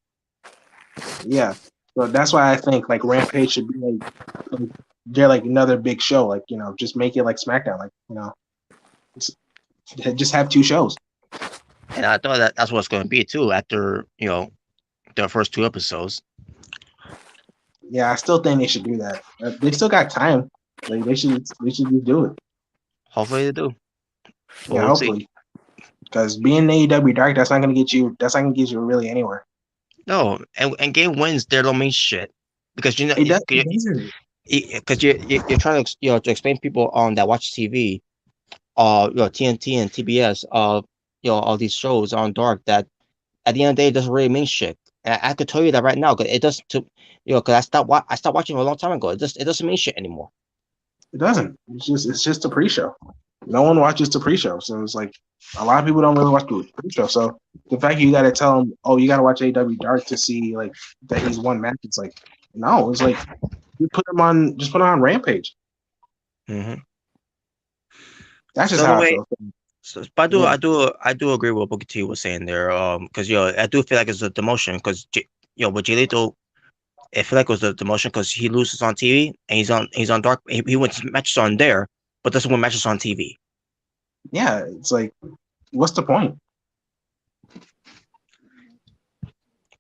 Yeah. So that's why I think like Rampage should be like they're like another big show. Like, just make it like SmackDown. Like, just have 2 shows. And I thought that's what it's going to be too after the first 2 episodes. Yeah, I still think they should do that. They still got time. Like they should just do it. Hopefully they do. But Yeah, we'll see. hopefully. Because being AEW Dark, that's not gonna get you really anywhere. No, and game wins there don't mean shit because It doesn't. because you're trying to to explain people on that watch TV, TNT and TBS, all these shows on Dark that at the end of the day it doesn't really mean shit. And I could tell you that right now because it doesn't. Because I stopped watching a long time ago. It doesn't mean shit anymore. It doesn't. It's just a pre-show. No one watches the pre-show, so it's like a lot of people don't really watch the pre-show. So the fact you got to tell them, oh, you got to watch AEW Dark to see like that he's won match. It's like no. It's like you put him on, just put him on Rampage. Mm-hmm. That's just So how I anyway, feel. so, but I do agree with what Booker T was saying there. Because I do feel like it's a demotion because with Jay Lethal, I feel like it was a demotion because he loses on TV and he's on Dark. He wins matches on there, but doesn't win matches on TV. Yeah, it's like, what's the point?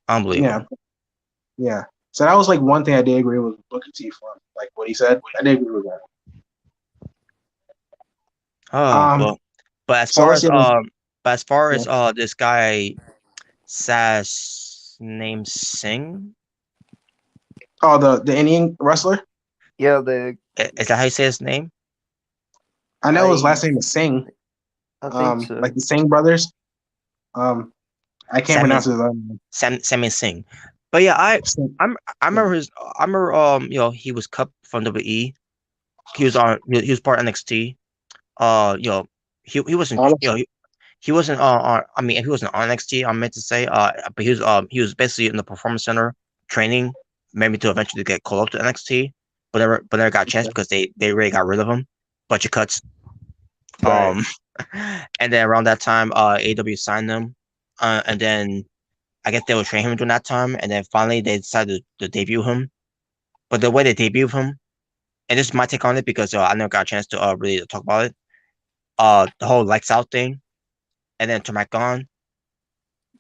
Unbelievable. Yeah. So that was like one thing I did agree with Booker T for, like what he said. I did agree with that. Oh well, but as far as this guy Sass name Singh. Oh, the Indian wrestler. Yeah, Is that how you say his name? I know his last name is Singh. I think so. Like the Singh brothers. I can't pronounce his name. Sammy Singh. But yeah, I remember he was cut from WWE. He was part of NXT. He wasn't he wasn't I mean he wasn't on NXT, I meant to say, but he was basically in the Performance Center training, maybe to eventually get called up to NXT, but never got a chance because they really got rid of him. Bunch of cuts. Right. And then around that time, AEW signed them, and then I guess they were training him during that time, and then finally they decided to debut him. But the way they debuted him, and this is my take on it because I never got a chance to really talk about it. The whole lights out thing, and then turn back on,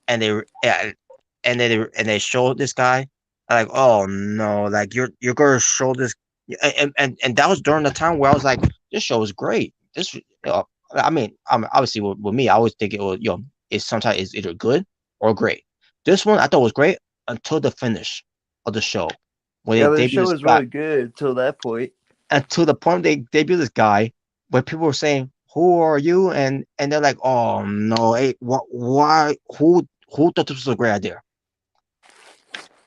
and they showed this guy like, oh no, like you're gonna show this, and that was during the time where I was like, this show is great. This, I mean, obviously with me, I always think it was it's sometimes it's either good or great. This one I thought was great until the finish of the show. When the show was really good until that point. Until the point they debuted this guy, where people were saying, "Who are you?" and they're like, "Oh no, hey, why? Who thought this was a great idea?"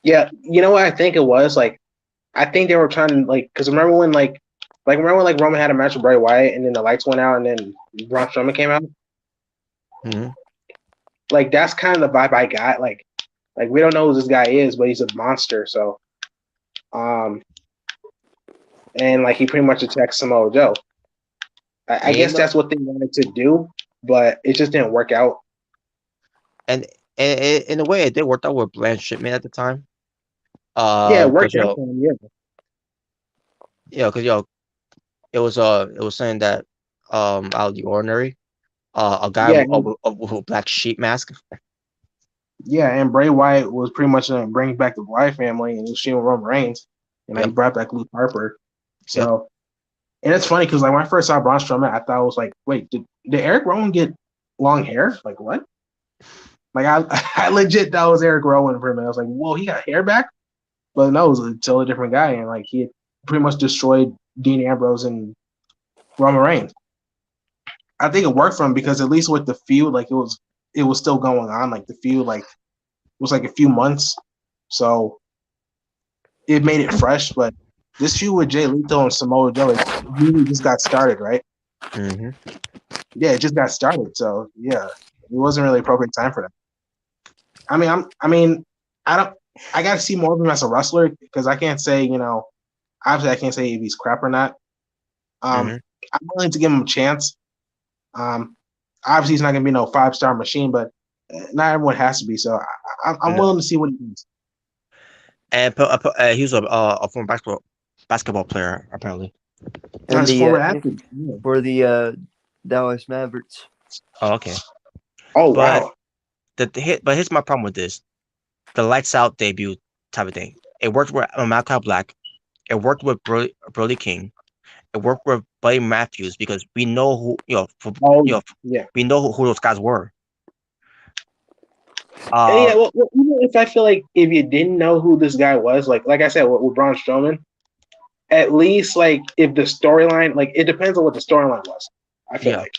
Yeah, you know what I think it was? Like, I think they were trying to because remember when Roman had a match with Bray Wyatt and then the lights went out and then Braun Strowman came out. Mm-hmm. Like that's kind of the vibe I got. Like we don't know who this guy is, but he's a monster. So, and like he pretty much attacks Samoa Joe. I guess that's what they wanted to do, but it just didn't work out. And in a way, it did work out with Blanche Shipman at the time. Yeah, it worked out for him. Yeah, because it was saying that out of the ordinary, a guy with a black sheep mask. Yeah, and Bray Wyatt was pretty much bringing back the Wyatt family, and he was shooting Roman Reigns, and he brought back Luke Harper. So, and it's funny because like when I first saw Braun Strowman, I thought I was like, wait, did Eric Rowan get long hair? Like what? Like I legit thought it was Eric Rowan for a minute. I was like, whoa, he got hair back? But no, it was a totally different guy, and like he had pretty much destroyed Dean Ambrose and Roman Reigns. I think it worked for him because at least with the feud, like it was still going on. Like the feud, like it was like a few months so it made it fresh. But this feud with Jay Lethal and Samoa Joe, it really just got started, right? Mm-hmm. Yeah, it just got started. So yeah, it wasn't really appropriate time for that. I got to see more of him as a wrestler because I can't say, obviously I can't say if he's crap or not. Mm-hmm. I'm willing to give him a chance. Obviously he's not going to be no 5-star machine, but not everyone has to be. So I'm willing to see what he does. And he was a former basketball player, apparently. And Nice former athlete. Yeah. for the Dallas Mavericks. Oh, okay. Oh, But wow. but here's my problem with this: the lights out debut type of thing. It worked with Malachi Black. It worked with Brody King. It worked with Buddy Matthews because we know who Yeah. we know who those guys were. And yeah, well, even if I feel like if you didn't know who this guy was, like I said, with Braun Strowman, at least like if the storyline, like it depends on what the storyline was. I feel like,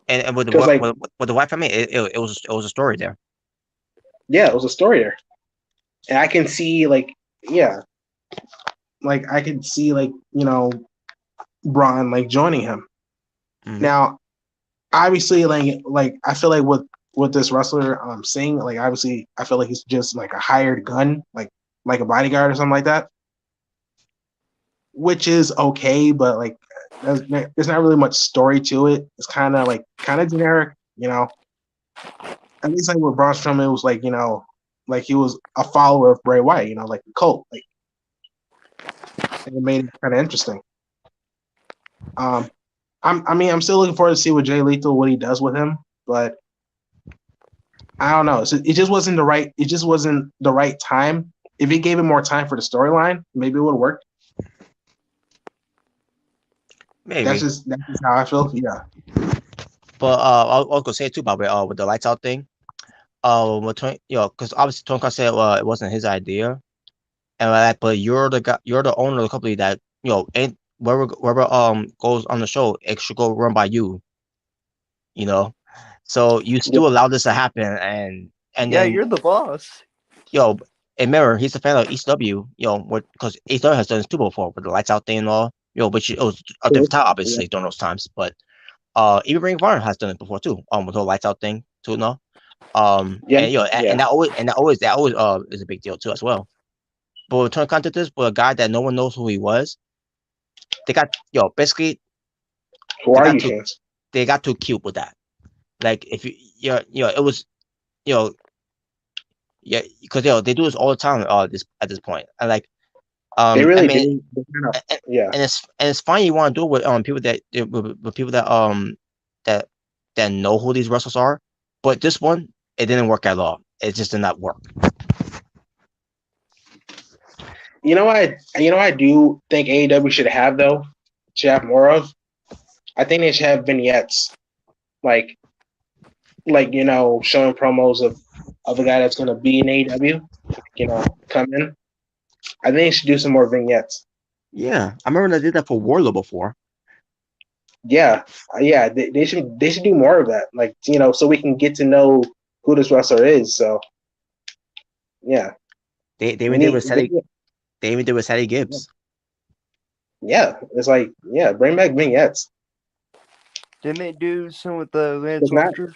and with because like with the White Family, it was a story there. yeah, it was a story there, and I can see like I can see like Braun like joining him. Mhm. Now, obviously, like I feel like with this wrestler Singh, like obviously I feel like he's just like a hired gun, like a bodyguard or something like that, which is okay, but like there's not really much story to it. It's kind of generic, At least like with Braun Strowman, it was like like he was a follower of Bray Wyatt, like the cult, like, and it made it kind of interesting. I'm still looking forward to see what Jay Lethal what he does with him, but I don't know. It just wasn't the right. It just wasn't the right time. If he gave him more time for the storyline, maybe it would have worked. Maybe. That's just how I feel. Yeah. But I was gonna say too about with the lights out thing. With Tony, because obviously Tony Khan said it wasn't his idea, and like, but you're the owner of the company that ain't wherever goes on the show, it should go run by you. So you still allow this to happen, and Yeah, then you're the boss. and remember he's a fan of ECW, because ECW has done this too before with the lights out thing and all, which it was a different time obviously during those times, but even Ring of Honor has done it before too, with the whole lights out thing too, no. And that always is a big deal too as well. But with Tony Khan did this with a guy that no one knows who he was, they got basically Who are you, fans? They got too cute with that. Like if it was because they do this all the time at this point, and like they really do. And it's fine you want to do it with people that know who these wrestlers are, but this one it didn't work at all. It just did not work. I do think AEW should have more of. I think they should have vignettes, like showing promos of the guy that's going to be in AEW, come in. I think they should do some more vignettes. Yeah, I remember they did that for Warlow before. Yeah, they should do more of that, like so we can get to know who this wrestler is. So, yeah, they even did with Sadie. They even did with Sadie Gibbs. Yeah, it's like bring back vignettes. Didn't they do some with the Lance Archer?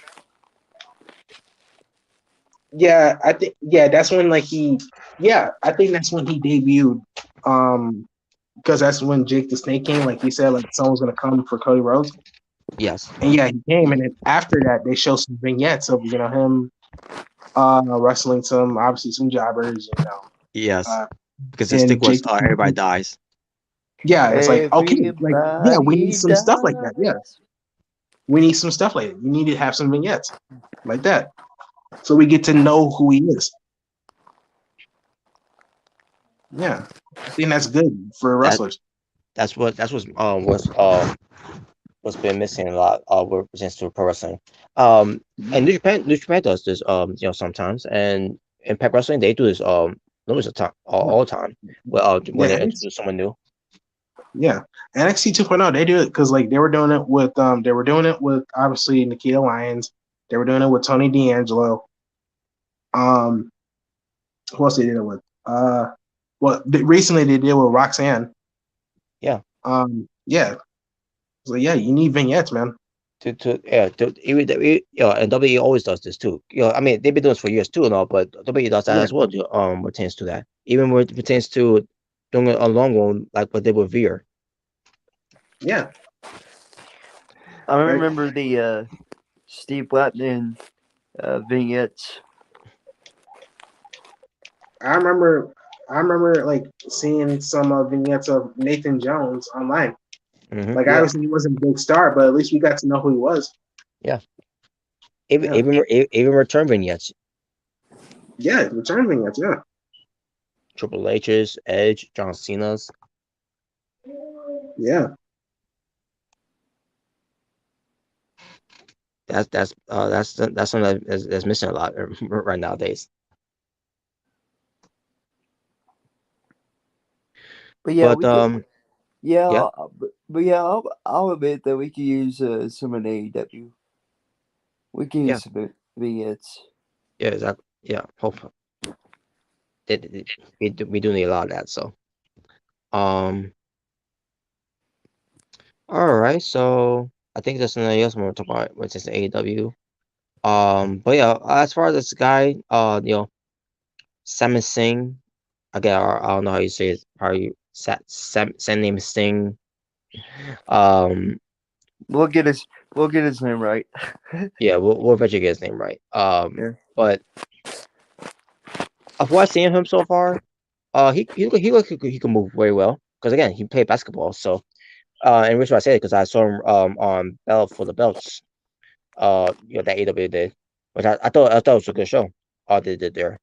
Yeah, I think that's when I think that's when he debuted. Because that's when Jake the Snake came. Like he said, like someone's gonna come for Cody Rhodes. Yes. And he came, and then after that, they show some vignettes of him wrestling some jobbers. Yes. Because the stick was everybody dies. Yeah, it's like okay, like we need some stuff like that. Yeah, we need some stuff like that. We need to have some vignettes like that, so we get to know who he is. Yeah, I think that's good for wrestlers. That's what's been missing a lot with regards to pro wrestling. And New Japan does this sometimes, and Impact Wrestling they do this numerous of time all the time. Well, when they introduce someone new. Yeah, NXT 2.0 they do it because like they were doing it with obviously Nikita Lyons. They were doing it with Tony D'Angelo. Who else they did it with? Recently they did with Roxanne. Yeah. Yeah. So yeah, you need vignettes, man. And WWE always does this too. I mean, they've been doing this for years too, and all, but WWE does that as well. Pertains to that, even when it pertains to doing a long one, like what they did with Veer. Yeah. I remember the Steve Blackman vignettes. I remember like seeing some vignettes of Nathan Jones online. Like obviously he wasn't a big star, but at least we got to know who he was. Yeah. Even return vignettes. Yeah, return vignettes. Yeah. Triple H's, Edge, John Cena's. Yeah. That's something that's missing a lot right nowadays. But yeah, yeah. I'll admit that we could use some in AEW. We can use some vignettes. Yeah, exactly. Yeah, hopefully. We do need a lot of that. So, all right. So I think there's something else we're talking about, which is AEW. But yeah, as far as this guy, Simon Singh. Again, I don't know how you say it. How you Sam name is Singh. We'll get his name right. Yeah, we'll eventually get his name right. Yeah. But of what I've seen of him so far, he looks he can move very well. Because again, he played basketball. So, and the reason why I say it because I saw him on Battle for the Belts. That AEW did, which I thought it was a good show. They did there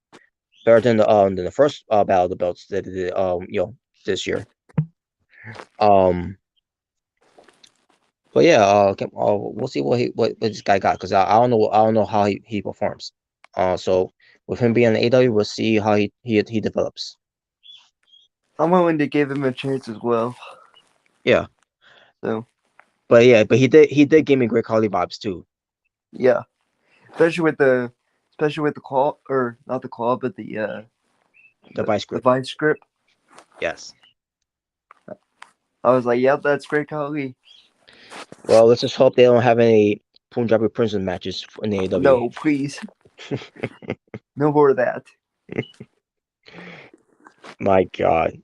better than the first Battle of the Belts that they did this year. But yeah, we'll see what this guy got because I don't know how he performs. So with him being in AEW, we'll see how he develops. I'm willing to give him a chance as well. Yeah. So. But he did give me great quality vibes too. Yeah, especially with the claw, or not the claw, but the vice grip. The vice grip. Yes. I was like, yep, that's great quality. Well, let's just hope they don't have any Punjabi prison matches in the AEW. No, please. No more of that. My God.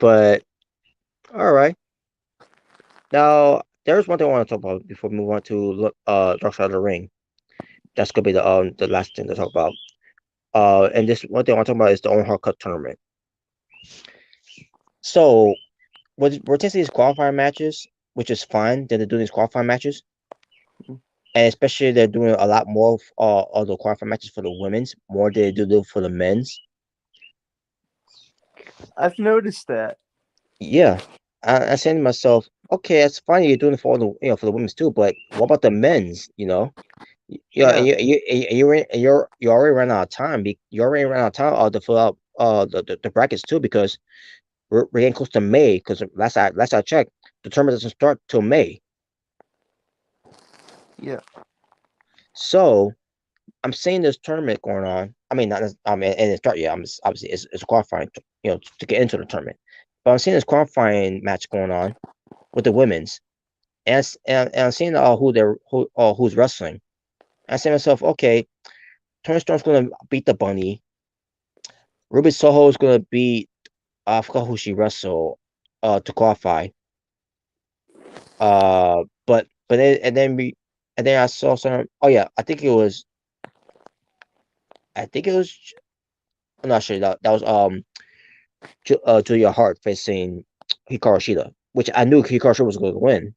But all right. Now there's one thing I want to talk about before we move on to Dark Side of the Ring. That's gonna be the last thing to talk about. And this one thing I want to talk about is the Owen Hart Cup tournament. So we're testing these qualifying matches, which is fine that they're doing these qualifying matches. And especially they're doing a lot more of the qualifying matches for the women's, more than they do for the men's. I've noticed that. Yeah. I saying to myself, okay, it's fine you're doing it for all the for the women's too, but what about the men's? Yeah, and you're already running out of time. You already ran out of time to fill out the brackets too because we're getting close to May. Because last I checked, the tournament doesn't start till May. Yeah. So I'm seeing this tournament going on. I mean, not and it start yet. Obviously it's qualifying, to get into the tournament. But I'm seeing this qualifying match going on with the women's, and I'm seeing who's wrestling. I say to myself, okay, Tony Storm's gonna beat the Bunny. Ruby Soho is gonna beat I forgot who she wrestled to qualify. But then I saw some. Oh yeah, I think it was. I'm not sure that was Julia Hart facing Hikaru Shida, which I knew Hikaru Shida was going to win.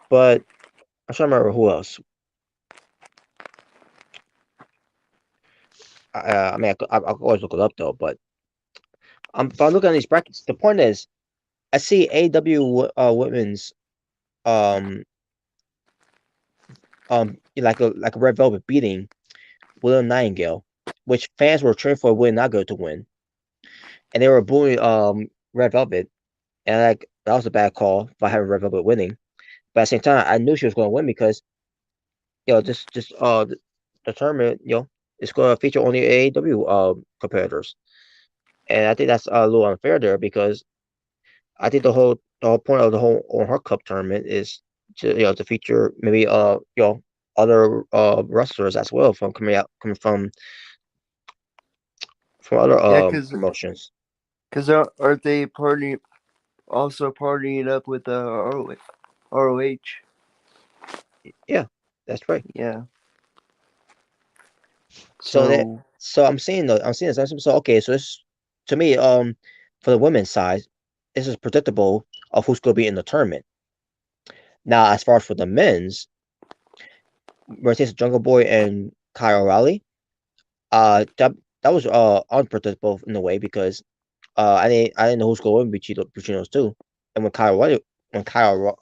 But I'm trying to remember who else. I mean, I'll always look it up though. But if I look at these brackets, the point is, I see AEW women's like a Red Velvet beating Willow Nightingale, which fans were cheering for Willow Nightingale to win, and they were booing Red Velvet, and like that was a bad call for having Red Velvet winning. But at the same time, I knew she was going to win because the tournament it's going to feature only AEW competitors, and I think that's a little unfair there because I think the whole point of the whole Owen Hart Cup tournament is to feature maybe other wrestlers as well coming from other Yeah, promotions. cause aren't they also partying up with ROH? Yeah, that's right. Yeah. So that So so I'm seeing this. So okay, so this to me for the women's side, this is predictable of who's going to be in the tournament. Now, as far as for the men's, versus Jungle Boy and Kyle O'Reilly, that was unpredictable in a way because I didn't know who's going to win between those two. And when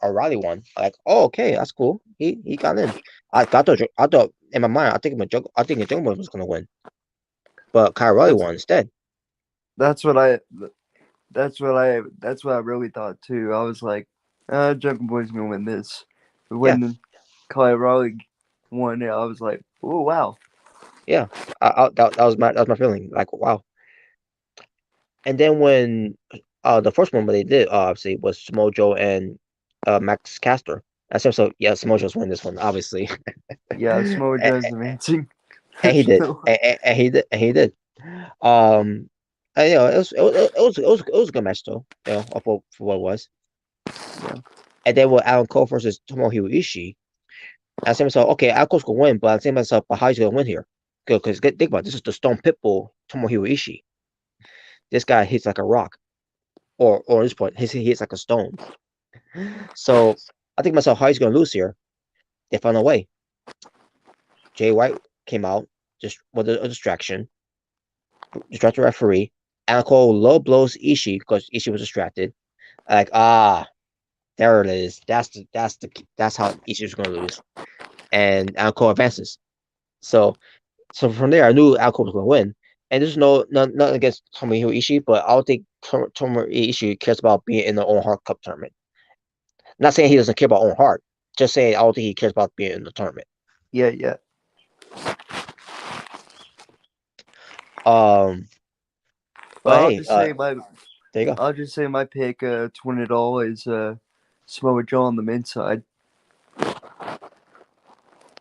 O'Reilly won, I'm like, oh, okay, that's cool. He got in. I thought in my mind, I think Jungle Boy was going to win, but Kyle O'Reilly that's won instead. that's what I that's what I really thought too. I was like, Jungle Boy's gonna win this. But Yeah, when Kyle Raleigh won it, I was like, oh wow. yeah. That was my feeling. Like, wow. And then when the first one they did obviously was Samoa Joe and Max Caster. I said so. Yeah, Samoa Joe's winning this one, obviously, Yeah, Samoa and, Joe's advancing. and he There's did, no and he did, and he did. Um, and, it was a good match though. For what it was. yeah. And then with Alan Cole versus Tomohiro Ishii, I said to myself, okay, Alan Cole's gonna win, but I said to myself, but how's he gonna win here? Because think about it, this is the Stone Pitbull Tomohiro Ishii. This guy hits like a rock, or at this point, he hits like a stone. So I think to myself, how he's gonna lose here? They found a way. Jay White came out just with a distraction, distracted referee. Alan Cole low blows Ishii because Ishii was distracted. Like there it is. That's how Ishii's gonna lose, and Alan Cole advances. So from there, I knew Alan Cole was gonna win. And there's nothing against Tomohiro Ishii, but I don't think Tomohiro Ishii cares about being in the Owen Hart Cup tournament. Not saying he doesn't care about Owen Hart, just saying I don't think he cares about being in the tournament. Yeah, yeah. Um, but Well, hey, there you go. I'll just say my pick to win it all is Samoa Joe on the men's side.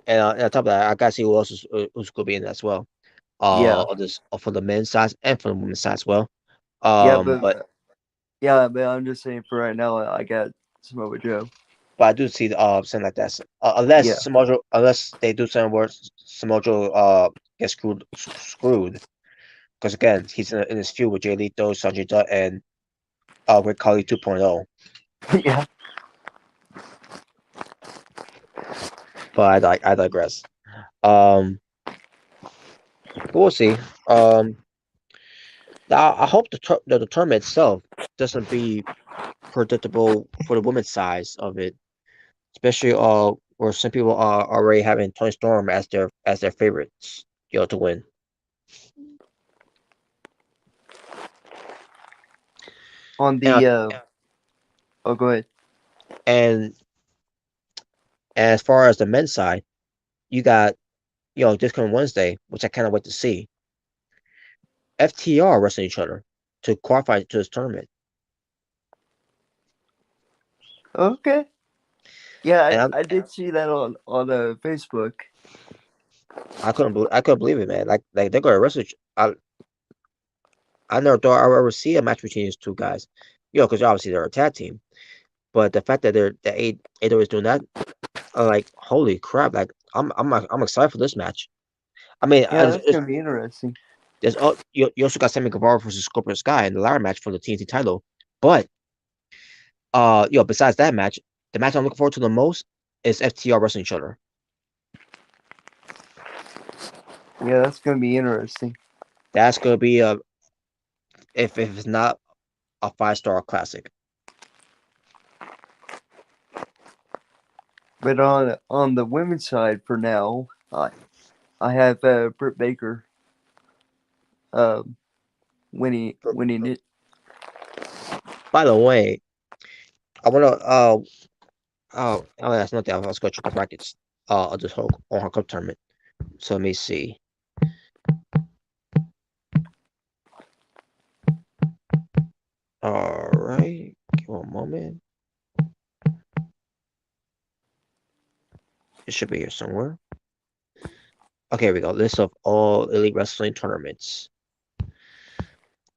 And on top of that, I gotta see who else who's gonna be in that as well. Yeah, For the men's side and for the women's side as well. yeah, But but I'm just saying for right now, I got Samoa Joe. I do see the something like that. Yeah, Unless they do something where Samojo gets screwed. Because again, he's in his feud with Jay Lethal, Sanjay Dutt, and Rick Carly 2.0. yeah. But I digress. Um, but we'll see. I hope the tournament itself doesn't be predictable for the women's size of it, especially where some people are already having Tony Storm as their favorites, to win. On And the oh, go ahead. and as far as the men's side, you got this coming Wednesday, which I kind of wait to see. FTR wrestling each other to qualify to this tournament. Okay. Yeah, And I did see that on Facebook. I couldn't believe it, man. Like they're gonna wrestle. I never thought I would ever see a match between these two guys. Because obviously they're a tag team. But the fact that AEW is doing that, I'm like, holy crap! Like I'm excited for this match. I mean, Yeah, that's gonna be interesting. you also got Sammy Guevara versus Scorpio Sky in the ladder match for the TNT title. But besides that match, the match I'm looking forward to the most is FTR wrestling each other. Yeah, that's gonna be interesting. That's gonna be if it's not a 5-star classic. But on the women's side for now, I have Britt Baker winning it. By the way, I wanna oh that's not that. Let's go check the brackets. Of this whole on her cup tournament. So let me see. All right, give me a moment. It should be here somewhere. Okay, here we go. List of all Elite Wrestling tournaments.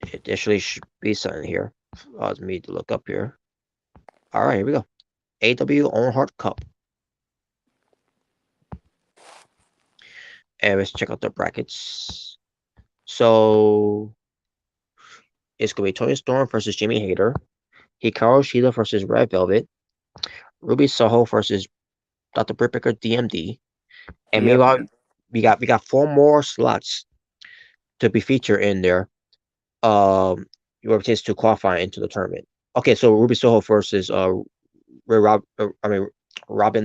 It actually should be something here. Allows me to look up here. All right, here we go. AEW Owen Hart Cup. And let's check out the brackets. So it's gonna be Tony Storm versus Jimmy Hayter, Hikaru Shida versus Red Velvet, Ruby Soho versus Dr. Britt DMD, and Yep. meanwhile we got 4 more slots to be featured in there. Your chance to qualify into the tournament. Okay, so Ruby Soho versus Robin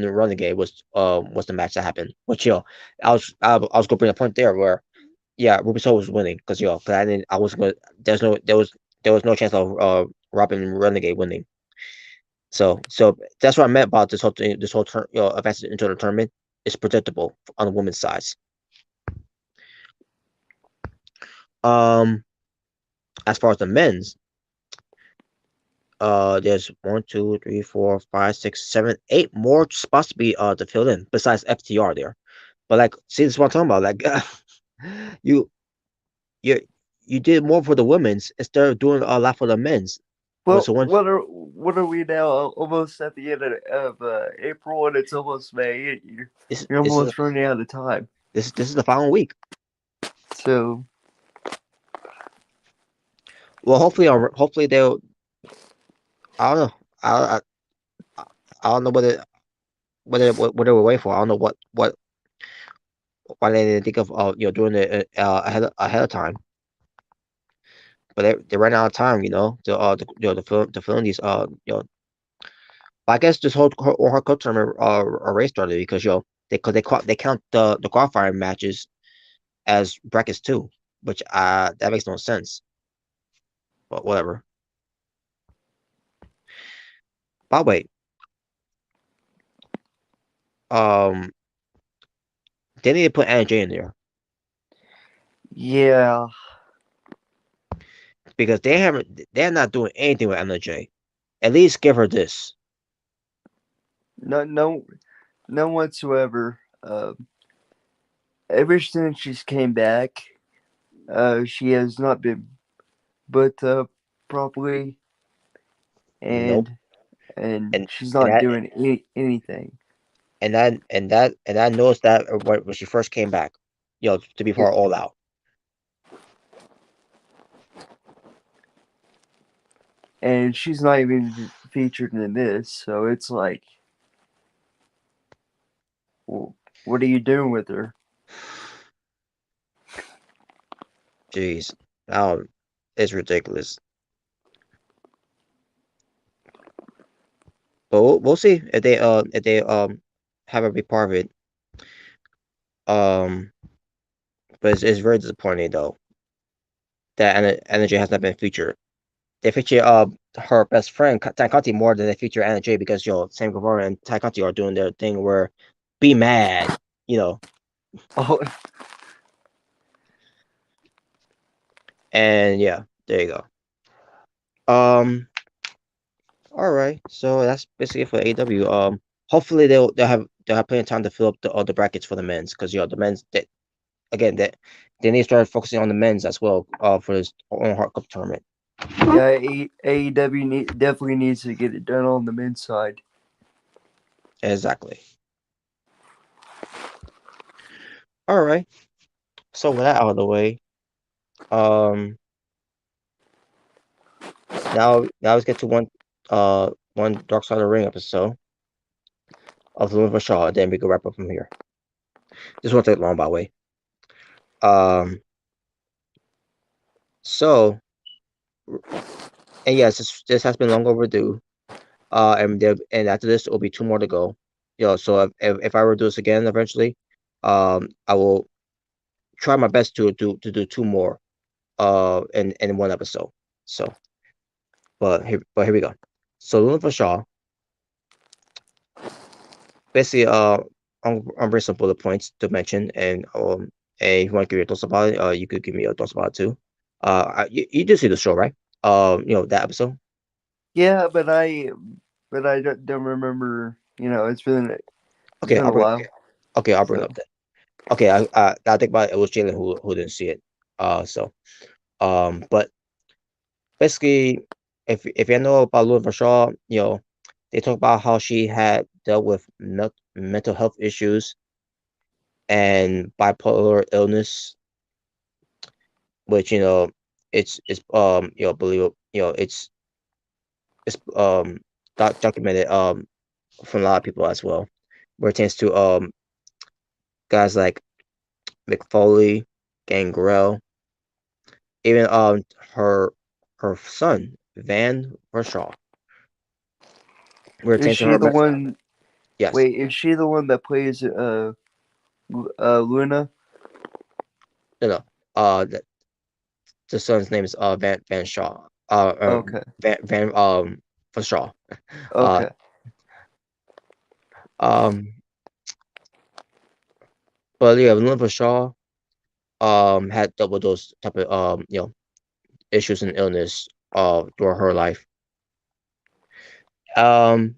the Renegade was the match that happened. Which I was gonna bring a point there where Ruby Soho was winning because cause I didn't I was gonna there was no chance of Robin Renegade winning. So that's what I meant about this whole turn advance into the tournament. It's predictable on the women's side. Um, as far as the men's, there's 1, 2, 3, 4, 5, 6, 7, 8 more spots to be to fill in besides FTR there. But like, see, this is what I'm talking about. Like, you you you did more for the women's instead of doing a lot for the men's. Well, So once what are we now? Almost at the end of April, and it's almost May. You're this is almost running out of time. this is the following week. So Well, hopefully they'll. I don't know. I don't know what they were waiting for. I don't know what why they didn't think of doing it ahead of time. But they ran out of time, to film these But I guess this whole cup tournament race started because they count the qualifying matches as brackets too, which that makes no sense. But whatever. But wait, um, they need to put Anna Jay in there yeah, because they're not doing anything with Anna Jay. At least give her this. no whatsoever. Ever since she's came back, she has not been put up properly, Nope. and And she's and not that doing anything. and I noticed that when she first came back, to be Yeah, part All Out. and she's not even featured in this, so it's like, well, what are you doing with her? Jeez, now it's ridiculous. But we'll see if they have a big part of it. Um, but it's very disappointing though that Energy has not been featured. They feature her best friend Tai Conti more than they feature Anna Jay because Sam Guevara and Tai Conti are doing their thing where be mad, you know. Oh, And there you go. Um, all right, so that's basically it for AW. Hopefully they'll have plenty of time to fill up the brackets for the men's because the men's that again that they need to start focusing on the men's as well for this Owen Hart Cup tournament. yeah, AEW definitely needs to get it done on the men's side. Exactly. All right. So with that out of the way, um, now let's get to one Dark Side of the Ring episode of Luna Vachon, and then we can wrap up from here. This won't take long, by the way. Um, so and yes, this has been long overdue. And after this, there will be 2 more to go. So if I were to do this again eventually, I will try my best to do 2 more in one episode. So, but here we go. So Luna Vachon, basically, I'm bring some bullet points to mention, and if you want to give your thoughts about it, you could give me your thoughts about it too. You did see the show, right? That episode. Yeah, but I don't remember. It's been Okay, a while. I'll bring So up that. Okay, I think about it was Jalen who didn't see it. But basically, if you know about Luna Vachon, they talk about how she had dealt with mental health issues and bipolar illness, which it's believable, it's documented from a lot of people as well, where it tends to guys like McFoley, Gangrel, even her son Van Vershaw, where it is tends to she her. the one? Yes, Wait, is she the one that plays Luna? no, the son's name is Van Shaw, Okay, Van Vershaw. uh okay. um but yeah, Luna Vachon had dealt with those type of issues and illness throughout her life. Um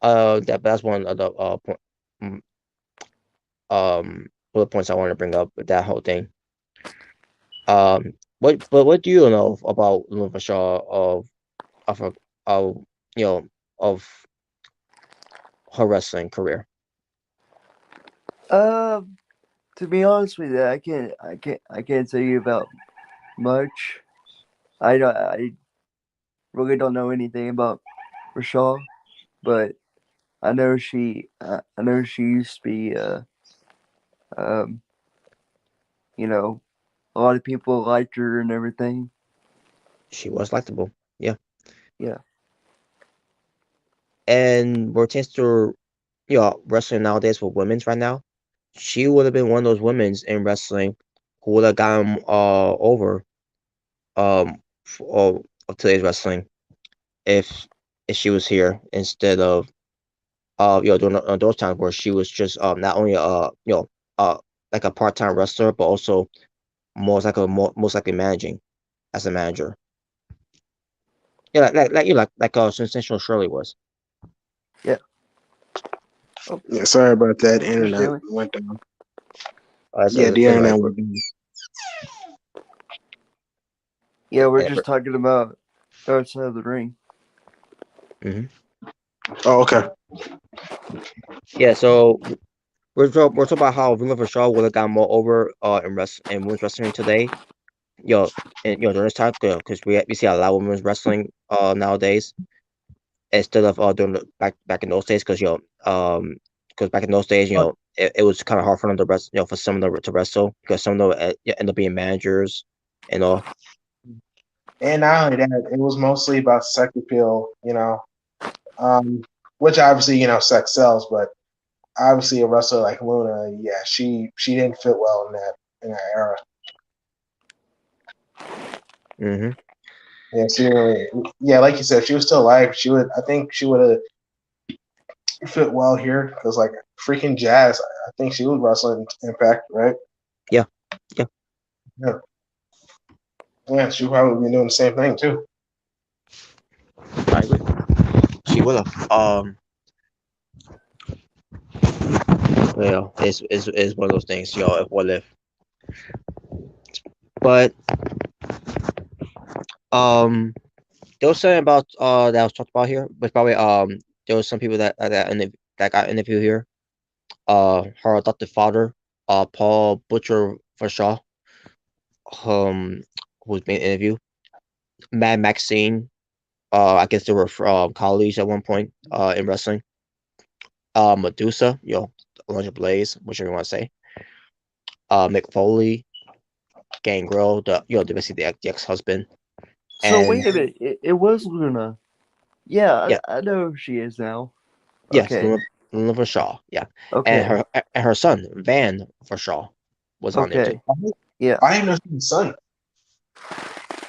that's one of the mm, bullet points I want to bring up with that whole thing. What do you know about Luna Vachon of her of you know of her wrestling career? Uh, to be honest with you, I can't tell you about much. I really don't know anything about Rashawn, but I know she used to be um you know a lot of people liked her and everything. She was likable, yeah. Yeah. And we're tends to wrestling nowadays for women's right now. She would have been one of those women's in wrestling who would have gotten over of today's wrestling if she was here instead of during those times where she was just not only uh like a part-time wrestler, but also most likely managing as a manager. Yeah, Sensational Shirley was. Yeah. Oh, Yeah, sorry about that. there's Internet Stanley. went down. So Yeah, the anyway, internet went down. Yeah, we're yeah, just talking about outside of the ring. hmm Oh, okay. yeah. So we're talking about how Ring of Shaw would have gotten more over in women's wrestling today. And during this time, because we see a lot of women's wrestling nowadays instead of doing back in those days, because back in those days, it was kind of hard for them to wrestle, for some of them to wrestle because some of them end up being managers and all. And not only that, it was mostly about sex appeal, which obviously, sex sells, but obviously a wrestler like Luna, yeah, she didn't fit well in that era. hmm Yeah, she really, yeah, like you said, if she was still alive, I think she would have fit well here because like freaking Jazz, I think she was wrestling Impact, right? Yeah, yeah, Yeah, yeah, she probably be doing the same thing too. I agree. She will have. Well, it's one of those things, what if? But um, there was something about that was talked about here, but probably there was some people that got interviewed here. Her adopted father, Paul Butcher Forshaw, who was being interviewed. Mad Maxine, I guess they were colleagues at one point in wrestling. Medusa, Orange Blaze, whichever you want to say. Mick Foley, Gangrel, basically the ex-husband. So And wait a minute, it was Luna. Yeah, yeah, I know who she is now. yes, Okay, Luna Vachon, yeah. And okay, her son, Van Vachon, was on there too. okay. Yeah. I didn't know she was son.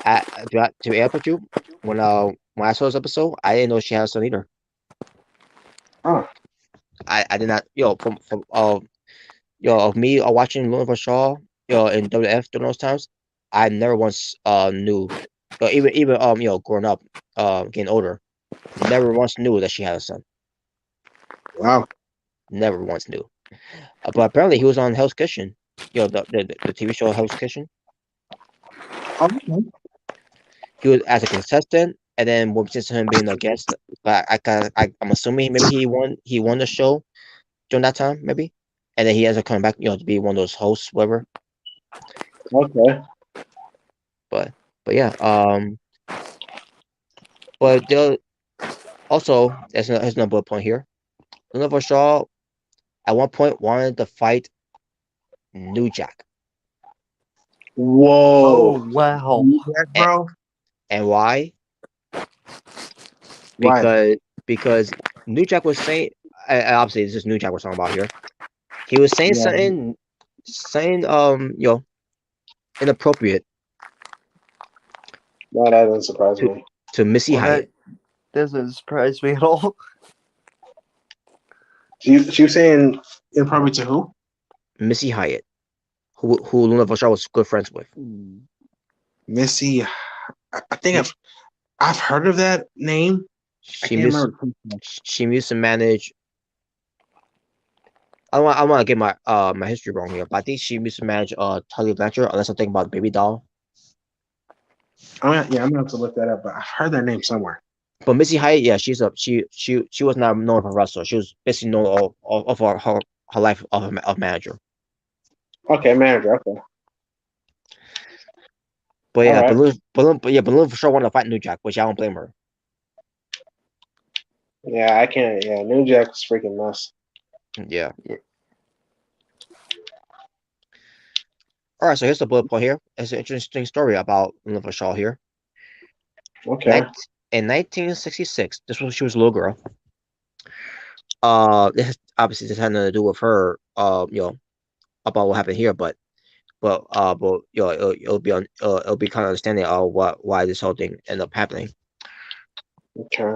To be honest with you, when when I saw this episode, I didn't know she had a son either. Oh, I did not, from of me watching Luna Vachon, in WF during those times, I never once knew, even growing up, getting older, never once knew that she had a son. wow. Never once knew. But apparently he was on Hell's Kitchen, the TV show Hell's Kitchen. Okay. He was as a contestant, and then since him being a guest, I'm assuming maybe he won the show during that time, maybe, and then he ends up coming back, to be one of those hosts, whatever. Okay. But yeah, but there also there's no bullet point here. Luna Vachon at one point wanted to fight New Jack, Oh Whoa. wow! Yeah, bro. and why? Why? Because New Jack was saying, obviously this is New Jack we're talking about here. He was saying Yeah. something inappropriate No, that doesn't surprise to me. to Missy Well, Hyatt. that doesn't surprise me at all. She was saying improper to who? Missy Hyatt, who Luna Vachon was good friends with. Missy. I think I've heard of that name. I She can't used remember. she used to manage. I want to get my history wrong here, but I think she used to manage Tully Blanchard, unless I'm thinking about Baby Doll. I'm gonna have to look that up, but I've heard that name somewhere. But Missy Hyatt, yeah, she was not known for wrestler. She was basically known of her life of manager. Okay, manager. Okay. But yeah, All right. but Luna for sure wanted to fight New Jack, which I don't blame her. Yeah, I can't. Yeah, New Jack was freaking nuts. Yeah. Yeah. All right, so here's the bullet point here. It's an interesting story about Luna Vachon here. Okay. In 1966, this was she was a little girl. Obviously this had nothing to do with her. About what happened here, but it'll be kind of understanding of why this whole thing ended up happening. Okay.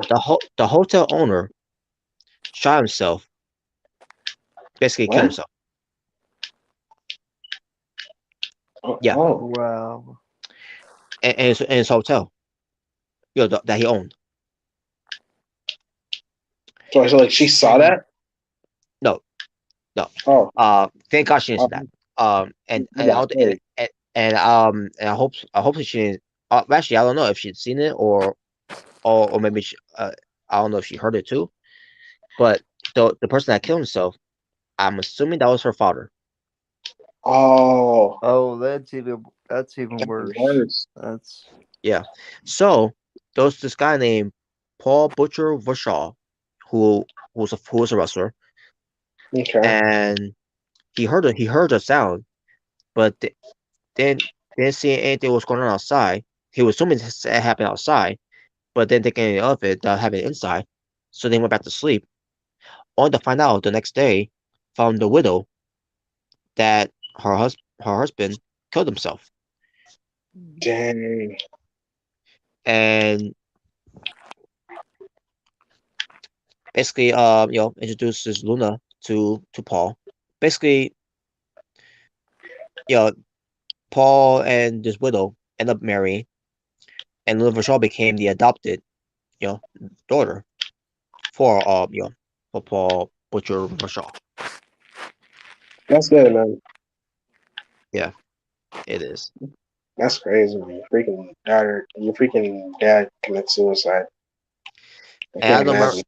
The hotel owner shot himself, basically killed What? himself. Oh, Yeah, oh. Wow. and his hotel, that he owned. So like she saw that? No, no. Oh. Thank God she didn't Oh. see that. And Yeah, hey. I hope she didn't. Actually, I don't know if she'd seen it or maybe I don't know if she heard it too. But the person that killed himself, I'm assuming that was her father. Oh. Oh, that's even worse. Worse. That's Yeah. So there was this guy named Paul Butcher Vachon, who was a wrestler, Okay. and he heard a sound, but then didn't see anything was going on outside. He was assuming it happened outside, but then thinking anything of it that happened inside. So they went back to sleep. Only to find out the next day, found the widow that her husband killed himself, Dang. and basically introduces Luna to Paul. Basically, Paul and this widow end up marrying, and Luna Vachon became the adopted daughter for for Paul Butcher Vachon. That's good, man. Yeah, it is. That's crazy, man. Your freaking dad commits suicide. I And I can't don't remember,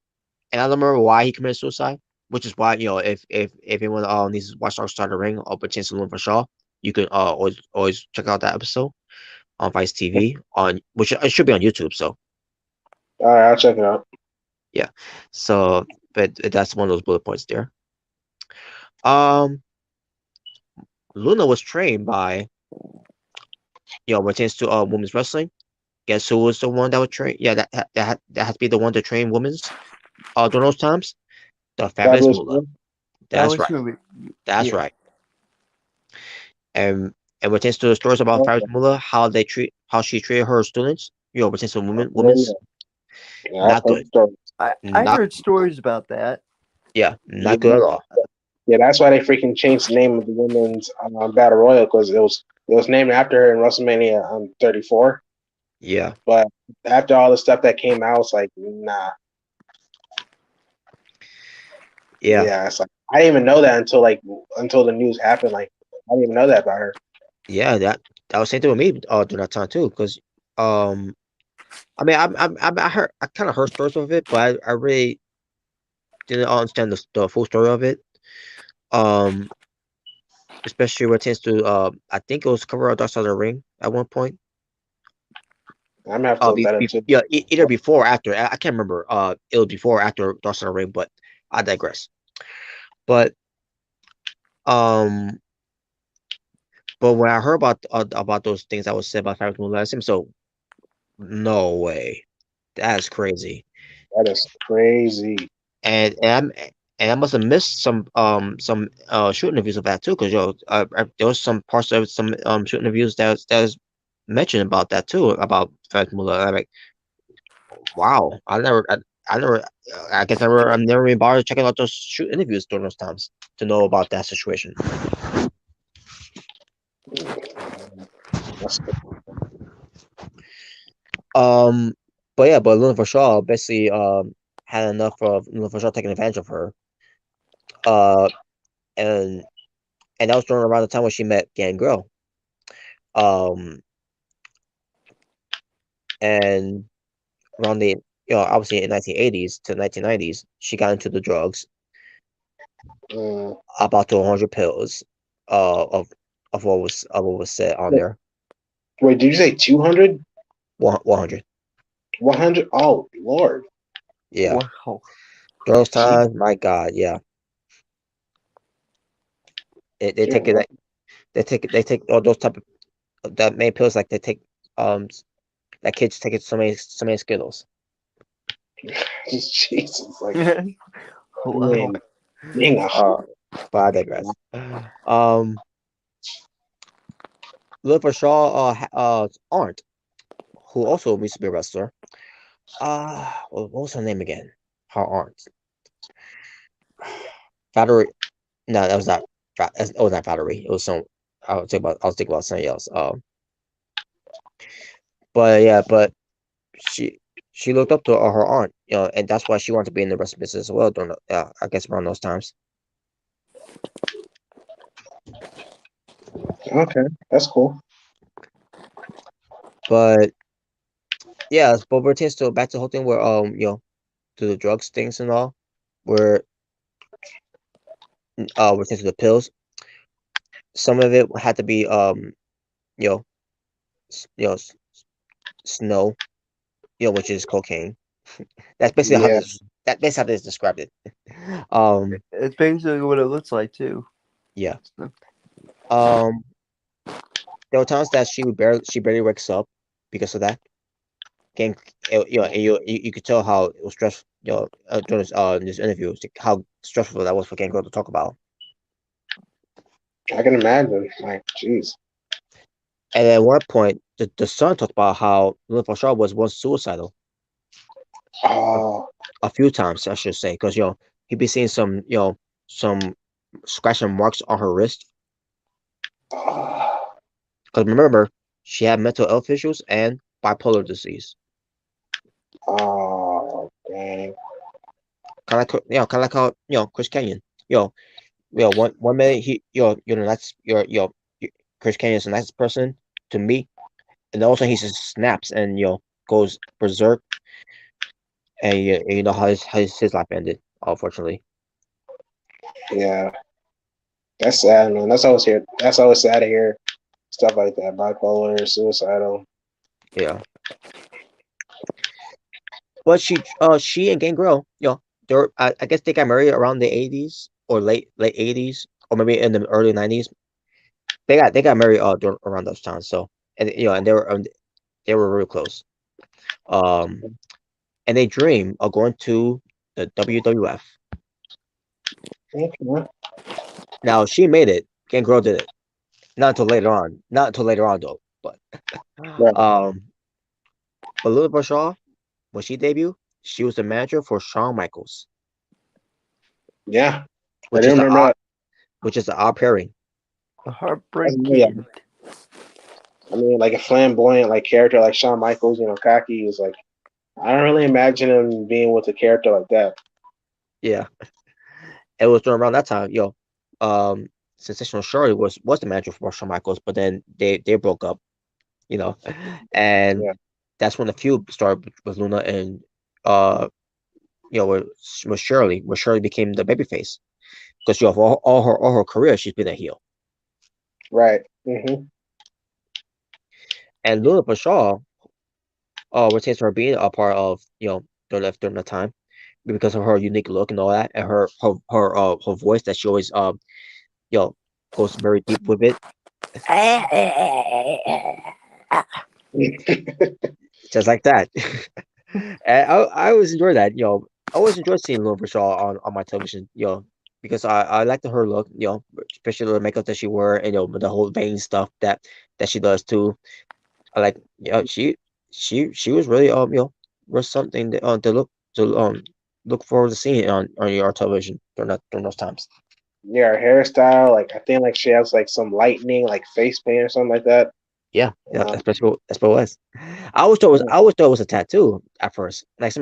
imagine. why he committed suicide, which is why if anyone needs to watch Dark Star of the Ring or pertains to Luna Vachon, you can always check out that episode on Vice TV which it should be on YouTube. So All right, I'll check it out. yeah, so but that's one of those bullet points there. Um, Luna was trained by when it pertains to women's wrestling. Guess who was the one that would train? Yeah, that has to be the one to train women's during those times. The Fabulous Fabulous Moolah. Four? That's was right. movie. That's Yeah. right. And pertains to the stories about Okay. Fabulous Moolah, how she treated her students. Pertains to Yeah, women's. yeah. Yeah, Not good. I Not heard stories about that. not good at all. Yeah, that's why they freaking changed the name of the women's battle royal, because it was named after her in WrestleMania 34. Yeah, But after all the stuff that came out, it's like, nah. yeah, Yeah, it's like I didn't even know that until the news happened. Like I didn't even know that about her. yeah. That was same thing with me during that time too. Because I mean, I kind of heard stories of it, but I really didn't understand the full story of it. Um, especially when it tends to I think it was cover of Dark Side of the Ring at one point. I'm gonna have to look that up too. Yeah, either before or after. I can't remember. It was before or after Dark Side of the Ring, but I digress. But um, but when I heard about those things that was said about Fabric Moon last time, so no way, that's crazy. That is crazy. And I must have missed some shoot interviews of that too, because there was some parts of some shoot interviews that was mentioned about that too, about Fabric Moon. I'm like, wow, I never, I guess I've never even bothered checking out those shoot interviews during those times to know about that situation. That's Um, but Luna Vachon basically had enough of Luna Vachon taking advantage of her. Uh, and that was during around the time when she met Gangrel. Um, and around the obviously in 1980s to 1990s, she got into the drugs, about to 100 pills, of what was said on there. Wait, did you say 200? 100. 100? Oh Lord. Yeah. Wow. During those times, my God, yeah. They take it. They take all those type of that many pills, like they take that kids take it so many Skittles. Jesus, like Wow. man, being a But I digress. Liv Shaw aunt, who also used to be a wrestler. What was her name again? Her aunt. Valerie. No, that was not. It was not Valerie. It was some. I was thinking about something else. But yeah, but she looked up to her aunt, and that's why she wanted to be in the wrestling business as well. During I guess around those times. okay, that's cool. But yeah, but we're still back to the whole thing where to the drugs things and all, where we're to the pills. Some of it had to be you know snow, which is cocaine. That's basically Yeah, how they described it. It's basically what it looks like too. Yeah. Um, there were times that she barely wakes up because of that. Getting, and you could tell how it was stressful, during this interview, how stressful that was for Gangrel to talk about. I can imagine. Like, jeez. And at one point, the son talked about how Luna Vachon was once suicidal Oh, a few times, I should say, because he'd be seeing some scratching marks on her wrist. oh, Because remember, she had mental health issues and bipolar disease. oh, dang. Kind of like how Chris Kenyon. One minute that's Chris Kenyon's a nice person to me, and also he just snaps and goes berserk, and you know how his life ended, unfortunately. Yeah, that's sad, man. That's always here. That's always sad to hear stuff like that. Bipolar, suicidal. Yeah, but she and Gangrel, they're I guess they got married around the 80s or late 80s or maybe in the early 90s. They got married around those times. So and they were real close. Um, and they dream of going to the WWF. Okay. Now she made it. Gangrel did it. Not until later on. Not until later on though. But Right. but Lily Bashaw, when she debuted, she was the manager for Shawn Michaels, Yeah, I which do is the remember odd, that. which is the odd pairing. A Yeah, heartbreaking. I mean, like a flamboyant like character like Shawn Michaels, cocky is like I don't really imagine him being with a character like that. Yeah, it was during around that time. Um, Sensational Shorty was the manager for Shawn Michaels, but then they broke up. You know, and Yeah, that's when the feud started with Luna and uh with Shirley, where Shirley became the babyface because for all her career she's been a heel. right. And Luna Vachon retains her being a part of their left during the time because of her unique look and all that, and her voice that she always you know goes very deep with it, just like that. And I always enjoy that. I always enjoy seeing Luna Vachon on my television. Because I liked her look. Especially the makeup that she wore, and the whole vein stuff that she does too. I like. She was really was something to look forward to seeing on your television during those times. Yeah, her hairstyle, like I think like she has like some lightning, like face paint or something like that. Yeah, yeah, Um, that's what it was. I always thought it was a tattoo at first. Like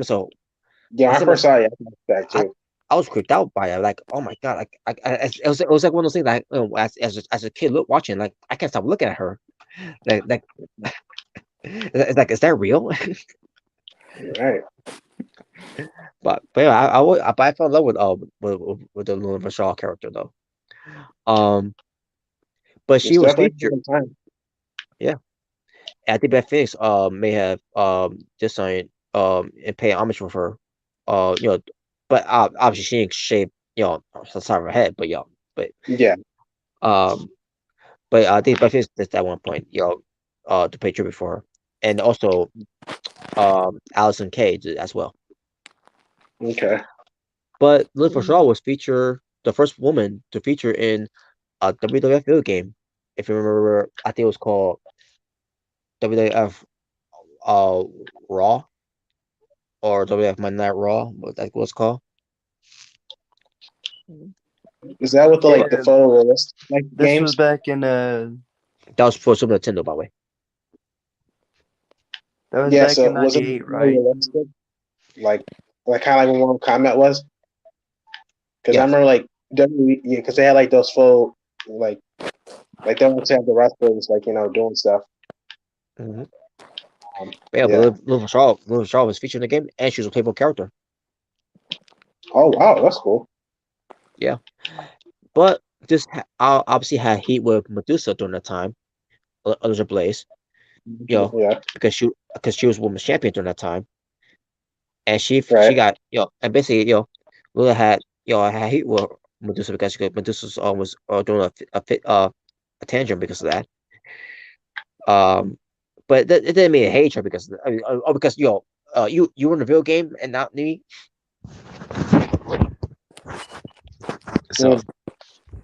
yeah, I when I said, first saw it, I thought that I too. I was creeped out by it. Like, oh my god, like it was like one of those things like as a kid watching, like I can't stop looking at her. Like it's like, is that real? Right. But yeah, but I fell in love with the Luna Vachon character though. Um, but she It's was definitely featured. different time. Yeah, I think Beth Phoenix may have designed and pay homage for her. You know, but obviously she didn't shave the side of her head. But Yeah. um, but I think Beth Phoenix did at one point. To pay tribute for her, and also Allison Kay did as well. Okay. But Liz Shaw was featured the first woman to feature in a WWF video game. If you remember, I think it was called WWF Raw or WWF Monday Night Raw. What that was called? Is that with the like the Yeah, photorealistic like this was games? back in That was for Super Nintendo, by the way. Yeah. So was it '98, right? photorealistic? Like kind of like when Mortal Kombat was? Because I Yes. remember like WWE, yeah, because they had like those full like they always have the wrestlers like doing stuff. hmm Um, Yeah, yeah. but Liz Shaw was featured in the game, and she was a playable character. Oh wow, that's cool. Yeah, but obviously had heat with Medusa during that time, Elizabeth Blaze. Yeah. Because she was women's champion during that time, and she Right. got and basically Lula had heat with Medusa because Medusa was doing a tangent because of that. Um, but it didn't mean to hate her because because you were in the video game and not me. So Mm,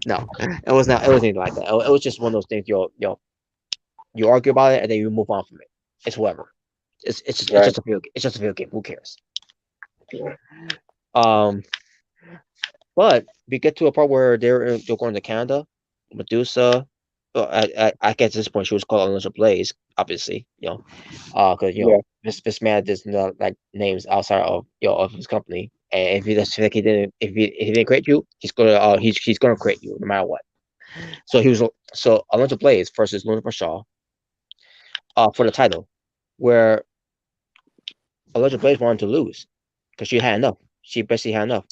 no, it wasn't anything like that. It was just one of those things. You argue about it and then you move on from it. It's whatever. It's right. just a video. It's just a video game. Who cares? Yeah. Um, but we get to a part where they're going to Canada. Medusa. I guess at this point she was called Elizabeth Blaze, obviously. Because Yeah. this man does not like names outside of of his company. And if he doesn't feel like he didn't create you, he's gonna create you no matter what. So Elizabeth Blaze versus Luna Vachon for the title, where Elizabeth Blaze wanted to lose because she had enough. She basically had enough.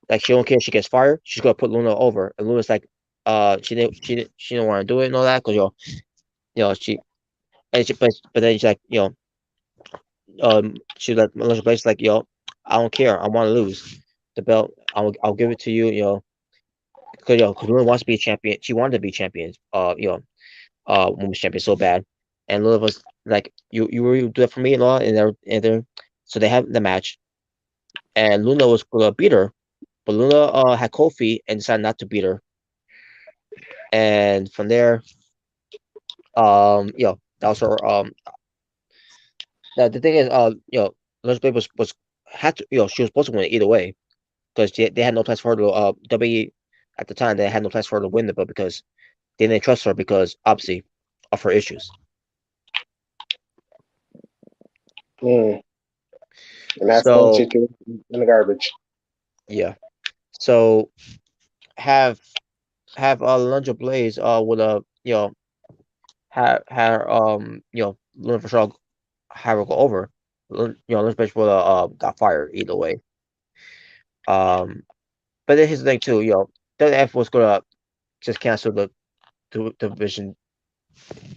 Like she don't care if she gets fired, she's gonna put Luna over. And Luna's like, she didn't want to do it and all that because she but then she's like she's like Melissa Blake's like I don't care, I want to lose the belt. I'll give it to you because because Luna wants to be a champion. She wanted to be champion. Women's champion so bad, and Luna was like, you will do that for me and all, and so they have the match, and Luna was gonna beat her, but Luna had Kofi and decided not to beat her, and from there, that was her. The thing is, Elizabeth was had to, she was supposed to win it either way because they had no plans for her to WWE at the time. They had no plans for her to win it, but because they didn't trust her because obviously of her issues. And that's when So she threw it in the garbage. yeah, so have Alundra Blaze with a have Luna Vachon have her go over. Elizabeth would have got fired either way. But then here's the thing too. WF was gonna just cancel the division.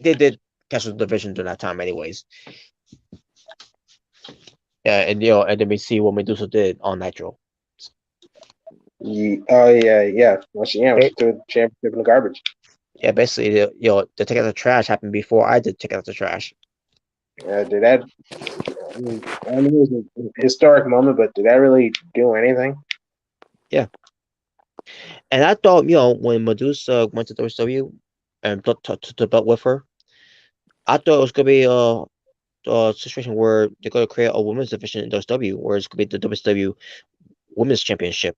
They did cancel the division during that time, anyways. Yeah, and then we see what Medusa did on Nitro. Oh yeah. Well, she Ba- threw the championship in the garbage. Yeah, basically, the take out the trash happened before I did take out the trash. Did that? I mean, it was a historic moment, but did that really do anything? Yeah, and I thought when Medusa went to WCW and took the belt with her, I thought it was gonna be a situation where they're gonna create a women's division in WCW, where it's gonna be the WCW Women's Championship.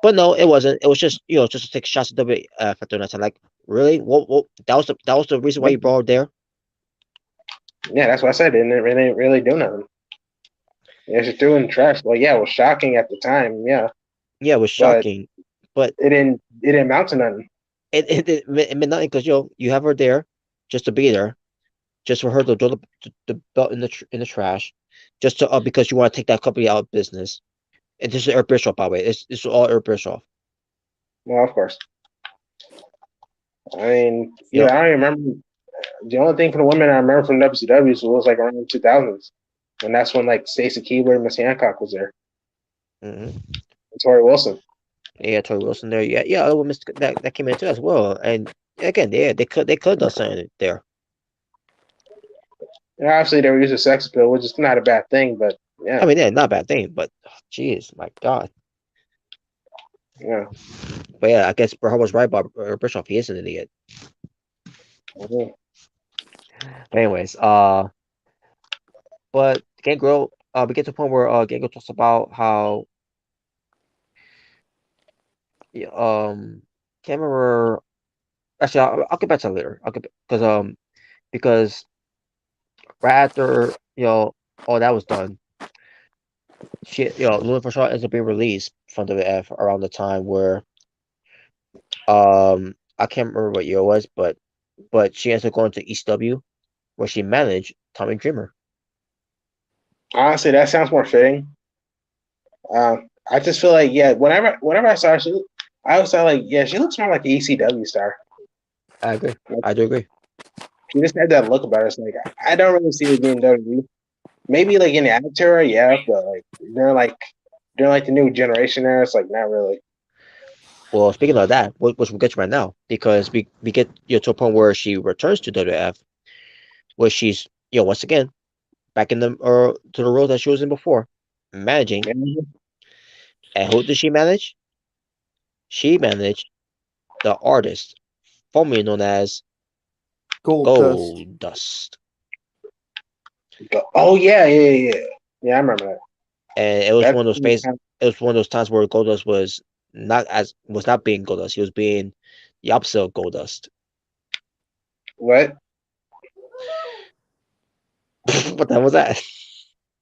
But no, it wasn't. It was just just to take shots at WF after that time. Like, really? What? That was the reason why you brought her there. Yeah, that's what I said. It didn't really do nothing. Yeah, she threw in the trash. Well, yeah, it was shocking at the time. Yeah, Yeah, it was shocking, but it didn't amount to nothing. it meant nothing because you have her there just to be there, just for her to throw the belt in the trash, just to because you want to take that company out of business. And this is Eric Bischoff, by the way. This is all Eric Bischoff. Well, of course. I mean, Yep. I remember. The only thing for the women I remember from WCW was like around the 2000s, and that's when like Stacey Keebler and Miss Hancock was there. Mm-hmm. And Tori Wilson. Yeah, Tori Wilson there. Yeah, other women that came in too as well. And again, they could have done something there. And obviously, they were using sex appeal, which is not a bad thing, but yeah. I mean, yeah, not a bad thing, but jeez, my God. Yeah. But yeah, I guess Berhard was right about Bischoff. He is an idiot. Mm-hmm. But anyways, but Gangrel, we get to the point where Gangrel talks about how can't remember. Actually, I'll get back to that later. I'll get because right after all that was done, Luna Vachon ends up being released from WF around the time where I can't remember what year it was, but she ends up going to ECW where she managed Tommy Dreamer. Honestly, that sounds more fitting. I just feel like whenever I saw her, I always thought like she looks more like an ECW star. I agree. I do agree. She just had that look about her. It's like I don't really see her being WWE. Maybe like in the Attitude, yeah, but like during the new generation era, it's like not really. Well, speaking of that, which we'll get to right now, because we get to a point where she returns to WF, where she's once again back in the to the role that she was in before, managing. Mm-hmm. And who did she manage? She managed the artist formerly known as Gold Dust. Oh yeah. I remember that. And it was one of those It was one of those times where Goldust was not being Goldust. He was being the opposite of Goldust. What? What the hell was that?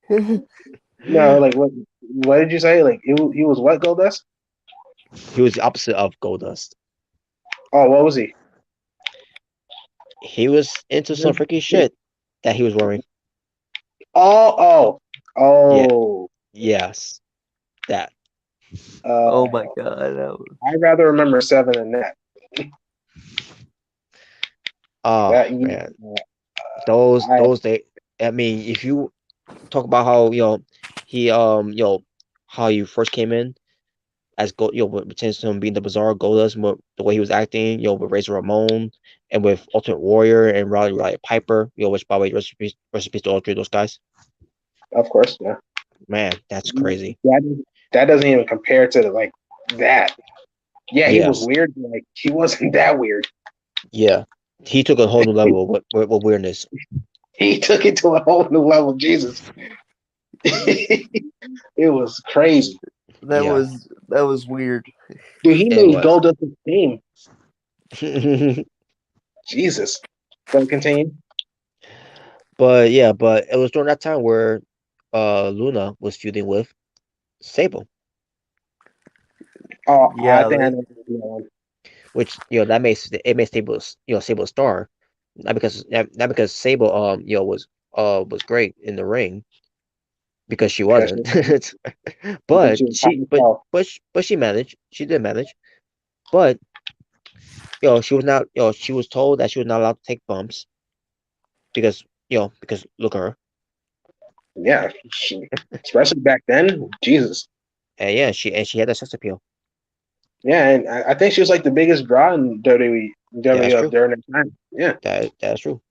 No, like what? What did you say? Like he was what Goldust? He was the opposite of Goldust. Oh, what was he? He was into some freaky shit that he was wearing. Oh. Yeah. Yes, that. Oh my God! I'd rather remember 7 than that. Oh man, those days. I mean, if you talk about how he how you first came in as what pertains to him being the bizarre Goldust, the way he was acting, with Razor Ramon and with Ultimate Warrior and Roddy Piper, which by the way, recipes to all three of those guys. Of course, yeah. Man, that's crazy. That doesn't even compare to like that. Yeah, he was weird, but like he wasn't that weird. Yeah, he took a whole new level with weirdness. He took it to a whole new level. Jesus. It was crazy. That Yeah. was weird. Dude, he It made was. Goldust his team. Jesus. Go continue. But yeah, but it was during that time where Luna was feuding with Sable, Oh, I Yeah, think I they, know. What which that made Sable Sable a star, not because Sable was great in the ring because she because wasn't, because but she was hot she as hell. she managed, she did manage, but she was not, she was told that she was not allowed to take bumps because because look at her. Yeah, especially back then. Jesus. And yeah, she had that sex appeal. Yeah, and I think she was like the biggest draw in WWE, Yeah, that's true. during that time. Yeah, That's true.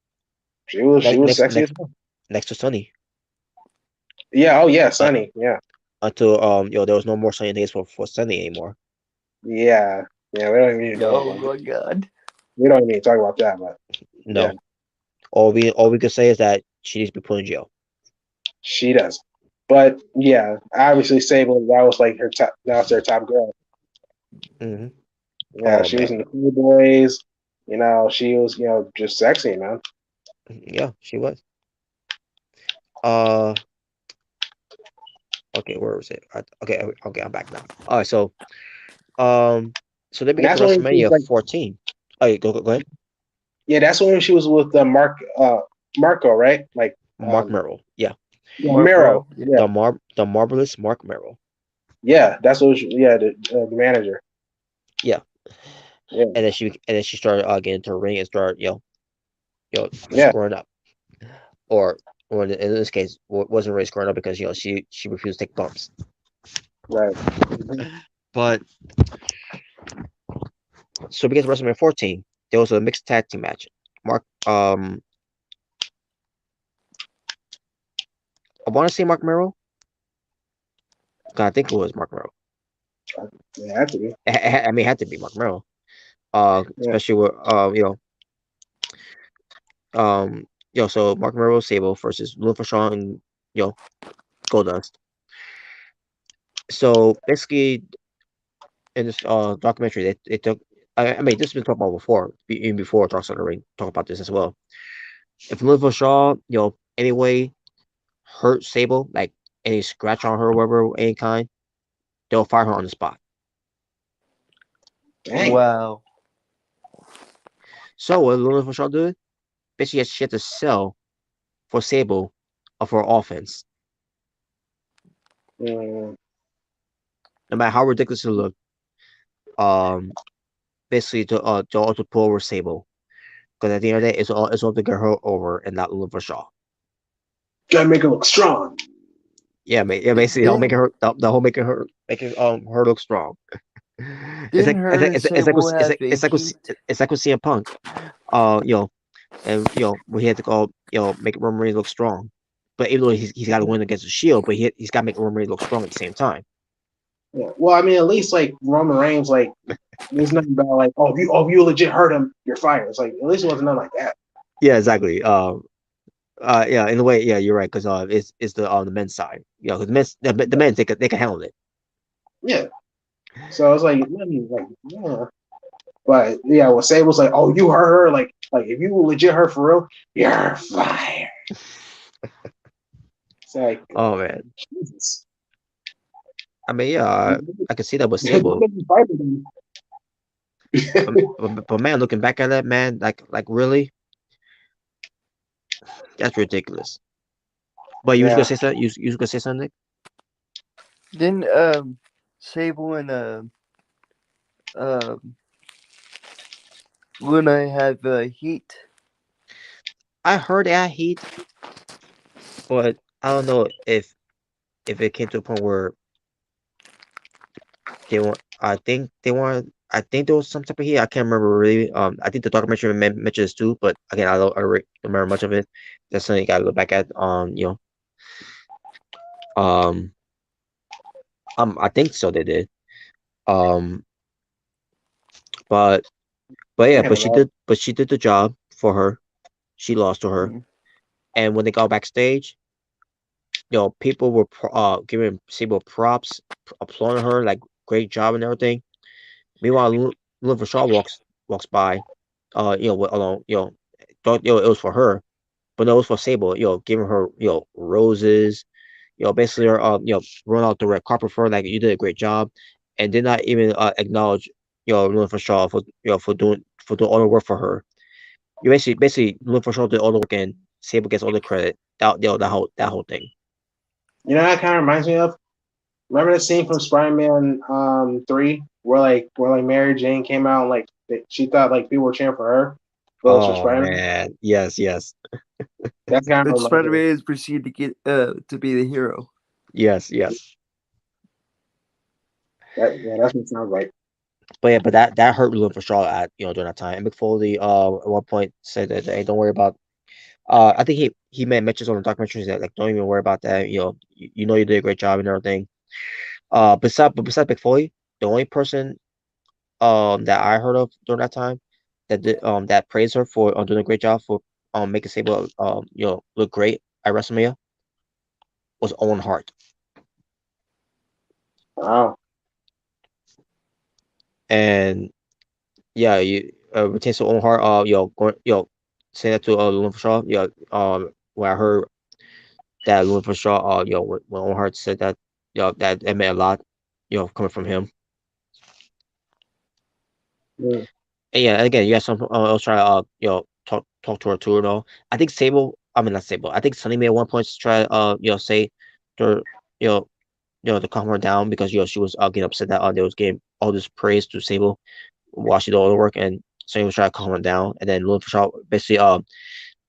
she Next was next sexy as next hell. next to Sunny. Yeah. Oh yeah, Uh, Sunny. Yeah. until there was no more Sunny days for Sunny anymore. Yeah. Yeah. We don't even need to go oh over. my god. We don't even need to talk about that. But yeah, No, all we could say is that she needs to be put in jail. she does. But yeah, obviously Sable, that was like her top. That was their top girl. Hmm. Yeah, Oh she was man, in the Cool Boys. She was just sexy, man. yeah, she was. Uh, okay, where was it? Okay, I'm back now. All right, so then we And get to that's when she was WrestleMania like, 14. Oh, yeah, go ahead. yeah, that's when she was with Marco, right? Like Mark Merrill, yeah, yeah, Mark Miro. Merrill. Yeah. Yeah, the marvelous Mark Merrill, yeah, that's what. Yeah, the manager. yeah, Yeah, and then she started getting into the ring and started yeah, scoring up, or in this case wasn't really scoring up because she refused to take bumps. right. Mhm. But so because WrestleMania 14, there was a mixed tag team match. Mark, I want to say Mark Merrill. I think it was Mark Merrill. Yeah, had to be. I mean, it had to be Mark Merrill. Yeah, Especially with so Mark Merrill Sable versus Luna Vachon and Goldust. So basically, in this documentary, they took. I mean, this has been talked about before, even before Talks on the Ring. Talk about this as well. If Luna Vachon, anyway, hurt Sable, like any scratch on her, or whatever, any kind, they'll fire her on the spot. dang. Wow. So what Luna Vachon did? Basically, she had to sell for Sable of her offense, Mm, no matter how ridiculous it looked. Um, basically to also pull over Sable, because at the end of the day, it's all to get her over and not Luna Vachon. gotta make her look strong. Yeah, basically, I'll make Didn't her the whole making her look strong. It's didn't like her and Sable have a heat? it's like with CM Punk, and where he had to go, make Roman Reigns look strong, but even though he's got to win against the Shield, but he's got to make Roman Reigns look strong at the same time. Yeah. Well, I mean, at least like Roman Reigns, like there's nothing about like, if you legit hurt him, you're fired. It's like at least it wasn't nothing like that. Yeah, exactly. Yeah, in a way, yeah, you're right, because it's the men's side, because the men they can handle it. Yeah. So it's like, I mean, like, yeah. But yeah, what Sable's like, oh, you hurt her, like if you legit hurt for real, you're fired. It's like, Oh man, Jesus. I mean, yeah, I can see that with Don't Sable, make me fight with him. but man, looking back at that, man, like really, that's ridiculous. But you was gonna Yeah. say something? You was gonna say something? Didn't Sable and um Luna have heat? I heard that heat, but I don't know if it came to a point where they want. I think they want. I think there was some type of heat. I can't remember really. I think the documentary mentioned this too, but again, I don't remember much of it. That's something you gotta look back at. Um, I think so. They did. Um, but yeah, Damn, man. but she did the job for her. She lost to her, Mm. and when they got backstage, people were giving Sable props, applauding her like great job and everything. Meanwhile, Luna Vachon walks by, alone, thought it was for her, but no, it was for Sable. Giving her roses, basically her run out the red carpet for her, like you did a great job, and did not even acknowledge Luna Vachon for for doing all the work for her. You basically Luna Vachon did all the work and Sable gets all the credit. That whole thing. You know, that kind of reminds me of. Remember the scene from Spider-Man 3 where Mary Jane came out and she thought like people were cheering for her, but it was for Oh Spider-Man. man, yes. That's kind But of Spider-Man is perceived to get to be the hero. Yes. that's what it sounds like. But that hurt Luna Vachon at during that time. And Mick Foley at one point said that, hey, don't worry about. I think he made mentions on the documentaries that like don't even worry about that. You know you did a great job and everything. Besides Mick Foley, the only person that I heard of during that time that praised her for doing a great job for making Sable look great at WrestleMania was Owen Hart. Wow. And yeah, you retain to Owen Hart. Going, saying that to Luna Vachon. When I heard that Luna Vachon, when Owen Hart said that, that it meant a lot, coming from him. Yeah. And yeah, and again, you got some else try to talk to her too and all. I think Sable, I mean not Sable. I think Sunny May at one point try say to her, to calm her down because she was getting upset that they was getting all this praise to Sable while she did all the work, and Sunny was trying to calm her down, and then Luna Vachon basically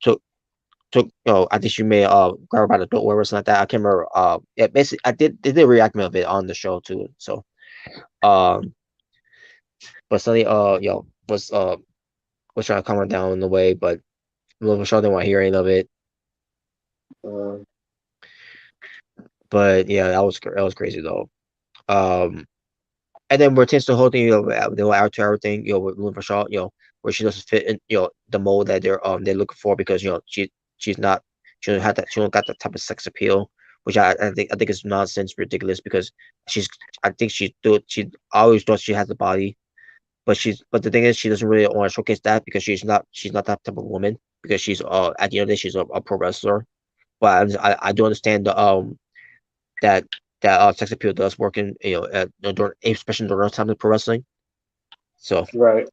took I think she may grab her by the throat or something like that. I can't remember. Yeah, basically I did they did react of it on the show too. So um, but Sunny was trying to calm her down in a way, but Luna Vachon didn't want to hear any of it. Uh, But yeah, that was crazy though. Um, and then where it tends to the whole thing, the whole avatar thing, with Luna Vachon, where she doesn't fit in, the mold that they're looking for because she's not she don't got that type of sex appeal, which I think is nonsense, ridiculous because she's I think she always thought she has the body, but the thing is she doesn't really want to showcase that because she's not that type of woman because she's at the end of the day she's a pro wrestler. But I do understand that sex appeal does work in especially during those times of pro wrestling. So right.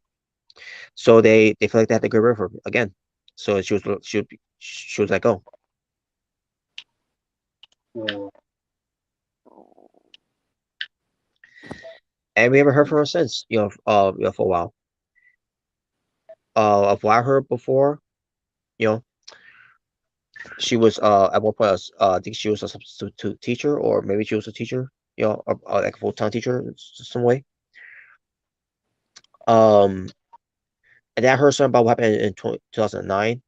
they feel like they have to get rid of her again. So she was like, oh, Yeah. and we haven't heard from her since for a while. Of what I heard before, you know, she was at one point I think she was a substitute teacher or maybe she was a teacher, like a full-time teacher in some way. Um, and then I heard something about what happened in 2009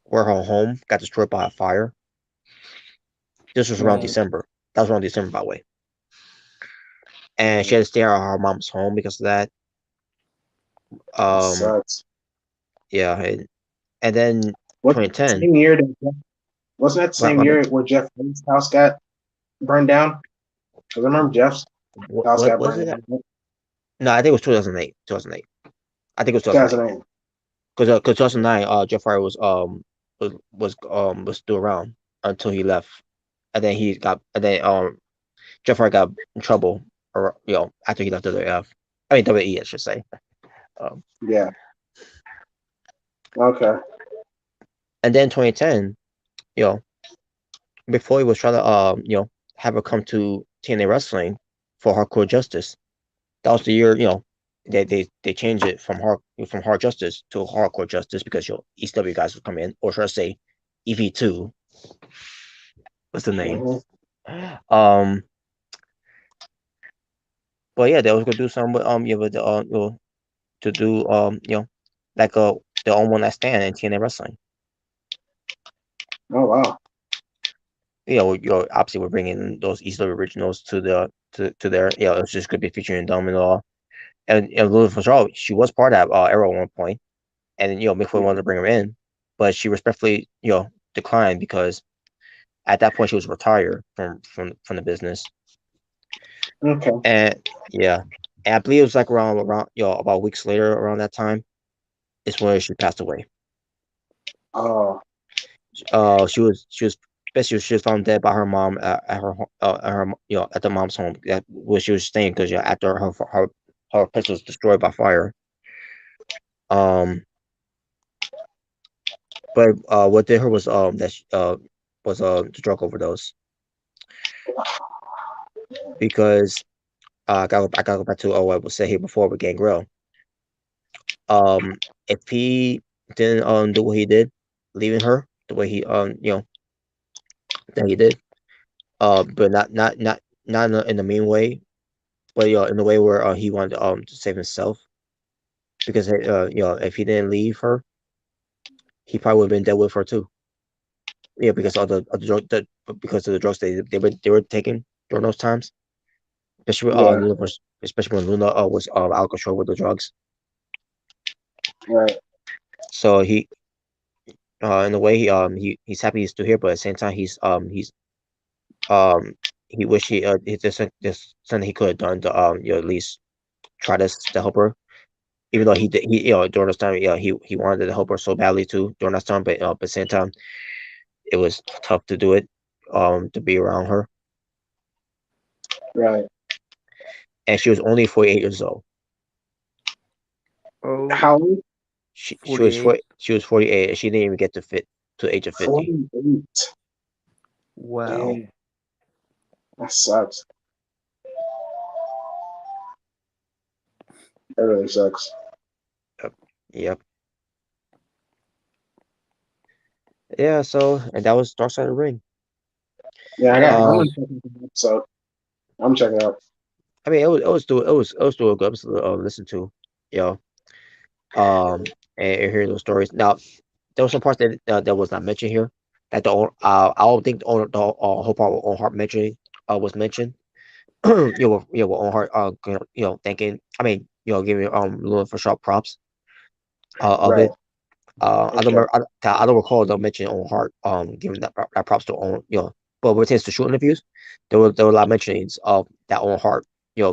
where her home got destroyed by a fire. This was around Right. December. That was around December, by the way. And she had to stay at her mom's home because of that. That Um, sucks. yeah, and then What 2010. same year wasn't that the What, same year where Jeff Hardy's house got burned down? Because I remember Jeff's house what got was it? burned down. No, I think it was 2008. 2008. I think it was 2008. 2008. Because 2009, Jeff Hardy was still around until he left, and then Jeff Hardy got in trouble, or after he left WWF. I mean WWE, I should say. Um, Yeah. Okay. and then 2010, you know, before he was trying to have her come to TNA Wrestling for Hardcore Justice. That was the year, they changed it from Hard Justice to Hardcore Justice because ECW guys would come in, or should I say EV2 was the name. Mm-hmm. But yeah, they was gonna do something with to do like their own one night stand in TNA Wrestling. Oh wow. Obviously we're bringing those ECW originals to there. It's just gonna be featuring them and all. And Luna Vachon, she was part of that Arrow at one point, and Mick Foley wanted to bring her in, but she respectfully declined because at that point she was retired from the business. Okay. And yeah, and I believe it was like around about weeks later around that time is when she passed away. Oh, She was basically she was found dead by her mom at her at the mom's home where she was staying because after her place was destroyed by fire. Um, but what did her was that she, was the drug overdose because I gotta go back to what I was saying here before with Gangrel. If he didn't do what he did, leaving her the way he that he did, but not in the mean way, but in the way where he wanted to save himself because if he didn't leave her, he probably would have been dead with her too. Yeah, because of the drug because of the drugs they were taking during those times, especially yeah, especially when Luna was out of control with the drugs. right, So in a way he's happy he's still here, but at the same time um he wish there's something he could have done to at least try to help her. Even though he during this time he wanted to help her so badly too during that time, but at the same time it was tough to do it to be around her, right. and she was only 48 years old. Oh, How old? She was 48. she was 48 and she didn't even get to the age of 50. 48. Wow. Damn, that sucks. That really sucks. Yep. Yeah, so and that was Dark Side of the Ring. Yeah, I'm Um gonna check it out. So I'm checking it out. I mean it was still a good episode to listen to, you know. And hear those stories. Now there were some parts that was not mentioned here. That I don't think the whole part with Owen Hart mentioning was mentioned. With Owen Hart thanking. I mean giving Luna for sharp props of Right. it. I don't Okay. remember. I don't recall them mentioning Owen Hart giving that props to Owen. But when it comes to shoot interviews, there were a lot of mentionings of that Owen Hart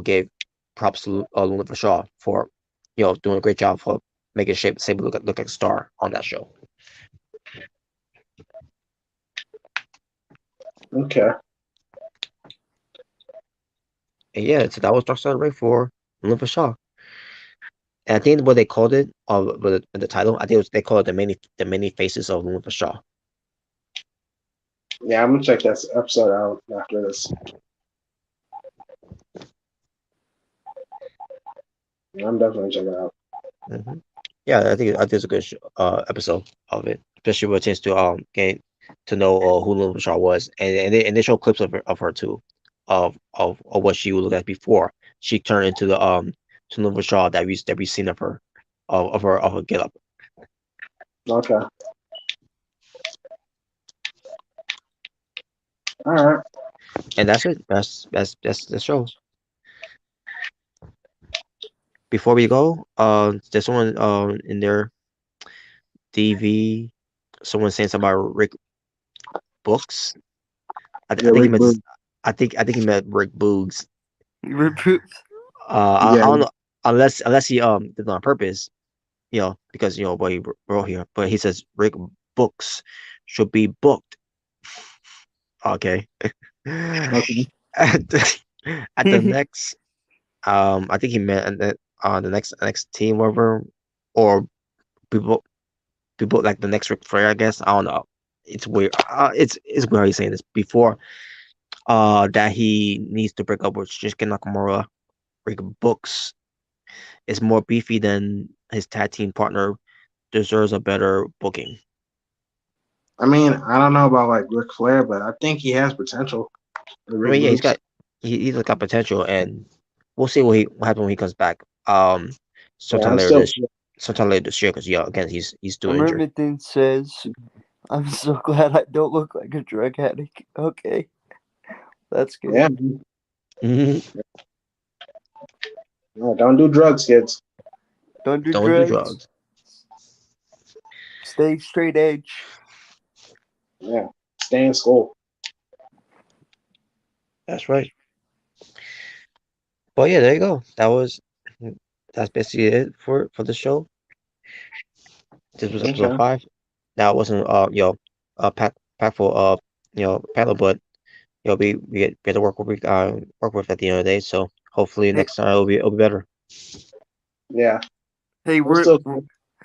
gave props to Luna Vachon for doing a great job for making Saber look like a star on that show. Okay. And yeah, so that was Dark Side of the Ring for Luna Vachon. And I think what they called it, with the title, I think they called it the many faces of Luna Vachon. Yeah, I'm gonna check that episode out after this. Yeah, I'm definitely checking it out. Hmm. Yeah, I think it's a good episode of it, especially with a chance to get to know who Luna Vachon was, and they show clips of her too, of what she would look like before she turned into the to Luna Vachon that we seen of her, of her get up. Okay. All right. And that's it. That's the show. Before we go, there's someone in their DV, someone saying something about Rick Books. I Yeah, think he Rick meant Boone. I think he meant Rick Boogs. Recruits. I Yeah. don't know unless he did it on purpose, because what he wrote here. But he says Rick Books should be booked. Okay. Okay. At the next, I think he meant the next team over, or people people like the next Ric Flair. I guess I don't know. It's weird. It's weird how he's saying this before. That he needs to break up with Shinsuke Nakamura. Rick Books is more beefy than his tag team partner. Deserves a better booking. I mean, I don't know about like Ric Flair, but I think he has potential. I Rick mean, yeah, Boogs. he's got potential, and we'll see what happens when he comes back. Yeah, Sometime I'm later still. this year, because again, he's still injured. Mrricanjay says, "I'm so glad I don't look like a drug addict." Okay, that's good. Yeah. Hmm. No, don't do drugs, kids. Don't do Don't do drugs. drugs. Stay straight edge. Yeah. Stay in school. That's right. But yeah, there you go. That's basically it for the show. This was episode Okay. 5. Now it wasn't pack full panel, but we get to work with at the end of the day. So hopefully Hey, next time it'll be better. Yeah. hey, We're still.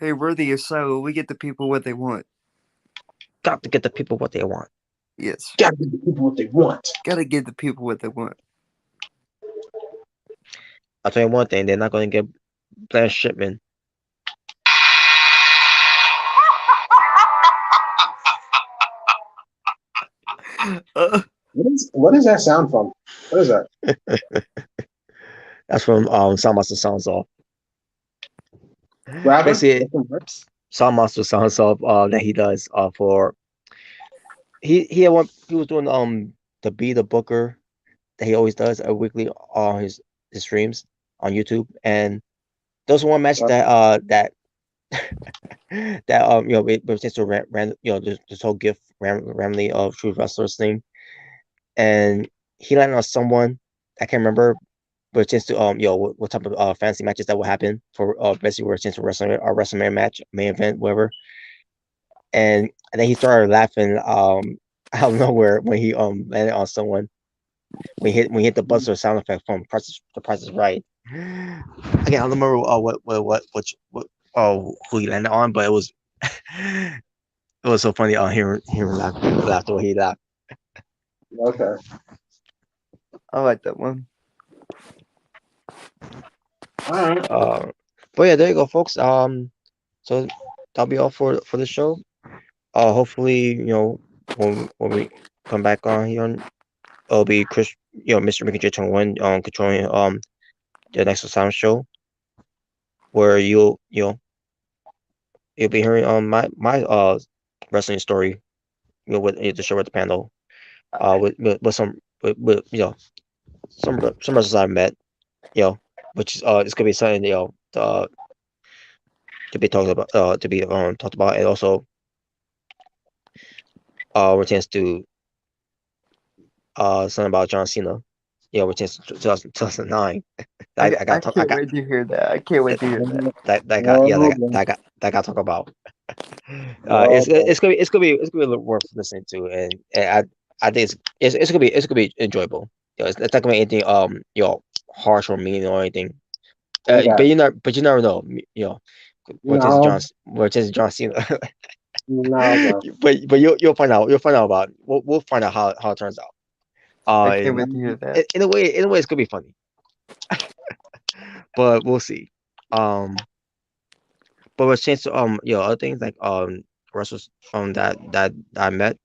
we're the asylum. We get the people what they want. Got to get the people what they want. Yes, Gotta give the people what they want. gotta give the people what they want. I'll tell you one thing: they're not going to get Blanche Shipman. What is that sound from? What is that? That's from Sound Monster Sounds Off. What happened? Basically, Sound Monster Sounds Off that he does for he was doing the Be the Booker that he always does a weekly on his streams on YouTube, and there was one match that it was just a random this whole gift randomly of True Wrestlers thing, and he landed on someone I can't remember, but just to what type of fantasy matches that would happen for basically where it's a WrestleMania match, main event, whatever. And then he started laughing out of nowhere when he landed on someone. When he hit the buzzer sound effect from The Price is Right. Again, I don't remember who he landed on, but it was it was so funny hearing laugh the way he laughed. Okay. I like that one. All right. But yeah, there you go, folks. So that'll be all for the show. Hopefully, when we come back on here, it'll be Chris, Mr. Mrricanjay21 controlling the next Asylum show, where you'll be hearing my wrestling story, with the show with the panel, with some with some wrestlers I've met, which is it's gonna be something to be talked about and also a chance to something about John Cena, which is 2009. I I got talk. can't wait to hear that. I can't wait to hear that. That got talk about. Oh, It's gonna be worth listening to, and I think it's gonna be enjoyable. It's not gonna be anything harsh or mean or anything. okay. But you never know. No. Where it is John Cena. No, bro. but you'll find out. You'll find out about. We'll find out how it turns out. I can't wait to hear that. In a way, it's gonna be funny. But we'll see. But with chance to other things like wrestlers that I met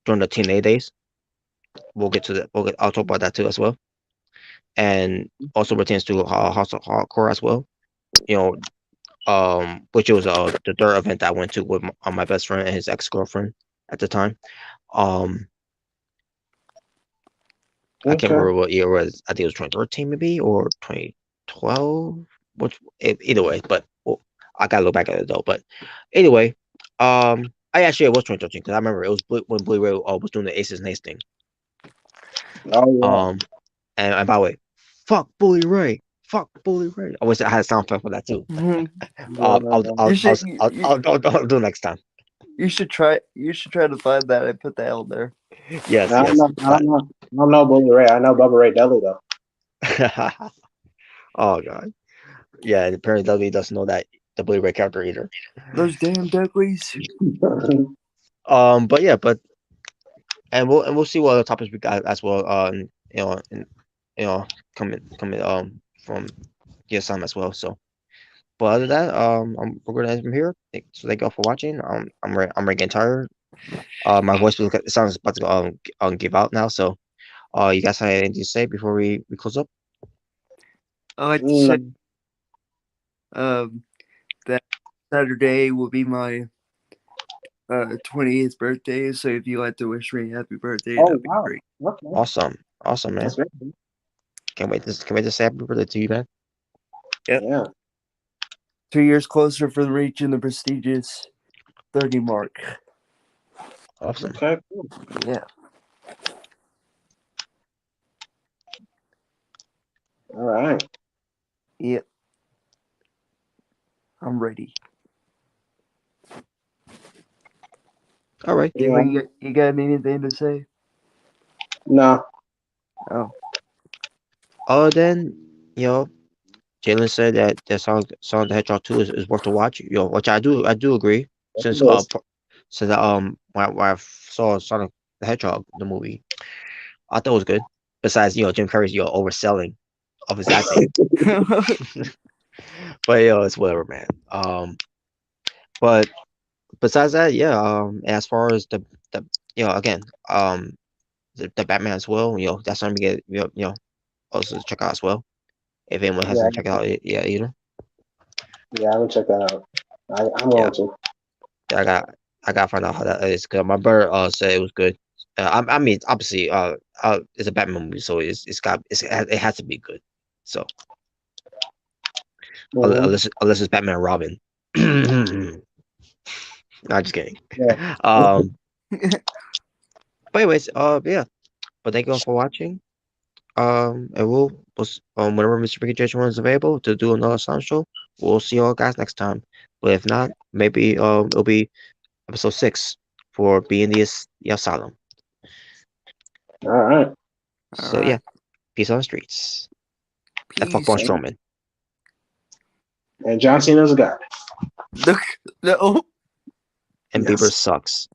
during the TNA days. We'll get to that. I'll talk about that too as well, and also pertains to House of Hardcore as well. You know, which was the third event that I went to with my best friend and his ex-girlfriend at the time. I can't remember what year it was. I think it was 2013 maybe or 2012. Either way, but I gotta look back at it though. But anyway, it was 2013 because I remember it was when Bully Ray was doing the Aces and Ace thing. Oh, yeah. And by the way, fuck Bully Ray. Fuck Bully Ray. I wish I had a sound effect for that too. I'll do next time. You should try to find that and put that out there. Yes, I don't know Bully Ray. I know Bubba Ray Dudley though. Oh god. Yeah, and apparently Dudley doesn't know that the Bully Ray character either. Those damn Dudleys. But yeah, and we'll see what other topics we got as well. Coming from the Asylum as well. So, but other than that, we're gonna end from here. So thank you all for watching. I'm getting tired. My voice sounds about to give out now. So, you guys have anything to say before we close up? I like to say, that Saturday will be my 20th birthday. So if you like to wish me happy birthday, that'd be great. Okay. Awesome, man. That's great. Can't wait to say happy birthday to you, man. Yep. Yeah. 2 years closer for reaching the prestigious 30 mark. Awesome. Okay. Cool. Yeah. All right. Yep. I'm ready. All right. Yeah. You got anything to say? No. Oh. Then Jalen said that the Sonic the Hedgehog 2 is worth to watch. Which I do agree. Since Yes. since when I saw Sonic the Hedgehog the movie, I thought it was good. Besides, Jim Carrey's overselling of his acting, but it's whatever, man. But besides that, yeah. As far as the again, the Batman as well. That's something to get also check out as well. If anyone Yeah. hasn't checked out it yet either. Yeah. I will check that out. I'm Yeah, going to. I got to find out how that is. Cause my brother said it was good. I mean, obviously, it's a Batman movie, so it has to be good. So Mm-hmm. unless it's Batman and Robin. Not just kidding. Yeah. But anyways, yeah. But thank you all for watching. And whenever Mr. Mrricanjay21 is available to do another sound show, we'll see you all guys next time. But if not, maybe it'll be episode 6 for being the asylum. All right. So Alright. yeah, peace on the streets. And fuck Peace. Braun Strowman. And John Cena's a guy. Look. No. And Yes. Bieber sucks.